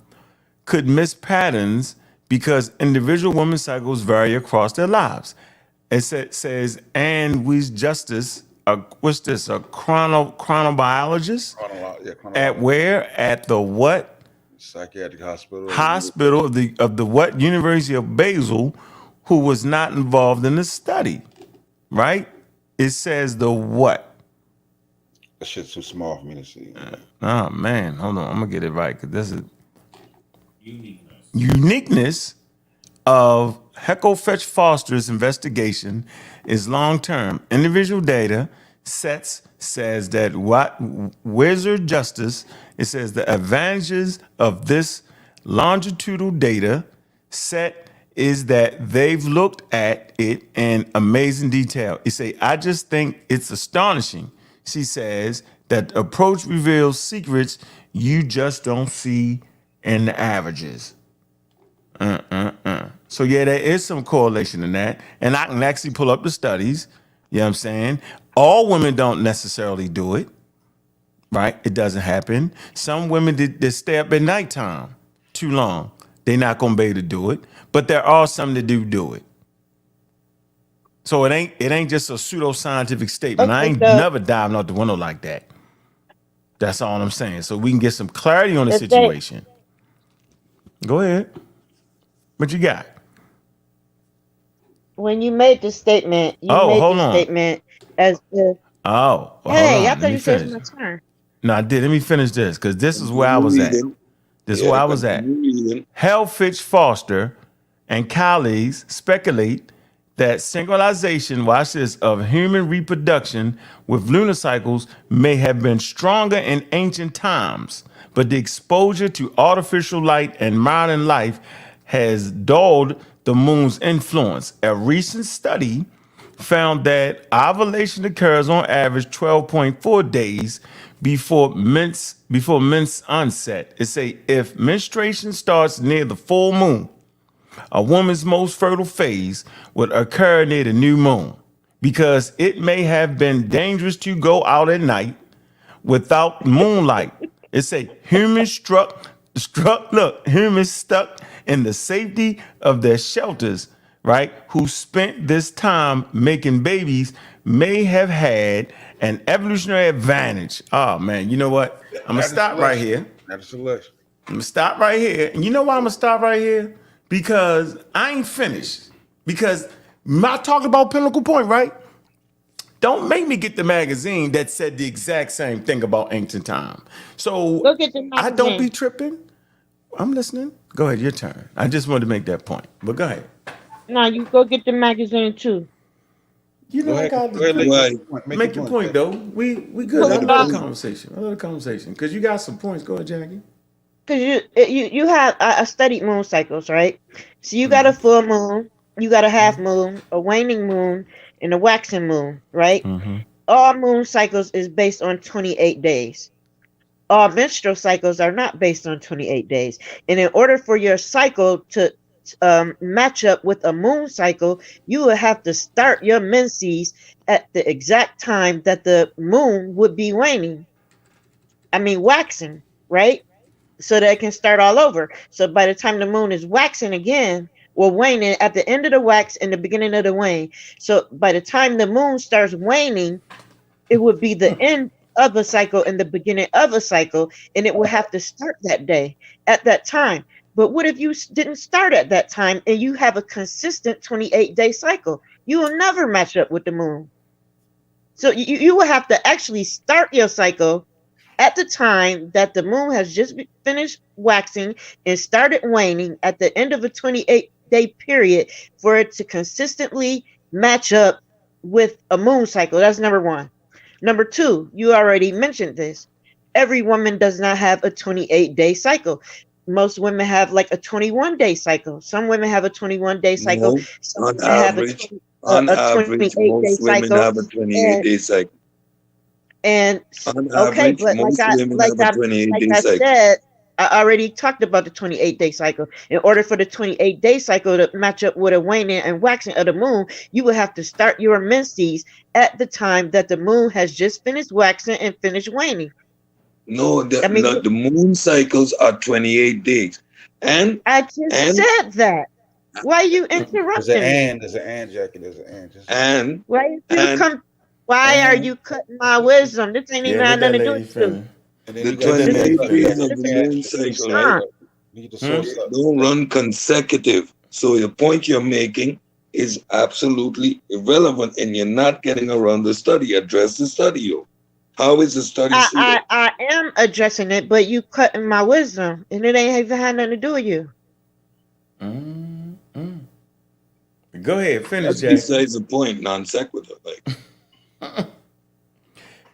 could miss patterns because individual women's cycles vary across their lives. It says, and we justice, what's this, a chronobiologist at Chronological where? At the what? psychiatric hospital. Hospital of the what? University of Basel, who was not involved in the study, right? It says the what? That shit's too small for me to see. Oh man, hold on, I'm gonna get it right because this is uniqueness of Heckle-Fetch Foster's investigation is long-term. Individual data sets says that what Wizard Justice, it says the advantages of this longitudinal data set is that they've looked at it in amazing detail. It say, I just think it's astonishing. She says that the approach reveals secrets you just don't see in the averages. So yeah, there is some correlation in that. And I can actually pull up the studies. You know what I'm saying? All women don't necessarily do it, right? It doesn't happen. Some women that stay up at nighttime too long, they're not gonna be able to do it. But there are some that do it. So it ain't just a pseudoscientific statement. I Okay, ain't so never diving out the window like that. That's all I'm saying. So we can get some clarity on the if they situation. Go ahead. What you got? when you made the statement, you Oh, made hold the on. statement as if, Oh, well, hold hey, I on. Let thought me you said it's finish. my turn. No, I did. Let me finish this because this is where I Continue was at. reading. This is Yeah, where I was at. continue reading. Hellfitch Foster and colleagues speculate that synchronization, watch this, of human reproduction with lunar cycles may have been stronger in ancient times, but the exposure to artificial light and modern life has dulled the moon's influence. A recent study found that ovulation occurs on average 12.4 days before men's onset. It say if menstruation starts near the full moon, a woman's most fertile phase would occur near the new moon because it may have been dangerous to go out at night without moonlight. It say humans stuck in the safety of their shelters, right, who spent this time making babies may have had an evolutionary advantage. Oh man, you know what? I'm gonna That's a stop right selection. here. That's a selection. I'm gonna stop right here. And you know why I'm gonna stop right here? Because I ain't finished. Because I talked about Pinnacle Point, right? Don't make me get the magazine that said the exact same thing about ancient time. So Go get the I don't be magazine. tripping. I'm listening. Go ahead, your turn. I just wanted to make that point. But go ahead. No, you go get the magazine too. You know I got Go ahead, to make Why? your point. Make your make your point, point Jack. though. We good. Pull I it love up. the conversation. I love the conversation. Because you got some points. Go ahead, Jackie. Because you have I studied moon cycles, right? So you got a full moon, you got a half moon, a waning moon, and a waxing moon, right? All moon cycles is based on 28 days. All menstrual cycles are not based on 28 days. And in order for your cycle to match up with a moon cycle, you would have to start your menses at the exact time that the moon would be waning. I mean, waxing, right? So that it can start all over. So by the time the moon is waxing again, or waning at the end of the wax and the beginning of the wane. So by the time the moon starts waning, it would be the end of a cycle and the beginning of a cycle, and it would have to start that day at that time. But what if you didn't start at that time and you have a consistent 28-day cycle? You will never match up with the moon. So you will have to actually start your cycle at the time that the moon has just finished waxing and started waning at the end of a 28-day period for it to consistently match up with a moon cycle. That's number one. Number two, you already mentioned this. Every woman does not have a 28-day cycle. Most women have like a 21-day cycle. Some women have a 21-day cycle. No. Some On women have average, on a average, 28-day most women cycle. have a 28 And day cycle. and On okay, average, but most women have a 28 like day I cycle. said, I already talked about the 28-day cycle. In order for the 28-day cycle to match up with a waning and waxing of the moon, you would have to start your menses at the time that the moon has just finished waxing and finished waning. No, I mean, the moon cycles are 28 days. And I just and said that. Why are you There's an interrupting me? and. There's an and, Jackie. There's an and. Just and Why you and come? Why are and you cutting my wisdom? This ain't Yeah, even let had that nothing to do lady with you. finish. and then the you got Let to that lady 28 source up. You finish. days got of to the This you ain't got to moon you cycle, source right? uh, up. You need to Hmm? source up. Don't run consecutive. So the point you're making is absolutely irrelevant, and you're not getting around the study. Address the study, yo. How is the study pseudo? I am addressing it, but you cutting my wisdom, and it ain't even had nothing to do with you. Go ahead, finish, That's Jackie. besides the point, non sequitur. Like,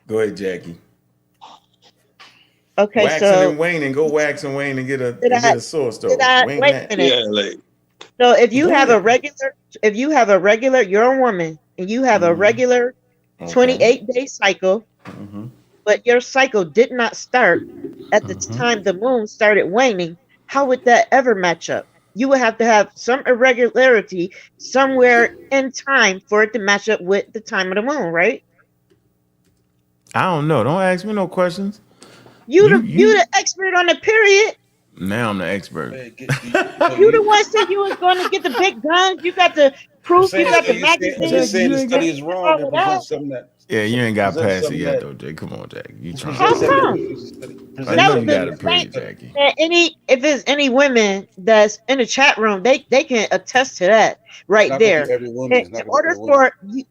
Go ahead, Jackie. Okay, Waxing so and waning. Go wax and wane and get did I a sore did story. I Wing wait that. a minute? yeah, like So if you Go have a ahead. regular, you're a woman and you have a regular Okay. 28-day cycle, Mm-hmm. but your cycle did not start at the time the moon started waning, how would that ever match up? You would have to have some irregularity somewhere in time for it to match up with the time of the moon, right? I don't know. Don't ask me no questions. You You the expert on the period. Now I'm the expert. Man, You the one said you was going to get the big guns. You got the proof. You got the if you're magazine. Jackie, saying you the ain't got. study is wrong, All then of that. present something that Yeah, you ain't got present past it something yet that though, Jay. Come on, Jackie. You trying? How present something that come? refutes the study. I Present know That you something got that a the refutes the period, same. study. Jackie. If there's any women that's in the chat room, they can attest to that It's right not gonna be there. every woman. It's In not gonna be order every woman. for you,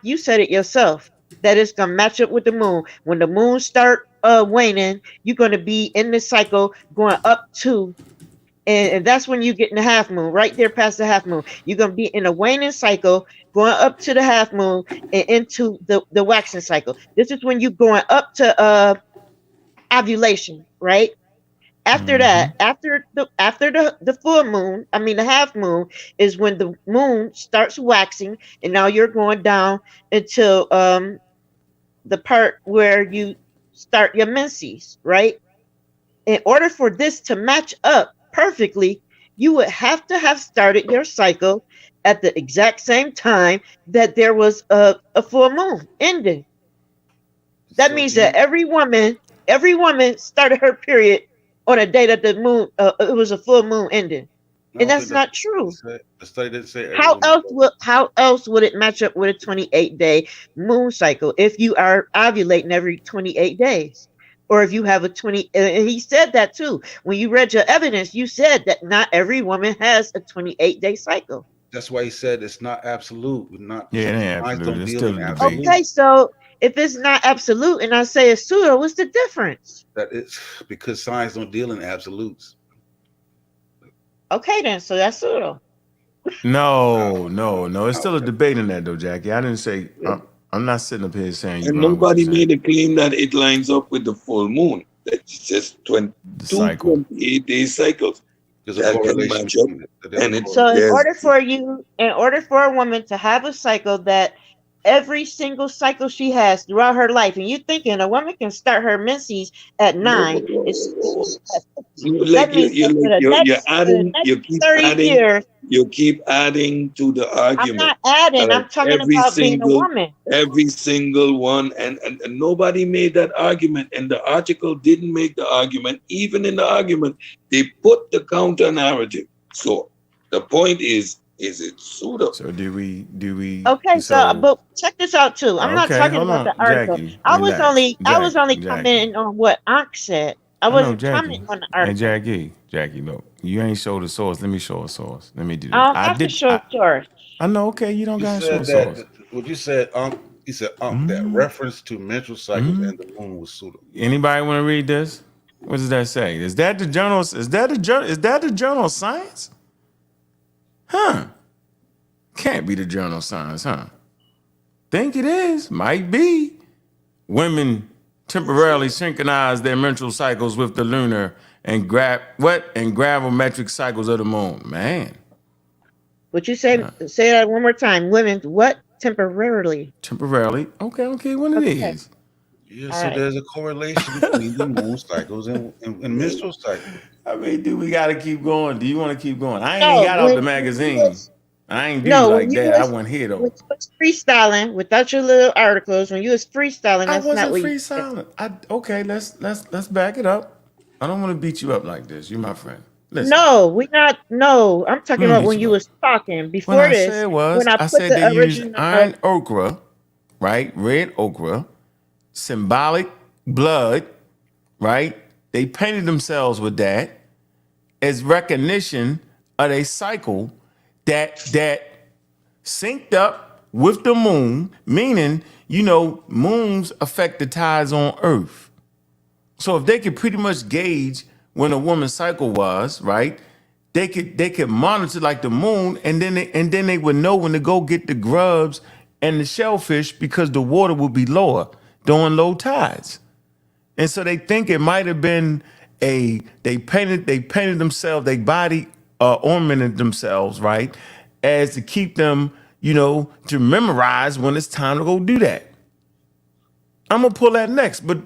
you said it yourself that it's gonna match up with the moon. When the moon start waning, you're gonna be in the cycle going up to, and that's when you get in the half moon, right there past the half moon. You're gonna be in a waning cycle, going up to the half moon and into the waxing cycle. This is when you're going up to ovulation, right? After Mm-hmm. that, after the full moon, I mean the half moon, is when the moon starts waxing, and now you're going down until the part where you start your menses, right? In order for this to match up perfectly, you would have to have started your cycle at the exact same time that there was a full moon ending. That So means do that you? every woman started her period on a day that the moon it was a full moon ending. I And don't that's think that's not what true. the study didn't say every How woman. else would it match up with a 28-day moon cycle if you are ovulating every 28 days? Or if you have a 20, and he said that too. When you read your evidence, you said that not every woman has a 28-day cycle. That's why he said it's not absolute. Not Yeah, it ain't science absolute. don't It's deal still in a debate. Okay, absolute. so if it's not absolute and I say it's pseudo, what's the difference? That it's because science don't deal in absolutes. Okay, then, so that's pseudo. No, No, no, no. It's no. still a debate in that though, Jackie. I didn't say. I'm not sitting up here saying you're and wrong. What you're nobody saying. made a claim that it lines up with the full moon. It's just The 22 cycle. 28-day cycles There's a that can correlation match up. between it. There's a And it So correlation. there's in order for a woman to have a cycle that every single cycle she has throughout her life, and you're thinking a woman can start her menses at no, 9 and she finishes at 50. you That like means that for the you're next adding, 30 years, you keep adding to the I'm argument not adding, that I'm talking about being a woman. every single one, and nobody made that argument, and the article didn't make the argument. Even in the argument, they put the counter narrative. So the point is it pseudo? So do we? Okay, so So but check this out too. I'm not okay, talking hold about the on, article. Jackie. I was Relax, only I was only Jackie. commenting on what Ankh said. I I know, wasn't Jackie. commenting on the Hey, article. Jackie. Look, you ain't show the source. Let me show a source. Let me do this. I have to show it yours. I know. Okay, you don't You gotta show a said that source. what you said, you said that Mm, reference to menstrual cycles and the moon was pseudo. Anybody want to read this? What does that say? Is that the journal? Is that the journal? Is that the journal of science? Huh? Can't be the journal of science, huh? Think it is. Might be. Women temporarily synchronize their menstrual cycles with the lunar and gravimetric cycles of the moon. Man, Would you say that one more time? Women, what? Temporarily. temporarily. Okay. When it Okay. is. Yeah, All so right. there's a correlation between the moon cycles and menstrual cycles. I mean, do we gotta keep going? Do you want to keep going? I ain't even No, got out the magazine. I ain't do when like you that. I was went here when though. you was freestyling without your little articles, when you was freestyling, I that's not wasn't what you free said. silent. Okay, let's back it up. I don't want to beat you up like this. You my friend. Listen, No, we not. No, I'm talking let me about beat when you you up. was talking What before I this. said When was, I I put said the they used original. iron ochre, right? Red ochre, symbolic blood, right? They painted themselves with that as recognition of a cycle that synced up with the moon, meaning, moons affect the tides on Earth. So if they could pretty much gauge when a woman's cycle was, right? they could monitor like the moon, and then they would know when to go get the grubs and the shellfish because the water would be lower during low tides. And so they think it might have been they painted themselves, they body ornamented themselves, right, as to keep them, to memorize when it's time to go do that. I'm gonna pull that next, but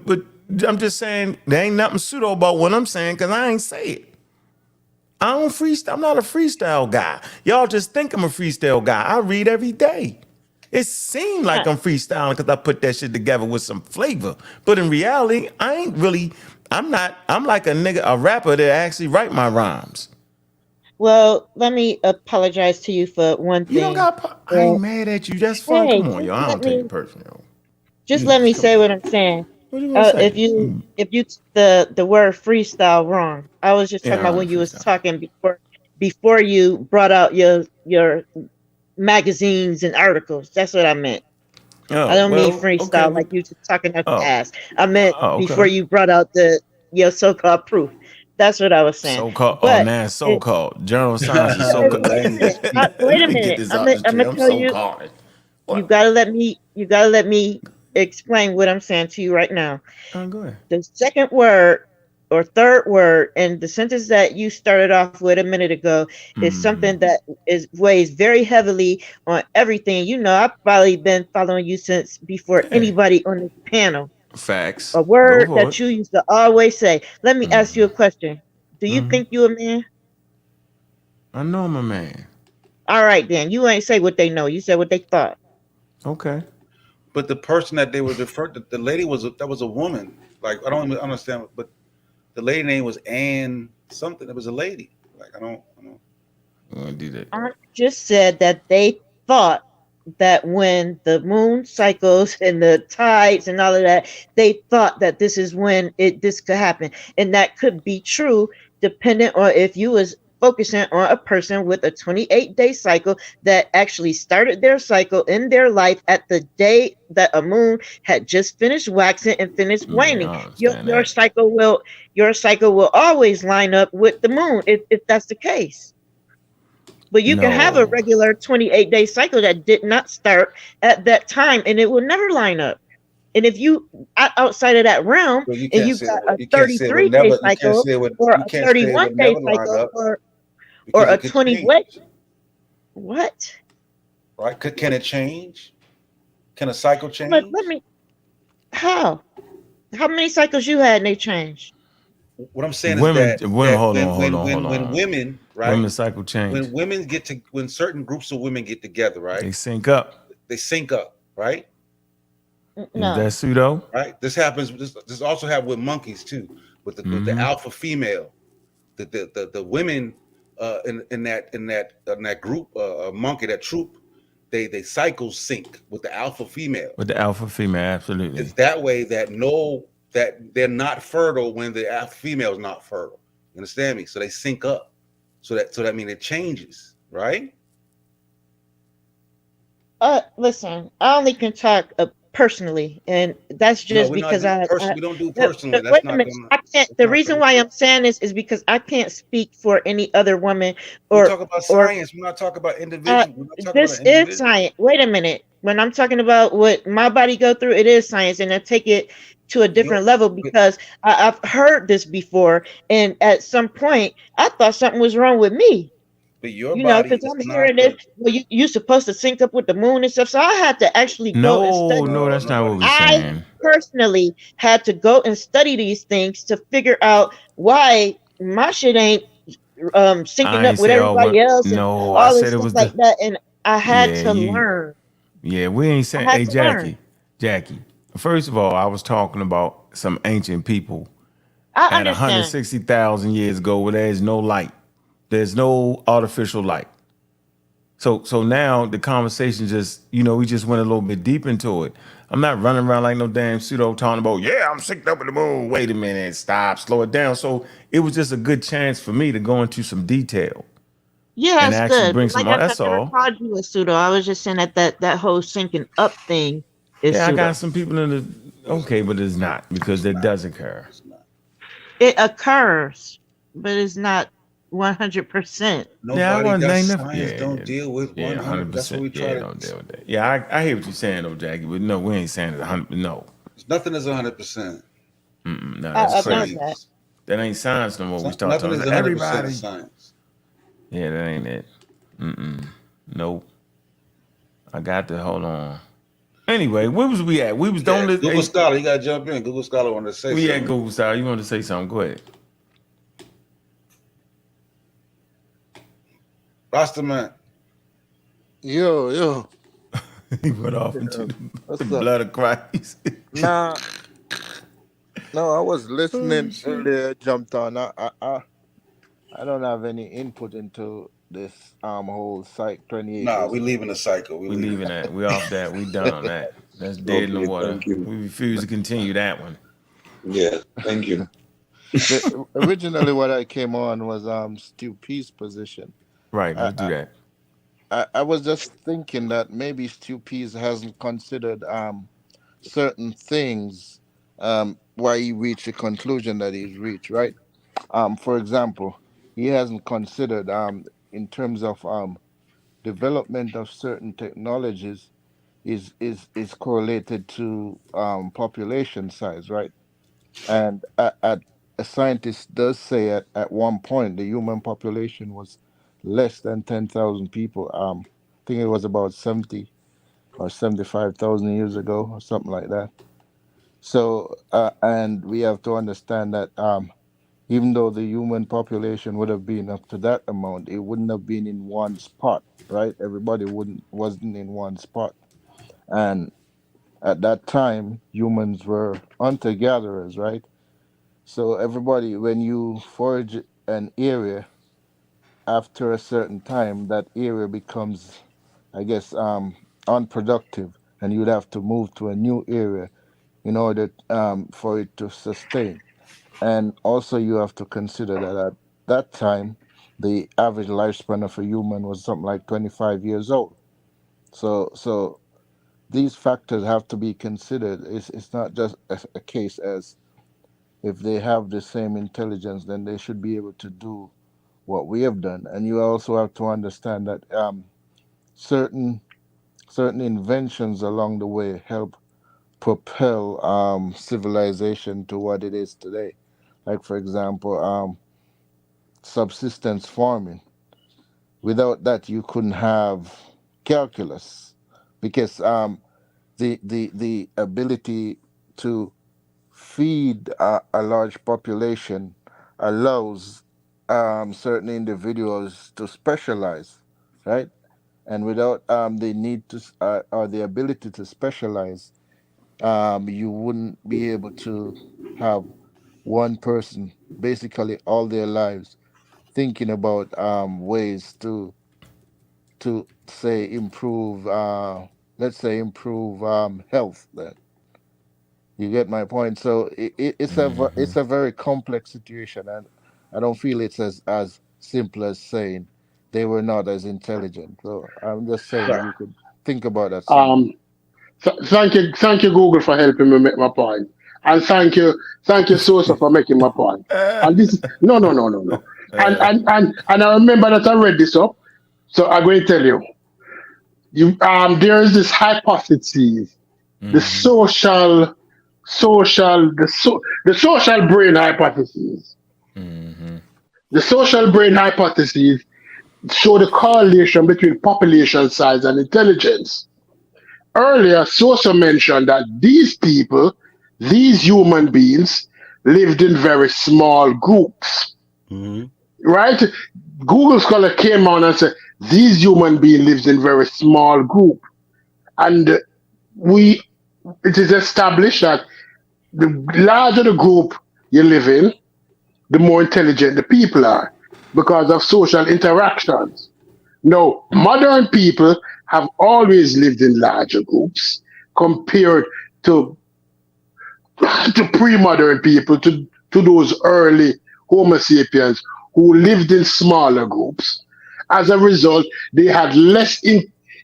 I'm just saying there ain't nothing pseudo about what I'm saying because I ain't say it. I don't freestyle. I'm not a freestyle guy. Y'all just think I'm a freestyle guy. I read every day. It seemed like I'm freestyling because I put that shit together with some flavor. But in reality, I ain't really, I'm not, I'm like a rapper that actually write my rhymes. Well, let me apologize to you for one You don't thing. I ain't mad at you. That's fine. Hey, Come on, yo. I don't take it personal, yo. just let me Come say on. what I'm saying. What do you want to say? If you the word freestyle wrong, I was just talking Yeah, I about don't when you was freestyle. talking before you brought out your magazines and articles. That's what I meant. I Oh, don't mean well, okay. freestyle like you just talking out your Oh, ass. I meant before okay. you brought out your so-called proof. That's what I was saying. So-called, But now it, so-called. General science is wait so-called. Language. wait a Let me get minute. this out the I'm street. gonna I'm tell you. so-called. You What? gotta let me explain what I'm saying to you right now. Go ahead. The second word or third word in the sentence that you started off with a minute ago is something that weighs very heavily on everything. I've probably been following you since before Hey, anybody on this panel. facts. A Go word for it. that you used to always say. Let me ask you a question. Do you think you a man? I know I'm a man. All right, then. You ain't say what they know. You said what they thought. Okay. But the person that they were referred to, the lady that was a woman. Like I don't even understand, but the lady name was Anne something. It was a lady. Like I don't. I'm gonna do that. I just said that they thought that when the moon cycles and the tides and all of that, they thought that this is when this could happen, and that could be true depending on if you was focusing on a person with a 28-day cycle that actually started their cycle in their life at the day that a moon had just finished waxing and finished Yeah, waning. I understand Your that. cycle will always line up with the moon if that's the case. But you can have a No. regular 28-day cycle that did not start at that time and it will never line up. And if you outside of that realm Well, you and can't you've say got a you can't say it would 33-day never. You can't cycle say it would. or You a can't say it would 31-day never line cycle up or because a it could 20 change. what? What? Right? Can it change? Can a cycle But let change? me how? How many cycles you had and they changed? What I'm saying is Women, that women, hold on, hold when on, hold on. women, right? Women's cycle change. When certain groups of women get together, right? They sync up. They sync up, right? Is that No. pseudo? Right. This happens. This also happens with monkeys too, with the alpha female. The women in that group monkey, that troop, they cycles sync with the alpha female. With the alpha female, absolutely. It's that way that they're not fertile when the alpha female is not fertile. You understand me? So they sync up. So that means it changes, right? Listen, I only can talk personally, and that's No, just we're not because doing person. We don't do personally. wait That's a not minute. gonna. I can't. That's The not reason gonna. why I'm saying this is because I can't speak for any other woman We or talk about or science. We're not talking about uh. individual. We're not talking about This an is individual. science. Wait a minute. When I'm talking about what my body go through, it is science, and I take it to a Your, different level because I've heard this before, and at some point I thought something was wrong with me. but your body Because is I'm not hearing this. Well, you supposed to sync up with the moon and stuff. So I had to actually go and No, study. no, no, that's not what we're nobody's I saying. personally had to go and study these things to figure out why my shit ain't syncing I up ain't with say all everybody one. else and No, I all this said it stuff was like the. that. And I had Yeah, to you. learn. Yeah, we ain't I saying. had Hey, to learn. Jackie. First of all, I was talking about some ancient people I at understand. 160,000 years ago where there's no light. There's no artificial light. So now the conversation just, we just went a little bit deep into it. I'm not running around like no damn pseudo talking about, yeah, I'm synced up with the moon. Wait a minute, stop, slow it down. So it was just a good chance for me to go into some detail Yeah, and it's actually good. bring But some like art. I said, That's I never all. called you a pseudo. I was just saying that whole syncing up thing is Yeah, I got pseudo. some people in the, okay, but it's not because It's that not. does occur. It's not. It occurs, but it's not. 100%. Yeah, I Nobody wasn't. got Ain't never. science Yeah, don't deal with yeah, 100. That's what 100%. we try Yeah, to. don't deal with that. Yeah, I hear what you're saying, though, Jackie. But no, we ain't saying it 100. No, Nothing is 100%. no, I, that's I That's know crazy. that. science. That ain't science no more. We start Nothing talking is about 100% everybody. science. Yeah, that ain't it. Nope. I got to hold on. Anyway, where was we at? We was Yeah, on this. Google Hey, Scholar, you gotta jump in. Google Scholar wanted to say we at something. Google style. You wanted to say something? Go ahead. Rasta man. Yo. He went off into the What's up? blood of Christ. Nah, no, I was Oh listening shit. earlier, jumped on. I don't have any input into this whole Psych 28 Nah, we business. leaving the cycle. We We leaving leaving it. that. We off that. We done on that. That's dead in the Okay, water. thank you. We refuse to continue that one. Yeah, thank you. Originally, what I came on was Stu P's position. Right. I, Let's do that. I was just thinking that maybe Stu P's hasn't considered certain things why he reached the conclusion that he's reached, right? For example, he hasn't considered in terms of development of certain technologies is correlated to population size, right? And a scientist does say at one point the human population was less than 10,000 people. I think it was about 70 or 75,000 years ago or something like that. So and we have to understand that even though the human population would have been up to that amount, it wouldn't have been in one spot, right? Everybody wasn't in one spot. And at that time, humans were hunter gatherers, right? So everybody, when you forage an area, after a certain time, that area becomes, I guess, unproductive, and you'd have to move to a new area in order for it to sustain. And also, you have to consider that at that time, the average lifespan of a human was something like 25 years old. So these factors have to be considered. It's not just a case as if they have the same intelligence, then they should be able to do what we have done. And you also have to understand that certain certain inventions along the way help propel civilization to what it is today. Like for example, subsistence farming. Without that, you couldn't have calculus, because the ability to feed a large population allows certain individuals to specialize, right? And without the need to or the ability to specialize, you wouldn't be able to have one person basically all their lives thinking about ways to say improve, let's say improve health. Then you get my point. So it's a very complex situation, and I don't feel it's as simple as saying they were not as intelligent. So I'm just saying Sure. you could think about that some more. Um, thank you, Google, for helping me make my point, and thank you, Sosa, for making my point. And this, no. And I remember that I read this up, so I'm going to tell you. There is this hypothesis, the the social brain hypothesis. The social brain hypothesis show the correlation between population size and intelligence. Earlier, Sosa mentioned that these human beings, lived in very small groups, Mm-hmm. right? Google Scholar came on and said these human beings lives in very small group, and we it is established that the larger the group you live in, the more intelligent the people are because of social interactions. Now, modern people have always lived in larger groups compared to pre-modern people, to those early Homo sapiens who lived in smaller groups. As a result, they had less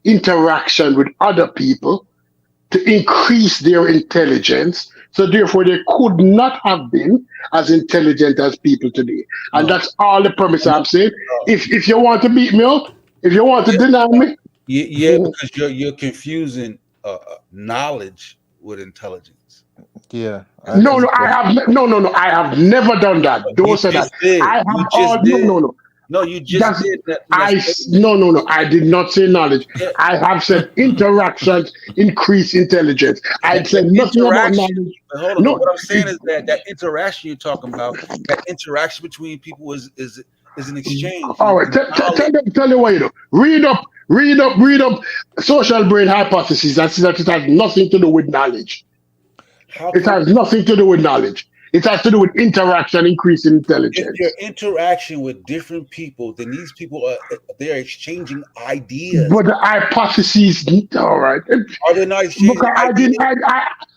interaction with other people to increase their intelligence So therefore, they could not have been as intelligent as people today. And No. that's all the premise I'm saying. No. If you want to beat me out, if you want to Yeah. deny me, Yeah, because you're confusing knowledge with intelligence. Yeah, I no, think I have no, I have never done that. You Don't say that. just did. I have You all just did. no. No, you just That's did that. no. I did not say knowledge. Yeah. I have said interactions increase intelligence. I That said nothing about interaction. knowledge. But hold on. No, What I'm saying is that interaction you're talking about, that interaction between people is an exchange. all right. Tell you what you do. Read up. Social brain hypothesis. That it has nothing to do with knowledge. How It can, has nothing to do with knowledge. It has to do with interaction, increasing if intelligence. your interaction with different people, then these people they're exchanging ideas. But the hypothesis, all right. Are they not exchanging Because ideas?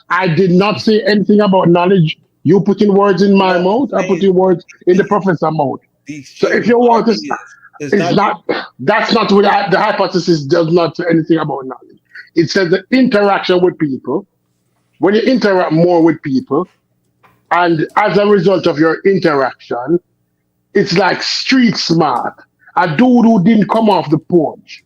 I did not say anything about knowledge. You putting words in my mouth. I putting words in the professor mouth. The So if exchange you of want to, ideas is it's not. That's not what the hypothesis does not say anything about knowledge. It says the interaction with people. When you interact more with people, and as a result of your interaction, it's like street smart. A dude who didn't come off the porch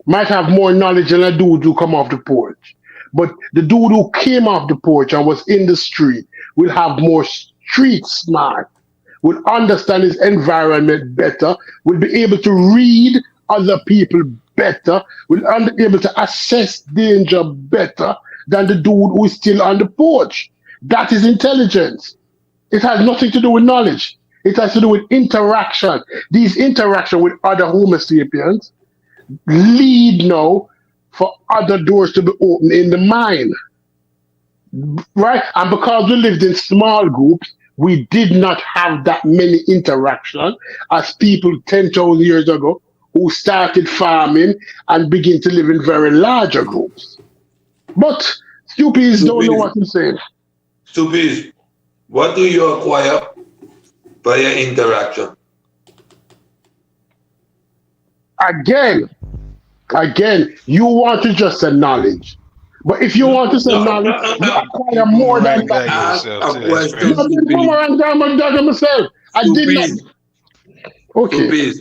might have more knowledge than a dude who come off the porch. But the dude who came off the porch and was in the street will have more street smart, will understand his environment better, will be able to read other people better, will be able to assess danger better than the dude who is still on the porch. That is intelligence. It has nothing to do with knowledge. It has to do with interaction. These interaction with other Homo sapiens lead now for other doors to be opened in the mind. Right? And because we lived in small groups, we did not have that many interaction as people 10,000 years ago who started farming and begin to live in very larger groups. But stupids don't know what to say. Stupids, what do you acquire via interaction? Again, you want to just say knowledge. But if you want to say knowledge, you acquire more than that. Ask a question, I did not. Stupids. Okay. Stupids,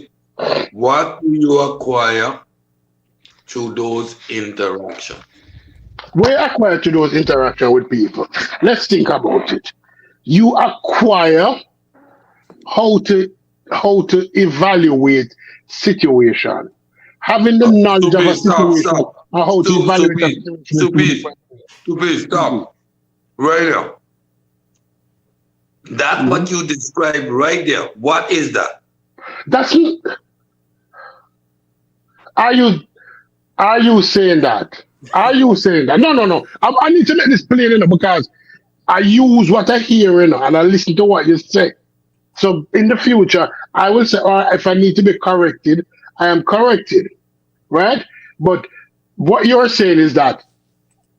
what do you acquire through those interactions? We acquire to those interaction with people. Let's think about it. You acquire how to evaluate situation. Having the knowledge of a situation and how to evaluate a situation. Stupid, stop. Right now. That's what you described right there. What is that? That's are you saying that? Are you saying that? No. I need to make this plain enough because I use what I hear and I listen to what you say. So in the future, I will say, all right, if I need to be corrected, I am corrected, right? But what you're saying is that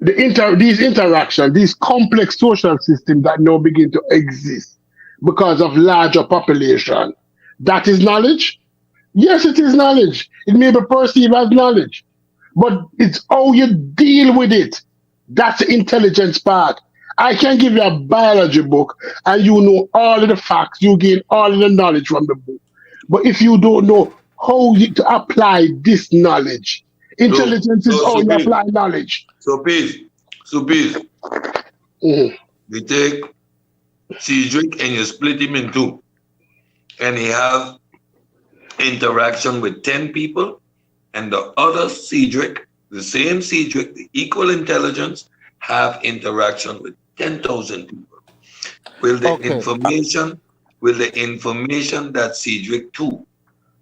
these interactions, these complex social systems that now begin to exist because of larger population, that is knowledge? Yes, it is knowledge. It may be perceived as knowledge, but it's how you deal with it. That's the intelligence part. I can give you a biology book and you know all of the facts, you gain all of the knowledge from the book. But if you don't know how to apply this knowledge, intelligence is how you apply knowledge. So please, you take Cedric and you split him in two, and he have interaction with 10 people, and the other Cedric, the same Cedric, the equal intelligence, have interaction with 10,000 people. Will the information that Cedric 2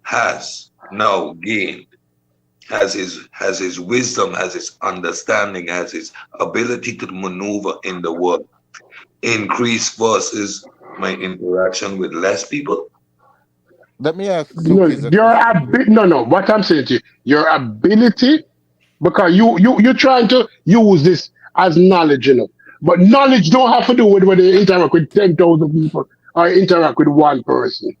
has now gained, has his wisdom, has his understanding, has his ability to maneuver in the world, increase versus my interaction with less people? Let me ask. What I'm saying to you, your ability, because you're trying to use this as knowledge, but knowledge don't have to do with whether you interact with 10,000 people or interact with one person.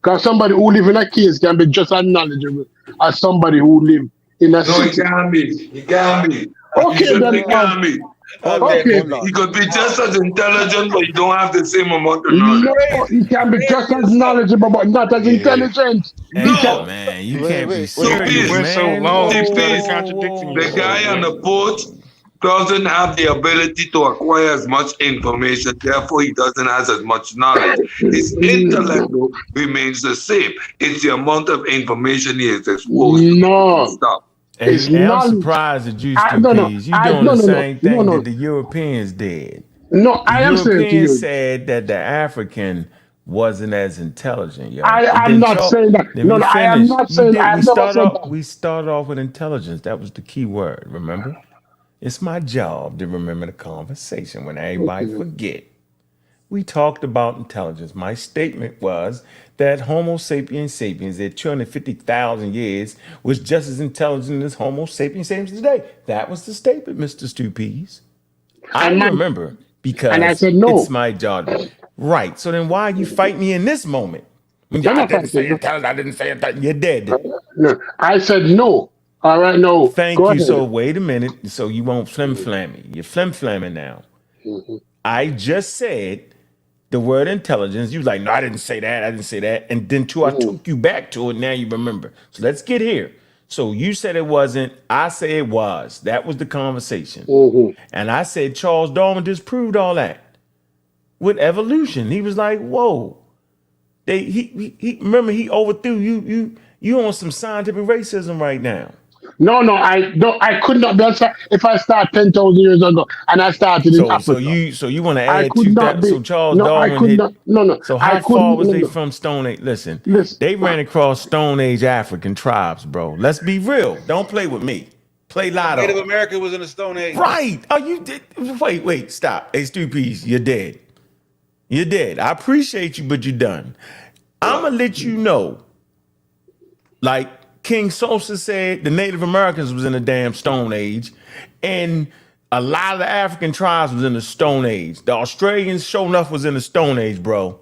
Because somebody who live in a case can be just as knowledgeable as somebody who live in a city. No, it can't be. It can't be. Okay, then. It can't be. Hold on, Okay. hold He on. could be just as intelligent, but you don't have the same amount of knowledge. No, he can be just as knowledgeable, but not as Yeah. intelligent. He Hey, No, can. man, you Wait, can't be wait, So wait. two you serious, piece, went so man. long, you two started piece. contradicting The yourself, guy on man. the boat doesn't have the ability to acquire as much information, therefore he doesn't have as much knowledge. His intellect remains the same. It's the amount of information he is exposed to. No, Stop. it's And I'm knowledge. surprised at you, I no no. Stupies. You I doing no the no no same no thing that no the Europeans did. no. The I am saying to Europeans you. said that the African wasn't as intelligent, yo. I And am then not saying that. then No we no. I am finished. not We saying. did. I have never said that. We started off with intelligence. That was the key word. Remember? It's my job to remember the conversation when everybody Okay. forget. We talked about intelligence. My statement was that Homo sapiens sapiens at 250,000 years was just as intelligent as Homo sapiens sapiens today. That was the statement, Mr. Stupies. I And my remember and I because said it's no. my job. Right. So then why you fight me in this moment? When I'm I not didn't say fighting. intelligence, I didn't say intelligence. You're dead. No, I said no. All right, no. Thank Go you. So ahead. wait a minute. So you won't flim flam me. You're flim flamming now. Mhm. I just said the word intelligence. You was like, no, I didn't say that. I didn't say that. And then I Mhm. took you back to it. Now you remember. So let's get here. So you said it wasn't. I say it was. That was the conversation. Mhm. And I said Charles Darwin disproved all that with evolution. He was like, whoa. He remember he overthrew you. You on some scientific racism right now. No, no, I don't. I could not be outside if I start 10,000 years ago and I started in So Africa. you want to I add could to not that? be. So Charles No, I Darwin could not. hit. No, no, So I how far couldn't. was No, they no. from Stone Age? Listen, Listen, they ran across Stone Age African tribes, bro. Let's be real. Don't play with me. Play Native Lotto. America was in the Stone Age. Right. Oh, you did. Wait. Stop. Hey, Stupies, you're dead. You're dead. I appreciate you, but you're done. I'm gonna let you know. Like King Sosa said, the Native Americans was in the damn Stone Age, and a lot of the African tribes was in the Stone Age. The Australians, sure enough, was in the Stone Age, bro.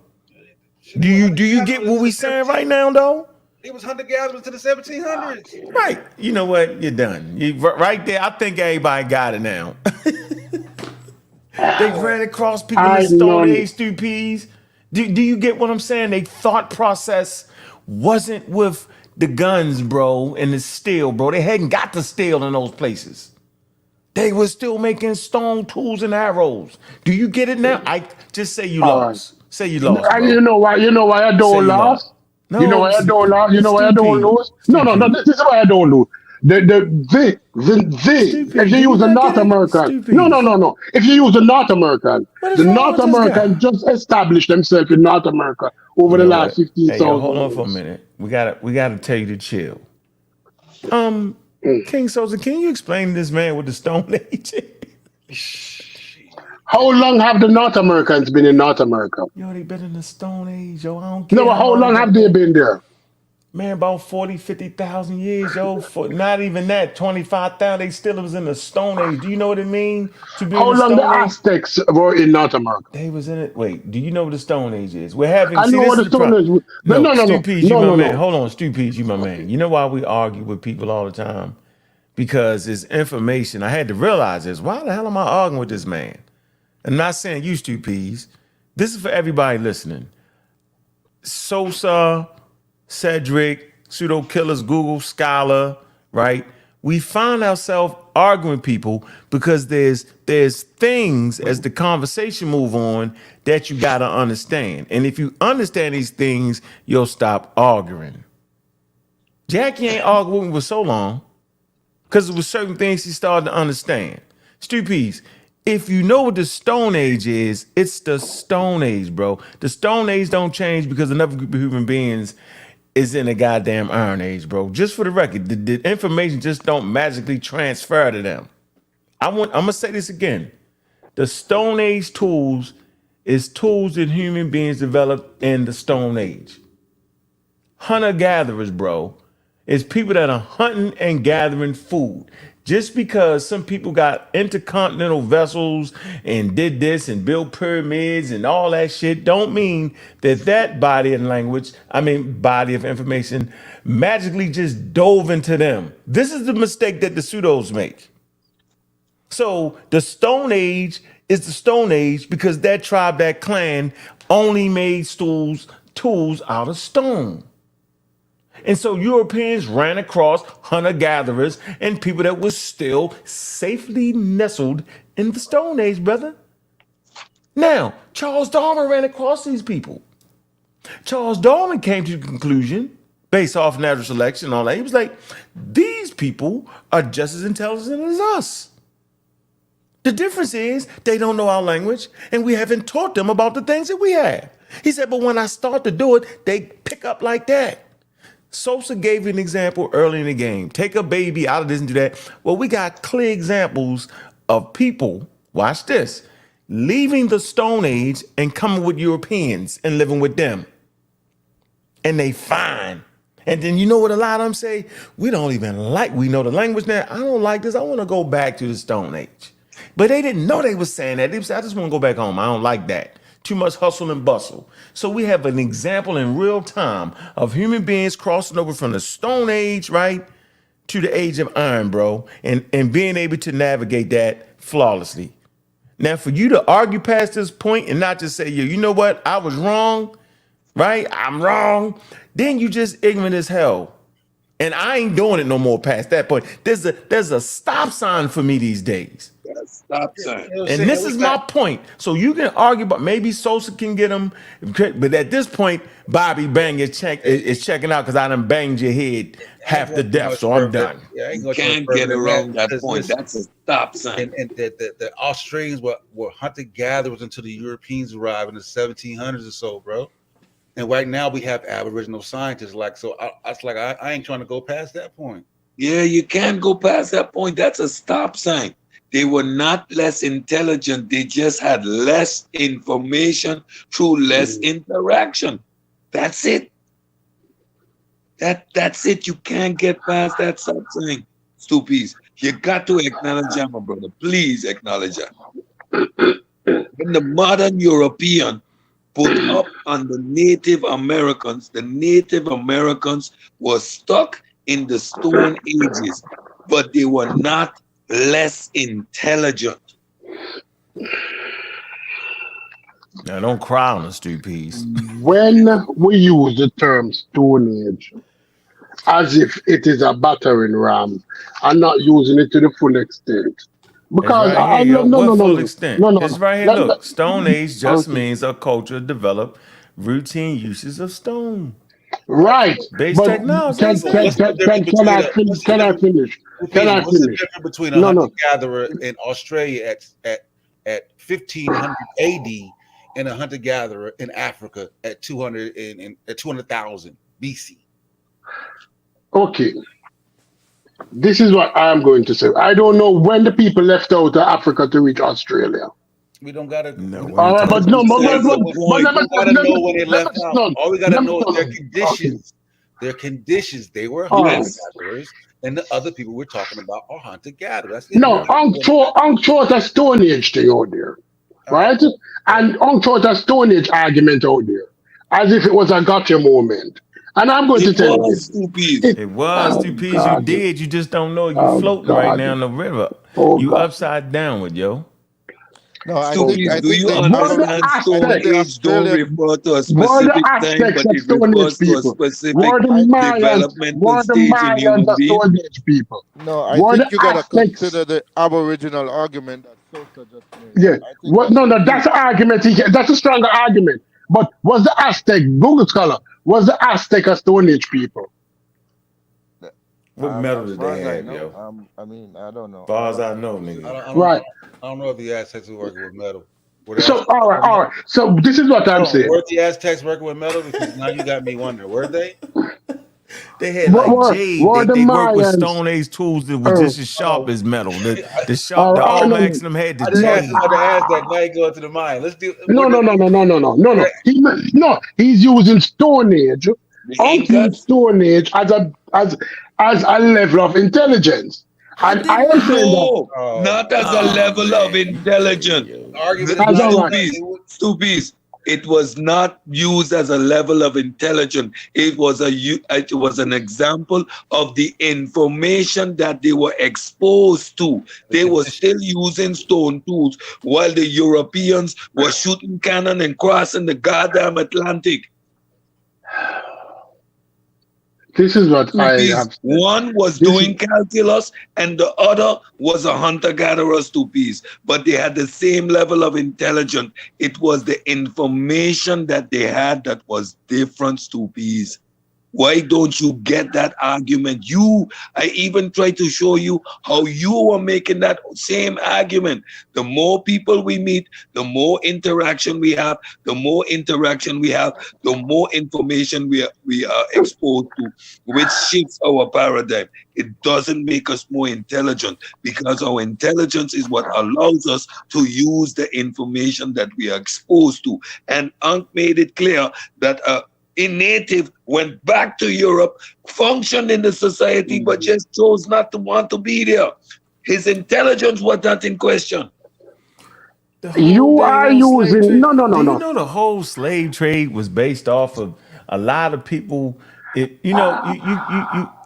Shit, Do they were you get hunter-gatherers what in we the saying 17. right now, though? It was hunter-gatherers to the 1700s. Right. You know what? You're done. Right there. I think everybody got it now. They ran across people in the I Stone none. Age, stupies. Do you get what I'm saying? They thought process wasn't with the guns, bro, and the steel, bro. They hadn't got the steel in those places. They were still making stone tools and arrows. Do you get it now? I just say you All right. lost. Say you lost, And you bro. know why? You know why I Say don't you lose? lost. You know No, why I don't lose? You know why I don't stupid, lose? No, no, no. stupid, This is why I don't lose. The if stupid. you Do you use the not get North it? American, no, Stupid. no, no, no. If you use the North American, What is the wrong North with this guy? American just established themselves in North America over You the know last what? Hey, yo, 15,000 hold on for a years. minute. We gotta tell you to chill. Um, Mm. King Sosa, can you explain this man with the Stone Age? Shit. How long have the North Americans been in North America? Yo, they been in the Stone Age, yo. I don't No, care but how how long they long got have it they been. been there? Man, about 40, 50,000 years, yo. For not even that, 25,000, they still was in the Stone Age. Do you know what it mean to be in How the long the Stone Age? Aztecs were in North America? They was in it. Wait, do you know what the Stone Age is? We're having, I see, know this what is the the Stone problem. Age. But No, no, no, no, Stupides, you no, my no, man. no. Hold on, Stupides, you my man. You know why we argue with people all the time? Because it's information. I had to realize this. Why the hell am I arguing with this man? I'm not saying you stupids. This is for everybody listening. Sosa, Cedric, Pseudo Killers, Google Scholar, right? We find ourselves arguing people because there's things as the conversation move on that you gotta understand. And if you understand these things, you'll stop arguing. Jackie ain't arguing with me for so long because there was certain things he started to understand. Stupids, if you know what the Stone Age is, it's the Stone Age, bro. The Stone Age don't change because another group of human beings is in a goddamn Iron Age, bro. Just for the record, the information just don't magically transfer to them. I'm gonna say this again. The Stone Age tools is tools that human beings developed in the Stone Age. Hunter gatherers, bro. It's people that are hunting and gathering food. Just because some people got intercontinental vessels and did this and built pyramids and all that shit, don't mean that that body of language, body of information, magically just dove into them. This is the mistake that the pseudos make. So the Stone Age is the Stone Age because that tribe, that clan, only made tools out of stone. And so Europeans ran across hunter gatherers and people that was still safely nestled in the Stone Age, brother. Now, Charles Darwin ran across these people. Charles Darwin came to the conclusion, based off natural selection and all that, he was like, these people are just as intelligent as us. The difference is they don't know our language and we haven't taught them about the things that we have. He said, but when I start to do it, they pick up like that. Sosa gave you an example early in the game. Take a baby out of this and do that. Well, we got clear examples of people, watch this, leaving the Stone Age and coming with Europeans and living with them. And they fine. And then you know what a lot of them say? We don't even like, we know the language now. I don't like this. I want to go back to the Stone Age. But they didn't know they was saying that. They said, I just want to go back home. I don't like that. Too much hustle and bustle. So we have an example in real time of human beings crossing over from the Stone Age, right, to the Age of Iron, bro, and being able to navigate that flawlessly. Now, for you to argue past this point and not just say, yo, you know what, I was wrong, right? I'm wrong. Then you just ignorant as hell. And I ain't doing it no more past that point. There's a stop sign for me these days. Stop sign. And this is my point. So you can argue about maybe Sosa can get him, but at this point, Bobby Bang is checking out because I done banged your head half to death, so I'm done. Yeah, I ain't You going can't get around that point. That's a stop sign. And the Australians were hunter gatherers until the Europeans arrived in the 1700s or so, bro. And right now we have Aboriginal scientists. I ain't trying to go past that point. Yeah, you can't go past that point. That's a stop sign. They were not less intelligent. They just had less information through less interaction. That's it. That's it. You can't get past that stop sign, Stoopies. You got to acknowledge that, my brother. Please acknowledge that. When the modern European put up on the Native Americans were stuck in the Stone Ages, but they were not less intelligent. Now don't cry on the street piece. When we use the term Stone Age as if it is a battering ram and not using it to the full extent. Because it's right here, yo. no, What no, no, full no, extent? no, no, It's no. right here. Look, Stone Age just Okay. means a culture developed routine uses of stone. Right. Based But technology. can, That's it. can I finish? Can I finish? Can I What's the finish? difference between a No, no. hunter gatherer in Australia at 1500 AD and a hunter gatherer in Africa at 200,000 BC? Okay. This is what I am going to say. I don't know when the people left out of Africa to reach Australia. We don't gotta. No, we we don't All right, don't. but no, but gotta know when they left out. no, All we gotta know is their okay. conditions. Their conditions. They were All hunter right. gatherers, and the other people we're talking about are hunter gatherers. That's it. No, Unchort a Stone Age thing out there, right? And Unchort a Stone Age argument out there, as if it was a gotcha moment. And I'm going to It tell you was this. Stoopies. It was Oh, two P's. You God. did. You just don't know. You Oh, floating right God. now in the river. Oh, You God. upside down with yo. No, I Stoopies, do think you the understand Stone I think the Age don't Australian refer to a Were the specific time, Aztecs but of it Stone Age refers to a people? specific Were the Mayans? developmental Were the stage in Mayans human of being. Stone Age people? No, I Were think the you gotta Aztecs? consider the Aboriginal argument that Sosa just made. Yeah. I think What? that's No, the key. that's an argument. That's a stronger argument. But was the Aztec Google scholar? Was the Aztec a Stone Age people? What metal As did far they as I have, know, yo? I mean, I don't know. As far as I know, nigga. Right. I don't know if the Aztecs were working with metal. So all right. So this is what I'm saying. Were the Aztecs working with metal? Because now you got me wondering. Were they? They had like jade. Were the They worked with Mayans? Stone Age tools that were just as sharp as metal. The All sharp, the right. No, Almax and them had the I just asked jade. about the Aztec. Now you go to the mine. Let's do. no. He's using Stone Age. The Uncle Incas, Stone Age as a level of intelligence. And I am saying that. no, not as a level of intelligence. Argument That's is all not right. Stoopies, It was not used as a level of intelligence. It was an example of the information that they were exposed to. The They were condition. still using stone tools while the Europeans were shooting cannon and crossing the goddamn Atlantic. This is what Two I piece. have said. One was This is doing calculus and the other was a hunter gatherer two piece. But they had the same level of intelligence. It was the information that they had that was different two piece. Why don't you get that argument? I even tried to show you how you were making that same argument. The more people we meet, the more interaction we have, the more interaction we have, the more information we are exposed to, which shifts our paradigm. It doesn't make us more intelligent because our intelligence is what allows us to use the information that we are exposed to. And Unc made it clear that a native went back to Europe, functioned in the society, but just chose not to want to be there. His intelligence was not in question. The whole you dang are on slave using trade. no no no Do you no. know the whole slave trade was based off of a lot of people?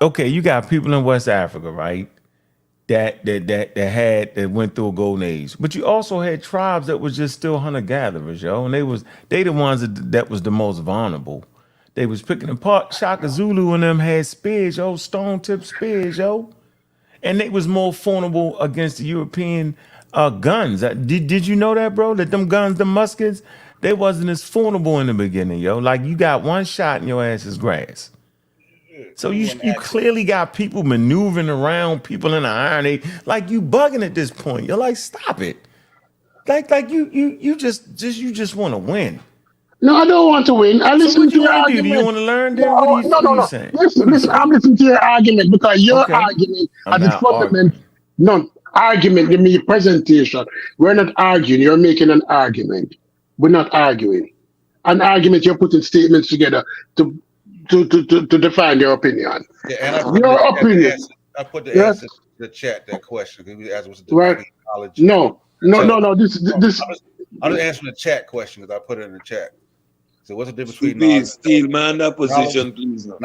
Okay, you got people in West Africa, right? That went through a golden age. But you also had tribes that was just still hunter gatherers, yo, and they the ones that was the most vulnerable. They was picking apart. Shaka Zulu and them had spears, yo, stone tip spears, yo, and they was more vulnerable against the European guns. Did you know that, bro? That them guns, the muskets, they wasn't as vulnerable in the beginning, yo. Like you got one shot and your ass is grass. So We you want to ask clearly got people maneuvering around people in the iron age. Like you bugging at this point. You're like, stop it. Like you just want to win. No, I don't want to win. I So listen what to you your want to do? Do you argument. want to learn No, then? no, What no, are you no. saying? Listen, What are you listen. I'm saying? listening to your argument because your Okay. argument I'm has its not fundament. arguing. No argument. Give me your presentation. We're not arguing. You're making an argument. We're not arguing. An argument. You're putting statements together to to define your opinion. Yeah, and I put in the Your chat the opinion. answer. I put the Yeah. answer in the chat that question because we asked what's the difference Right. between knowledge No. and No. No. intelligence. No. No, This. I'm just answering the chat question because I put it in the chat. So what's the difference between knowledge Please, and Steel intelligence? man that Knowledge, position, please. Now.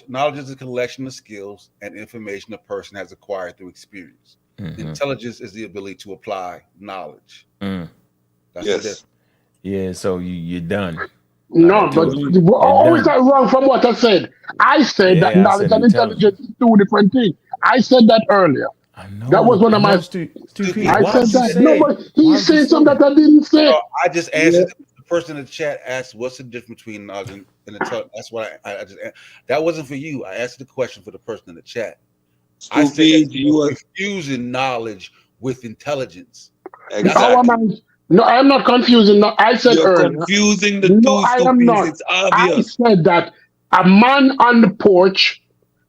knowledge is a collection of skills and information a person has acquired through experience. Intelligence is the ability to apply knowledge. Mm. That's the Yes. difference. Yeah. So you're done. I No, done but told you. You're how is done. that wrong from what I said? I said that Yeah, I knowledge said and intelligence intelligent. is two different things. I said that earlier. I That was know. one I of my. know. Stupid. Stupid. I Why said would you that. Said say that. No, it? but Why he's would you saying say something that? that I didn't say. No, I just Yeah. answered. The person in the chat asked, "What's the difference between knowledge and intelligence?" That's what I just. That wasn't for you. I asked the question for the person in the chat. I said Stupid, that you you were are confusing knowledge with intelligence. That's How am exactly. I? No, I am not confusing. No, I said You're earlier. confusing the No, two I am stupids. not. It's I obvious. said that a man on the porch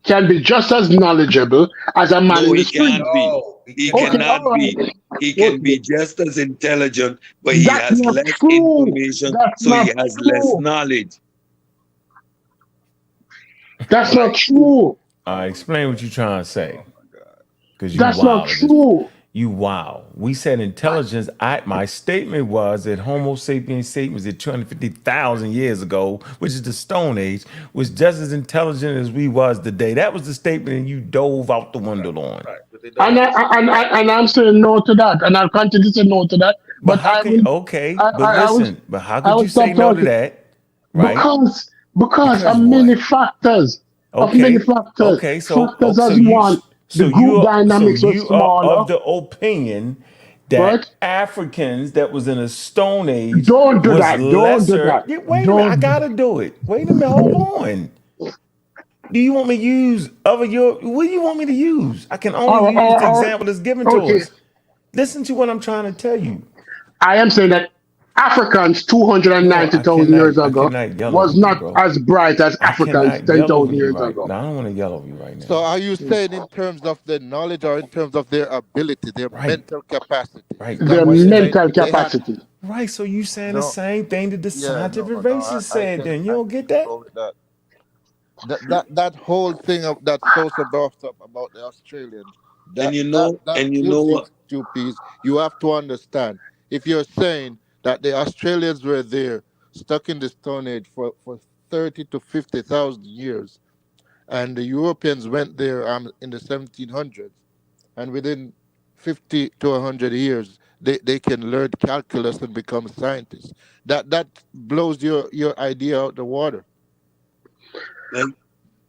can be just as knowledgeable as a man No, in the he street. can't be. no, he He Okay, cannot. cannot all be. right. He can Okay. be just as intelligent, but he That's has not less true. information, That's so he not has less true. knowledge. That's not Right. true. Explain what you're trying to say. Oh my God. Because you That's not wild at this. true. You wow. We said intelligence. My statement was that Homo sapiens sapiens at 250,000 years ago, which is the Stone Age, was just as intelligent as we was today. That was the statement, and you dove out the window on. Right. But they don't. And I'm saying no to that, and I'll continue to say no to that. But But how I can will, okay? But I will, listen. But how I could will you say stop no to talking that? Right? because Because of many what? factors, of many Okay. factors. Okay. Factors as one, the group dynamics was You are smaller, of the opinion that right? Africans that was in a Stone Age Don't do was that. Don't do lesser. that. Yeah, wait a minute. I Don't do gotta do it. Wait a minute. Hold on. Do you want me to use other your? What do you want me to use? I can only use the or example that's given to okay. us. Listen to what I'm trying to tell you. I am saying that Africans Yo, 290,000 years I ago cannot yell was over you, not bro. as bright as I Africans cannot yell over 10,000 you years right ago. now. I don't want to yell over you right So now. are you saying in terms of their knowledge or in terms of their ability, their Right, mental capacity? right. Is that Their what you're saying? mental They had capacity. Right, so you saying the no, same thing that the yeah, no, scientific no. racists said then. You don't get can't that? go with that. That whole thing of that Sosa brought up about the Australians, And that you know building what? two piece, you have to understand. If you're saying that the Australians were there stuck in the Stone Age for 30 to 50,000 years, and the Europeans went there in the 1700s, and within 50 to 100 years, they can learn calculus and become scientists. That blows your idea out the water. Like,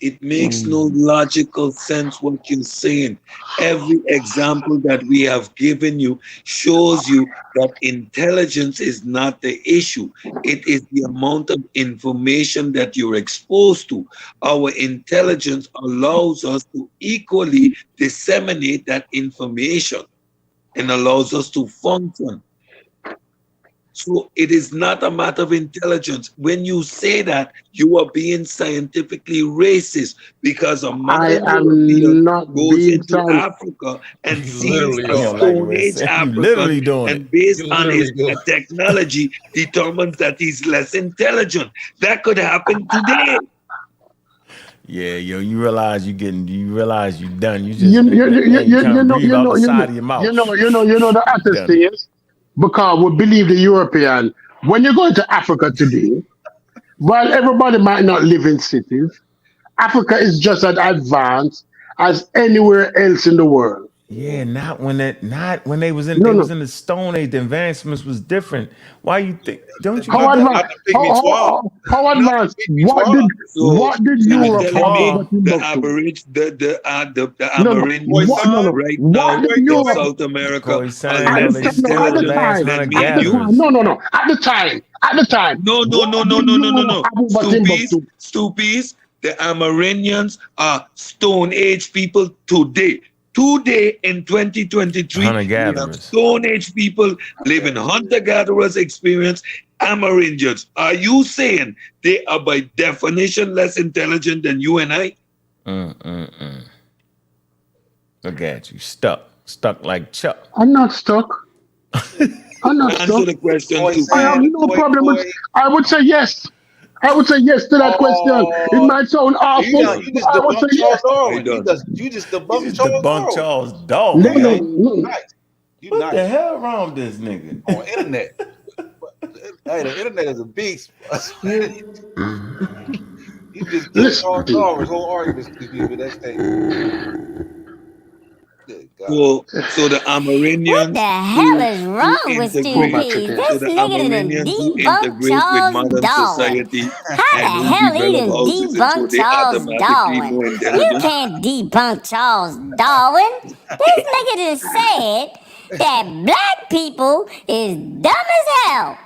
it makes no logical sense what you're saying. Every example that we have given you shows you that intelligence is not the issue. It is the amount of information that you're exposed to. Our intelligence allows us to equally disseminate that information and allows us to function. So it is not a matter of intelligence. When you say that, you are being scientifically racist because a I modern European am not goes being into silent. Africa and You sees literally a You are. don't like the Stone way it's Age said. You African, literally doing it. and based You on his literally do. technology determines that he's less intelligent. That could happen today. Yeah, yo, you realize you done. You just You, you, man, you, you you, trying you to know, breathe you out know, the you know, side of your mouth. the hottest Done. thing is because we believe the European. When you go into Africa today, while everybody might not live in cities, Africa is just as advanced as anywhere else in the world. Yeah, not when they No, was no. in the Stone Age, the advancements was different. Why you think don't you How Not the don't advanced? not the pygmy swab. How Not advanced? the pygmy swab. So, What did so you're not Europe telling have me over far. the Timbuktu? average, the No, no. Amerindians What? No, Khoisan. no. right What now did in Khoisan. Europe South America are Khoisan, at yo, the less they time? No, still at the the intelligent last time. hunter than me At and the you. time. gatherers. No, no, no. At the time. No, no, What no, no, did no, no, no, Europe no. have over Stoopies, Timbuktu? stoopies. The Amerindians are Stone Age people today. Today in 2023, Hunter we have gatherers. Stone Age people living hunter-gatherers experience. Amerindians. Are you saying they are by definition less intelligent than you and I? Mm. Look at you, stuck like Chuck. I'm not stuck. I'm not Answer stuck. the question, I have Stoopies. Khoisan. no Khoi problem with. Khoi. I would say yes. I would say yes to that question. It Oh, might sound I awful, done. you but just I would say debunked Charles yes. I Darwin. done. You just He debunked just Charles debunked Darwin. Charles No, Darwin, no, Yeah, yo. you no. nice. You What the nice. hell wrong with this nigga? On internet. Hey, the internet is a beast. You just killed Charles Listen. Darwin's whole argument with that statement. Good God. So the What the Amerindians hell who is who wrong with Go integrate back Stupid? again. so This the nigga done Amerindians who debunked integrate with Charles modern Darwin. society How and the who hell he develop done houses and so debunked they Charles automatically Darwin? more You intelligent. can't debunk Charles Darwin. This nigga done said that black people is dumb as hell.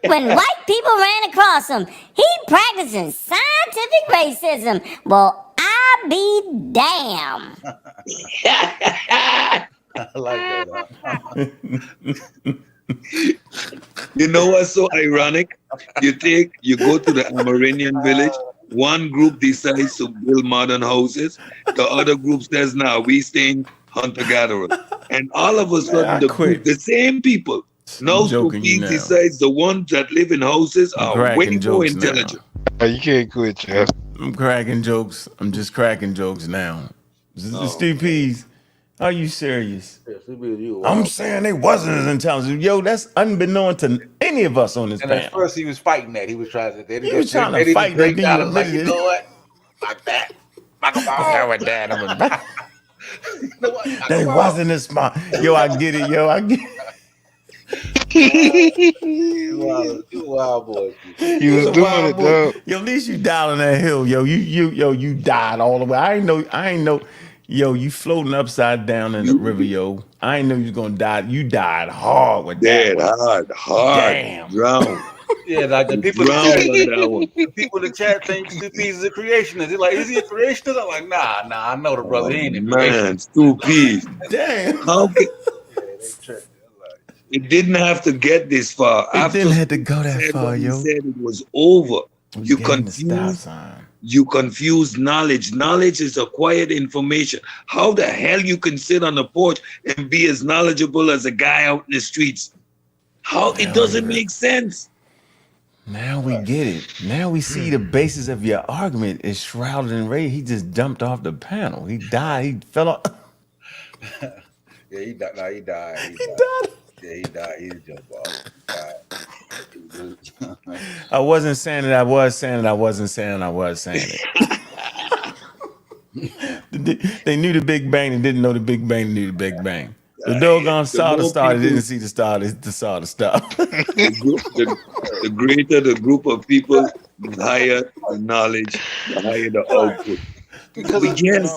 When white people ran across him, he practicing scientific racism. Well, I be damn. I like that. You know what's so ironic? You go to the Amerindian village, one group decides to build modern houses, the other group says, "Now we staying hunter-gatherers." And all of a Man, sudden I the group, quit. the same people, I'm now to joking you peace now. decides the ones that live in houses I'm are way cracking more jokes now. intelligent. You can't quit, Jeff. I'm cracking jokes. I'm just cracking jokes now. Oh, Steve Pease, are you serious? Yes, it be you. I'm Wow. saying they wasn't as intelligent. Yo, that's unbeknown to any of us on this And at panel. first he was fighting that. He was trying to. Then he He was just trying to then he just fight that, break then you down and was like, admitted you it. know what? Like that. Knock him The hell out. with that. I'm about. You know what? Knock They him out. wasn't as smart. Yo, I get it. Yo, I get You wild boys. He You's was a doing wild it boy. though. Yo, at least you died on that hill. Yo, you died all the way. I ain't know. Yo, you floating upside down in the you river, yo. I ain't know you was gonna die. You died hard with that dead one. hard, Damn. drown. Yeah, like the You people in the chat, drowned on that one. the people in the chat think Stu Pease is a creationist. They're like, is he a creationist? I'm like, nah, I know the brother. Oh He ain't a man, creationist. stupid. Damn. How can, Yeah, they tripping. I'm like, it didn't have to get this far. It After didn't have to Stupid go that said far, what he yo. said, it was over. We You gained the stop confused. sign. You confuse knowledge. Knowledge is acquired information. How the hell you can sit on the porch and be as knowledgeable as a guy out in the streets? How it Now doesn't we make sense. now we get it. Now we see the basis of your argument is shrouded in rage. He just jumped off the panel. He died. He fell off. yeah, he died. Nah, he died. He He died. died. Yeah, he died. He jumped off. He died. I wasn't saying it. I was saying it. I wasn't saying it. I was saying it. They knew the Big Bang and didn't know the Big Bang and knew the Big Bang. The doggone The saw the more star, they people, didn't see the star, they saw the star. the greater the group of people, the higher the knowledge, the higher the output. Because We of, can't.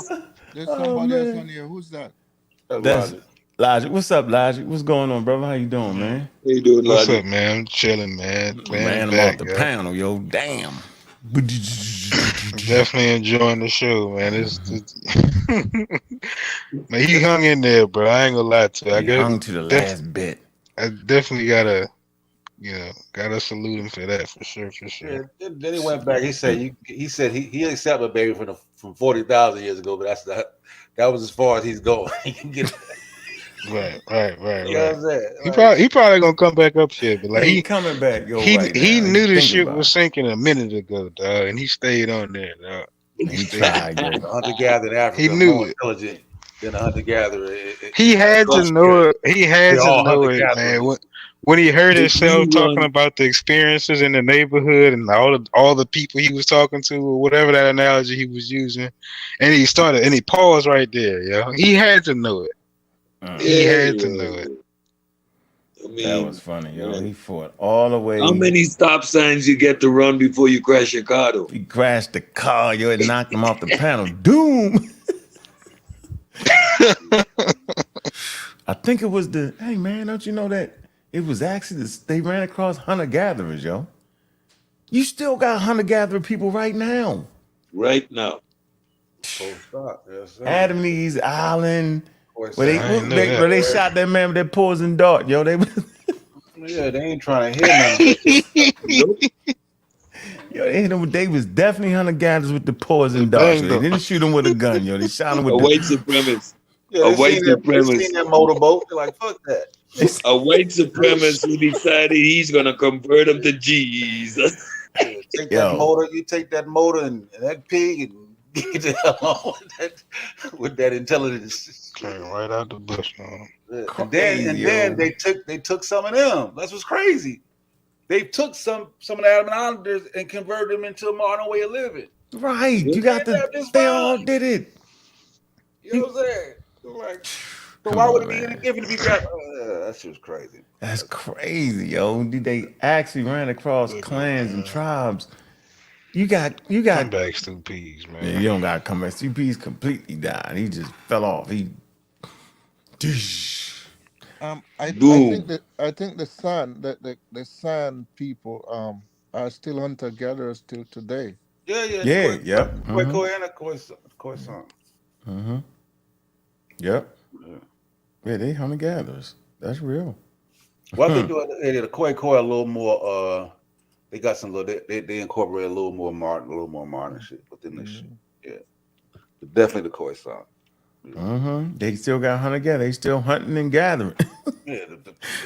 There's Oh, somebody else man. on here. Who's that? That's logic. Logic. What's up, Logic? What's going on, brother? How you doing, man? How you doing, What's Logic? up, man? I'm chilling, man. Playing Man, it I'm off back, the yo. panel, yo. Damn. I'm definitely enjoying the show, man. Man, he hung in there, bro. I ain't gonna lie to you. He hung to the last bit. I definitely gotta salute him for that, for sure, for sure. Yeah, then he went back. He said he accepted baby from 40,000 years ago, but that was as far as he's going. He can get, Right. you know what I'm saying? He probably gonna come back up here, but like He coming back, yo, he right he now. knew the Think shit about was it. sinking a minute ago, dog, and he stayed on there, dog. He tried, yo. The hunter gatherer in He Africa is knew more it. intelligent than the hunter gatherer. He had to Trust know it. He had They're to all know hunter it, man. gatherers. When he heard If you himself talking run, about the experiences in the neighborhood and all the people he was talking to, or whatever that analogy he was using, and he paused right there, yo. He had to know it. He had to know it. I That was mean, funny, yo. man, He fought all the how way. many stop signs you get to run before you crash your car, though? He crashed the car, yo. It knocked him off the panel. Doom. I think it was hey, man, don't you know that it was actually they ran across hunter-gatherers, yo. You still got hunter-gatherer people right now. Right now. Full stop. Yes, sir. Adamese Island, Course, where I ain't know that. they shot that man with that poison dart, yo. yeah, they ain't trying to hear none of that. Nope. They was definitely hunter-gatherers with the They poison darts. Yo. banged They him. didn't shoot him with a gun, yo. They shot him with A the white supremacist. Yeah, A they white seen supremacist. that motorboat. They're like, fuck that. A white supremacist who decided he's gonna convert them to Jesus. Yeah, take that Yo. motor. You take that motor and that pig and get the hell on with that intelligence. Came right out the bush, man. Yeah. Crazy, And then yo. they took some of them. That's what's crazy. They took some of the Adam Islanders and converted them into a modern way of living. Right. You got Ain't that just they fine? all did it. You know what I'm saying? So like, so Come why on, would it be man. any different if you got? That shit was crazy. That's crazy, yo. They actually ran across Look, clans and man. tribes. You got Come back, Stu Peas, Yeah, man. you don't gotta come back. CP's completely died. He just fell off. I Boom. think the San people are still hunter gatherers till today. Yeah, Yeah, yep. Quaco and a Khoisan. Mm-hmm. Yep. Yeah, they hunter gatherers. That's real. What they do? The Khoisan a little more. They got some little. They incorporate a little more modern shit within this shit. Yeah, but definitely the Khoisan. Mm-hmm. They still got hunter gather. They still hunting and gathering. Yeah,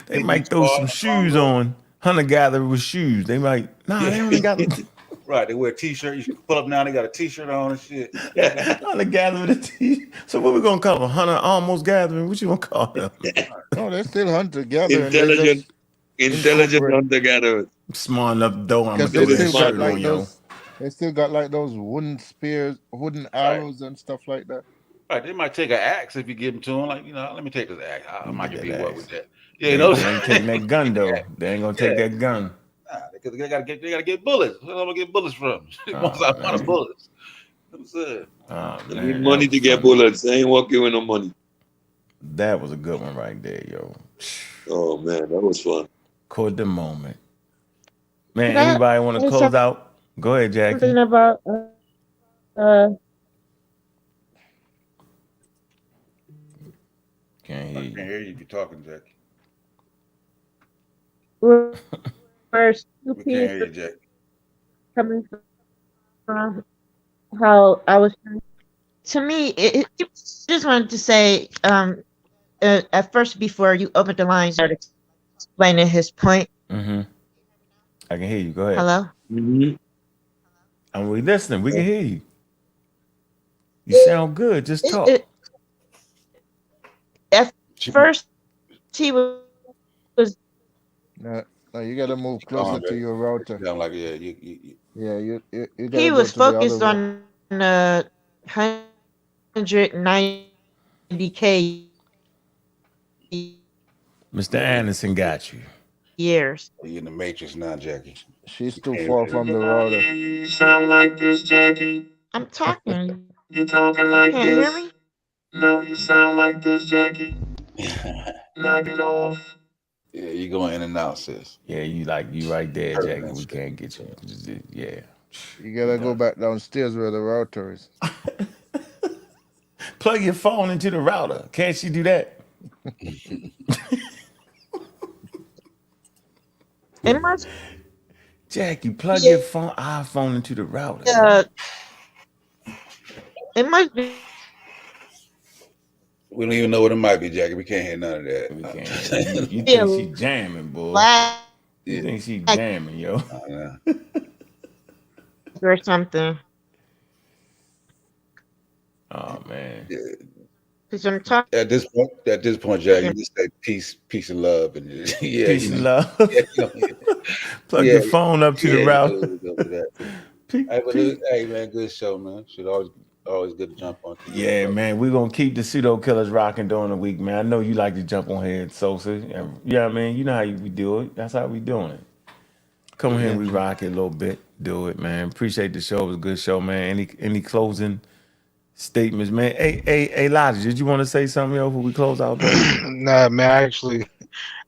They might throw some shoes on. Hunter gatherer with shoes. They might. Nah, they only got Right, they wear a t-shirt. You pull up now, they got a t-shirt on and shit. hunter gatherer with a T. So what we gonna call them? Hunter almost gathering. What you gonna call them? No, they're still hunter gatherers. They Intelligent, just intelligent incorporate hunter-gatherers. Smart enough though. I'm gonna because they throw that still got shirt like on, yo. they still got like those wooden spears, wooden arrows and stuff like that. Right, they might take an axe if you give them to them. Like, let me take this axe. I might Get be that work axe. with that. They Yeah, you know. ain't taking that gun though. They ain't gonna take that gun. Nah, because they gotta get bullets. Where am I gonna get bullets from? Once I want man. bullets. You know what I'm saying? Oh, I man, need that money was to get funny. bullets. I ain't walking with no money. That was a good one right there, yo. Oh man, that was fun. Caught the moment. Man, Can I anybody want to say close out? Go ahead, Jackie. something about Can't I hear can't you. hear you if you're talking, Jackie. where We Snoopy can't is hear you, Jackie. coming from? How I was to me, just wanted to say at first before you opened the lines, started explaining his point. Mm-hmm. I can hear you. Go ahead. Hello. Mm-hmm. And we listening. We can hear you. You sound good. Just talk. At first, he was No, you gotta move closer Gone, to baby. your It's router. gone like yeah, you Yeah, you He gotta go was to the other focused room. on 190K Mr. Anderson got you. years. you in the matrix now, Jackie. She's You too can't far from the router. Sound like this, Jackie. I'm talking. You talking You like can't hear this? me? No, you sound like this, Jackie. Knock it off. yeah, you going in and out, sis. Yeah, you right there, Hurting Jackie. that We shit. can't get you. Yeah. You You gotta go done. back downstairs where the router is. Plug your phone into the router. Can't she do that? It must Jackie, plug your be. iPhone into the router, yo. Uh, it must be We don't even know what it might be, Jackie. We can't hear none of We can't hear you. that. You a think she jamming, boy. lag You yeah, think she jamming, yo. yeah. or something. Oh, man. Yeah. Because I'm talking. At this point, Jackie, you just say peace and love, and yeah, Peace you and know, love. yeah, Plug your phone up to the yeah, you router. know, go with that. Too. Hey, but Peace. hey, man, good show, man. Should always good to jump on TJ, Yeah, brother. man, we're gonna keep the pseudo killers rocking during the week, man. I know you like to jump on here, Sosa. Yeah, man, you know how we do it. That's how we doing it. Come here, Yeah. and we rock it a little bit. Do it, man. Appreciate the show. It was a good show, man. Any closing statements, man? Hey, Lodge, did you want to say something else before we close out, though? Nah, man.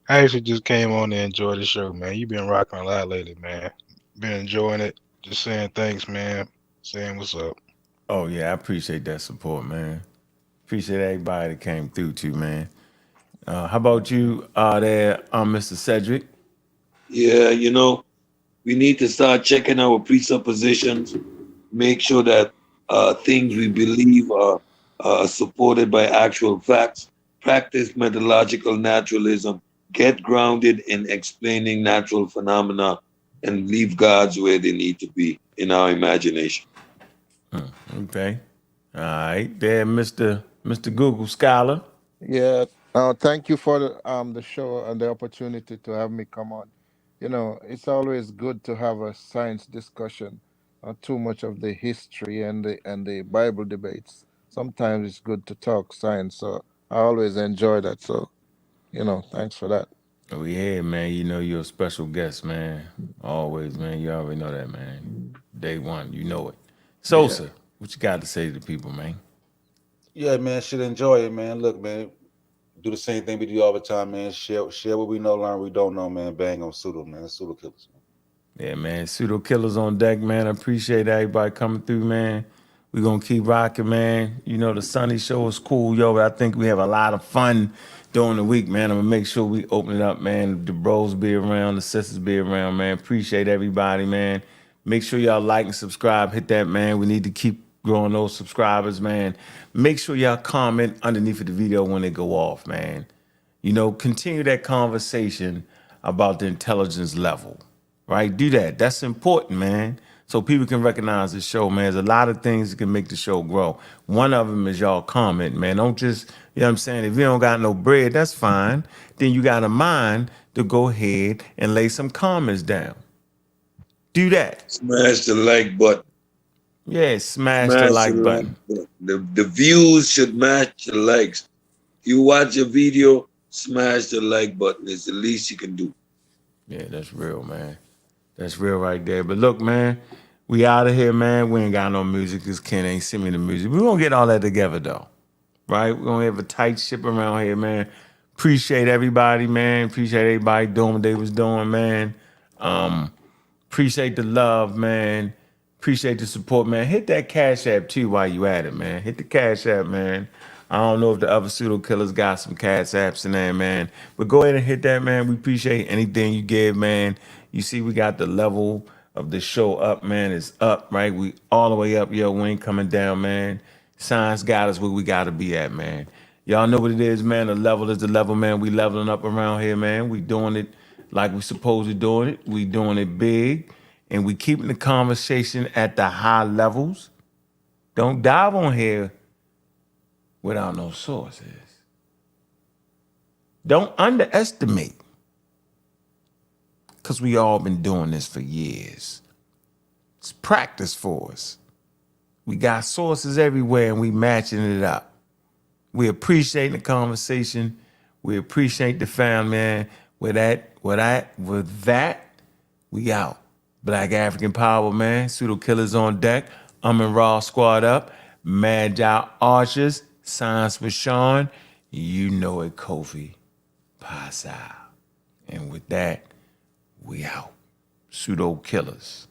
I actually just came on to enjoy the show, man. You've been rocking a lot lately, man. Been enjoying it. Just saying thanks, man. Saying what's up. Oh yeah, I appreciate that support, man. Appreciate everybody that came through too, man. How about you, Mr. Cedric? Yeah, we need to start checking our presuppositions, make sure that things we believe are supported by actual facts, practice methodological naturalism, get grounded in explaining natural phenomena, and leave gods where they need to be in our imagination. Okay. All right. There, Mr. Google Scholar. Yeah. Thank you for the show and the opportunity to have me come on. It's always good to have a science discussion, not too much of the history and the Bible debates. Sometimes it's good to talk science, so I always enjoy that. So, thanks for that. Oh yeah, man. You know you're a special guest, man. Always, man. You already know that, man. Day one, you know it. Yeah, Sosa, what you got to say to the people, man? yeah, man. Should enjoy it, man. Look, man, do the same thing we do all the time, man. Share what we know, learn what we don't know, man. Bang on pseudo, man. Pseudo killers, man. Yeah, man. Pseudo killers on deck, man. I appreciate everybody coming through, man. We're gonna keep rocking, man. You know the Sunday show is cool, yo, but I think we have a lot of fun during the week, man. I'm gonna make sure we open it up, man. The bros be around, the sisters be around, man. Appreciate everybody, man. Make sure y'all like and subscribe. Hit that, man. We need to keep growing those subscribers, man. Make sure y'all comment underneath of the video when they go off, man. Continue that conversation about the intelligence level, right? Do that. That's important, man. So people can recognize the show, man. There's a lot of things that can make the show grow. One of them is y'all comment, man. Don't just, you know what I'm saying? If you don't got no bread, that's fine. Then you got a mind to go ahead and lay some comments down. Do that. Smash the like button. Yeah, smash the Smash the like like button. button. The views should match the likes. You watch a video, smash the like button. It's the least you can do. Yeah, that's real, man. That's real right there. But look, man, we out of here, man. We ain't got no music because Ken ain't send me the music. We're going to get all that together, though. Right? We're going to have a tight ship around here, man. Appreciate everybody, man. Appreciate everybody doing what they was doing, man. Appreciate the love, man. Appreciate the support, man. Hit that Cash App, too, while you at it, man. Hit the Cash App, man. I don't know if the other pseudo killers got some Cash Apps in there, man. But go ahead and hit that, man. We appreciate anything you give, man. You see, we got the level of the show up, man. It's up, right? We all the way up, yo. We ain't coming down, man. Science got us where we got to be at, man. Y'all know what it is, man. The level is the level, man. We leveling up around here, man. We doing it like we supposed to doing it. We doing it big. And we keeping the conversation at the high levels. Don't dive on here without no sources. Don't underestimate Because we all been doing this for years. It's practice for us. We got sources everywhere and we matching it up. We appreciate the conversation. We appreciate the fam, man. With that, we out. Black African Power, man. Pseudo Killers on deck. I'm in Raw Squad up. Magi Archers. Science with Sean. You know it, Kofi. Pass out. And with that, we out. Pseudo Killers.